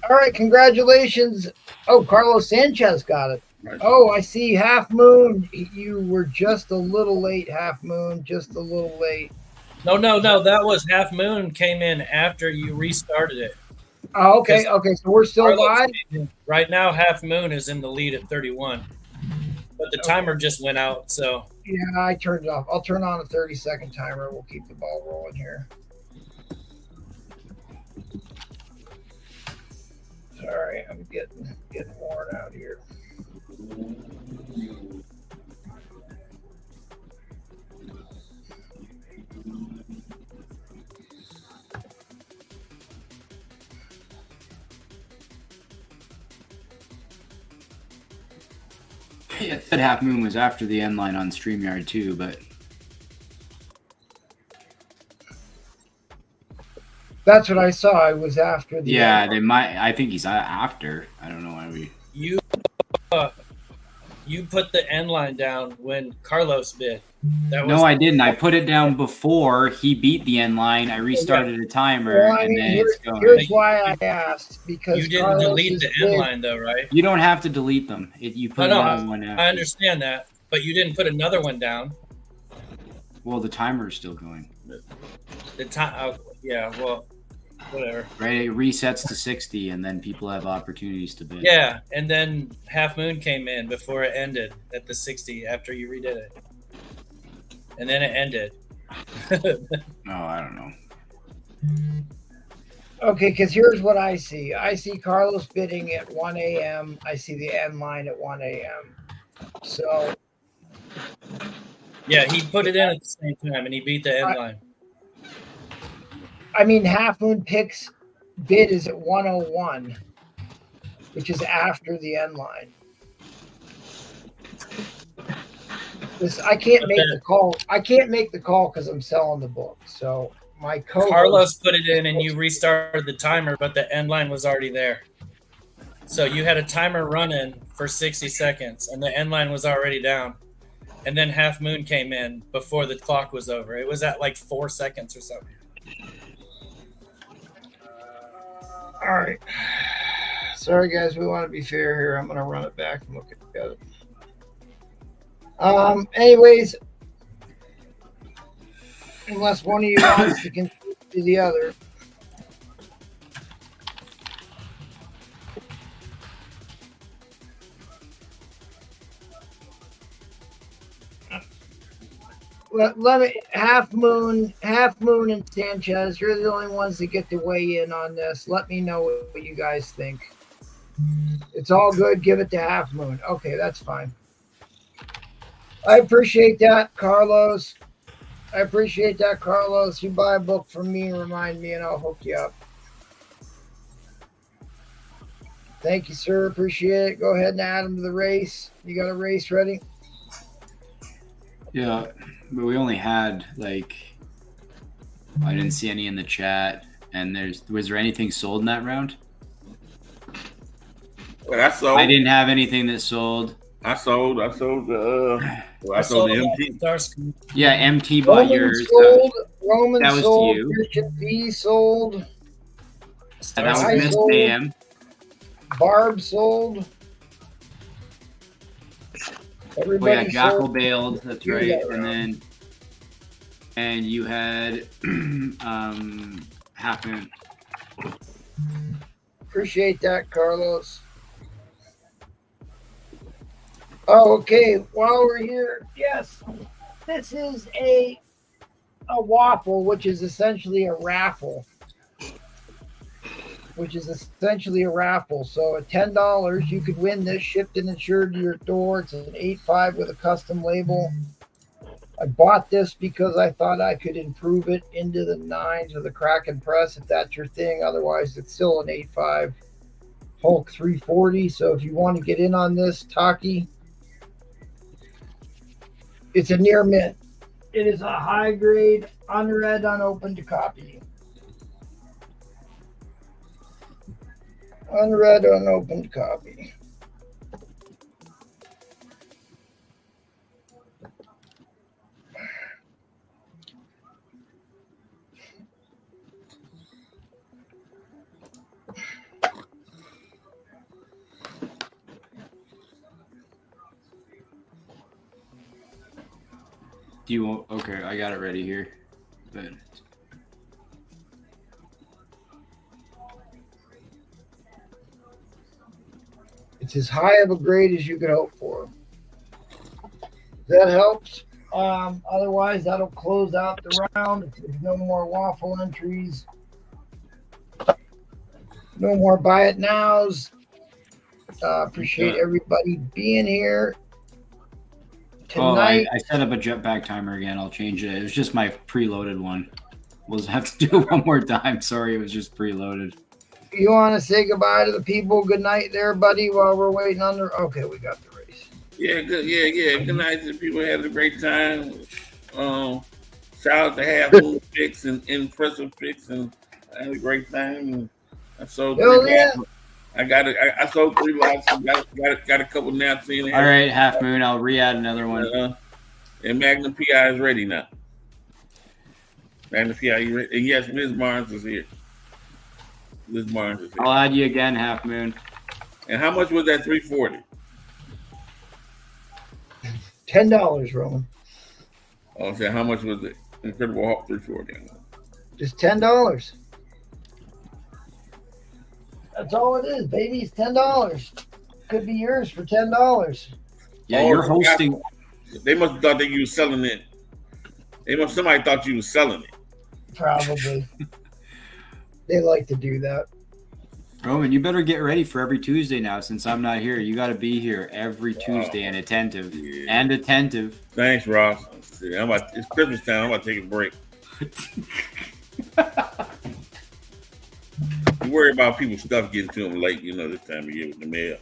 All right, congratulations. Oh, Carlos Sanchez got it. Right. Oh, I see. Half Moon, you were just a little late. Half Moon, just a little late. No. That was Half Moon came in after you restarted it. Oh, okay, okay. So we're still Carlos live. came in. Right now, Half Moon is in the lead at 31, but the timer just went out. So Yeah, I turned it off. I'll turn on a 30-second timer. We'll keep the ball rolling here. Sorry, I'm getting worn out here. Yeah, it said Half Moon was after the end line on StreamYard too, but That's what I saw. It was after the. yeah, they might. I think he's after. I don't know why we. you put the end line down when Carlos bid. No, I didn't. I put it down before he beat the end line. I restarted a timer, Well, I and mean, then it's going. here's why I asked, because You didn't Carlos's delete the end bid- line though, right? You don't have to delete them. You put No, another one after. I understand that, but you didn't put another one down. Well, the timer is still going. The time, yeah, well, whatever. Right, it resets to 60, and then people have opportunities to bid. Yeah, and then Half Moon came in before it ended at the 60 after you redid it, and then it ended. Oh, I don't know. Okay, because here's what I see. I see Carlos bidding at 1 a.m. I see the end line at 1 a.m. So Yeah, he put it in at the same time, and he beat the end line. I mean, Half Moon Picks bid is at 101, which is after the end line. I can't make the call. I can't make the call because I'm selling the book. So my co Carlos put it in, and you restarted the timer, but the end line was already there. So you had a timer running for 60 seconds, and the end line was already down. And then Half Moon came in before the clock was over. It was at like 4 seconds or something. All right. Sorry, guys. We want to be fair here. I'm going to run it back and look at it. Anyways, unless one of you wants to continue to the other. Let me Half Moon and Sanchez. You're the only ones that get to weigh in on this. Let me know what you guys think. It's all good. Give it to Half Moon. Okay, that's fine. I appreciate that, Carlos. You buy a book from me and remind me, and I'll hook you up. Thank you, sir. Appreciate it. Go ahead and add them to the race. You got a race ready? Yeah, but we only had I didn't see any in the chat. And was there anything sold in that round? Well, I sold. I didn't have anything that sold. I sold. I sold the MT. Yeah, MT bought Roman yours. sold. Roman that was sold. you. Christian B sold. That was I Miss sold. Pam. Barb sold. Oh Everybody yeah, Jackal sold. bailed. That's You right. got And you had Half Moon. Appreciate that, Carlos. Oh, okay. While we're here, yes, this is a waffle, which is essentially a raffle. So at $10, you could win this shipped and insured to your door. It's an 8.5 with a custom label. I bought this because I thought I could improve it into the 9s or the crack and press if that's your thing. Otherwise, it's still an 8.5 Hulk 340. So if you want to get in on this, Taki, it's a near mint. It is a high grade, unread, unopened copy. Unread, unopened copy. Do you want? Okay, I got it ready here. But It's as high of a grade as you could hope for. That helps. Otherwise, that'll close out the round. If there's no more waffle entries, no more buy it nows. Appreciate everybody being here tonight. I set up a jetpack timer again. I'll change it. It was just my preloaded one. We'll have to do it one more time. Sorry, it was just preloaded. You want to say goodbye to the people? Good night there, buddy, while we're waiting on the... Okay, we got the race. Yeah, good. Yeah. Good night to the people. Had a great time. Shout out to Half Moon Picks and Impressive Picks, and I had a great time. And I sold. I sold 3 lots. Got a couple naps in. All right, Half Moon. I'll re-add another one. And Magnum PI is ready now. Magnum PI, you ready? And yes, Ms. Barnes is here. Ms. Barnes is here. I'll add you again, Half Moon. And how much was that 340? $10, Roman. Oh, so how much was it? Incredible Hulk 340. Just $10. That's all it is, baby. It's $10. Could be yours for $10. Yeah, you're hosting. They must have thought that you were selling it. Somebody thought you were selling it. Probably. They like to do that. Roman, you better get ready for every Tuesday now. Since I'm not here, you got to be here every Tuesday and attentive. Yeah. Thanks, Ross. It's Christmas time. I'm about to take a break. You worry about people's stuff getting to them late, this time of year with the mail.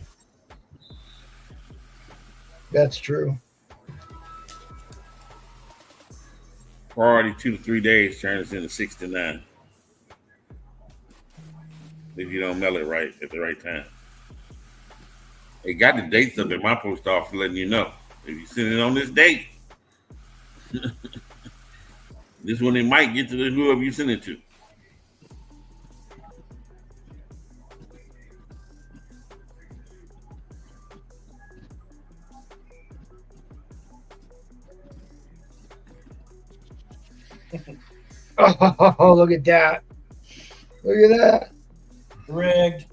That's true. Priority 2 to 3 days turns into 6 to 9. If you don't mail it right at the right time. They got the dates up at my post office letting you know. If you send it on this date, this one it might get to whoever you send it to. Oh, look at that. Look at that. Rigged.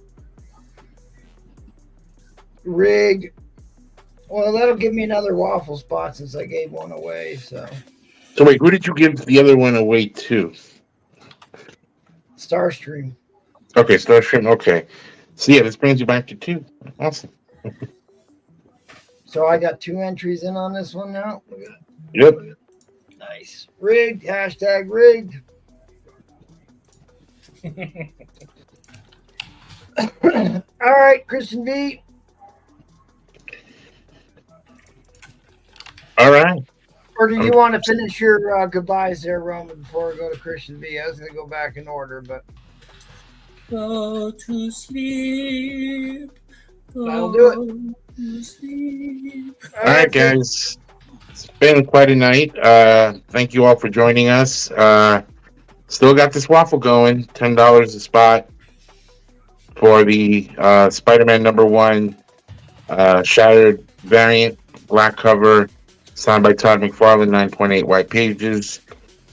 Well, that'll give me another waffle spot since I gave one away. So wait, who did you give the other one away to? Starstream. Okay, Starstream. Okay. So yeah, this brings you back to 2. Awesome. So I got 2 entries in on this one now. Look at it. Yep. Look at it. Nice. Rigged. Hashtag rigged. All right, Christian V. All right. Or do you want to finish your goodbyes there, Roman, before we go to Christian V? I was going to go back in order, but Go to sleep. That'll do it. To sleep. All right, guys. It's been quite a night. Thank you all for joining us. Still got this waffle going. $10 a spot for the Spider-Man #1 Shattered variant, black cover, signed by Todd McFarlane, 9.8 white pages,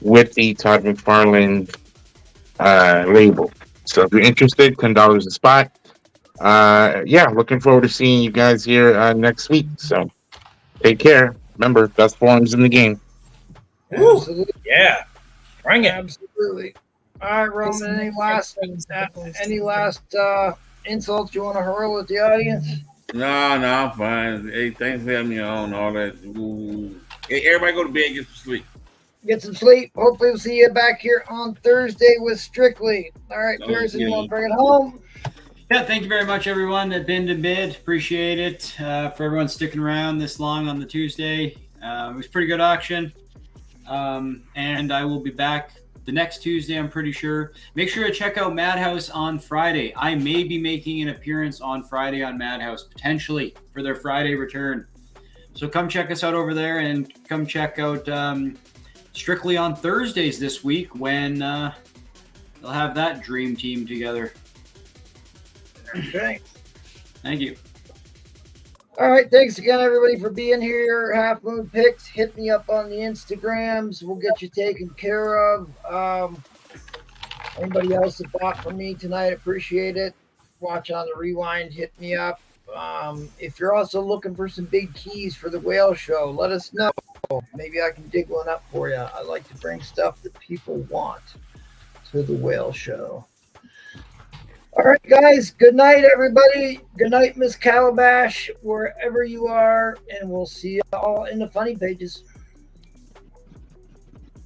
with the Todd McFarlane label. So if you're interested, $10 a spot. Looking forward to seeing you guys here next week. So take care. Remember, best forums in the game. Absolutely. Yeah. Bring it. Absolutely. All right, Roman, any last insults you want to hurl at the audience? No, I'm fine. Hey, thanks for having me on, all that. Ooh. Hey, everybody go to bed and get some sleep. Get some sleep. Hopefully we'll see you back here on Thursday with Strictly. All right, Pearson, you want to bring it home? Yeah, thank you very much, everyone that binned and bid. Appreciate it. For everyone sticking around this long on the Tuesday. It was a pretty good auction. And I will be back the next Tuesday, I'm pretty sure. Make sure to check out Madhouse on Friday. I may be making an appearance on Friday on Madhouse, potentially, for their Friday return. So come check us out over there, and come check out Strictly on Thursdays this week when they'll have that dream team together. Okay. Thank you. All right. Thanks again, everybody, for being here. Half Moon Picks. Hit me up on the Instagrams. We'll get you taken care of. Anybody else that bought from me tonight, appreciate it. Watch on the rewind. Hit me up. If you're also looking for some big keys for the whale show, let us know. Maybe I can dig one up for you. I like to bring stuff that people want to the whale show. All right, guys. Good night, everybody. Good night, Miss Calabash, wherever you are. And we'll see you all in the funny pages.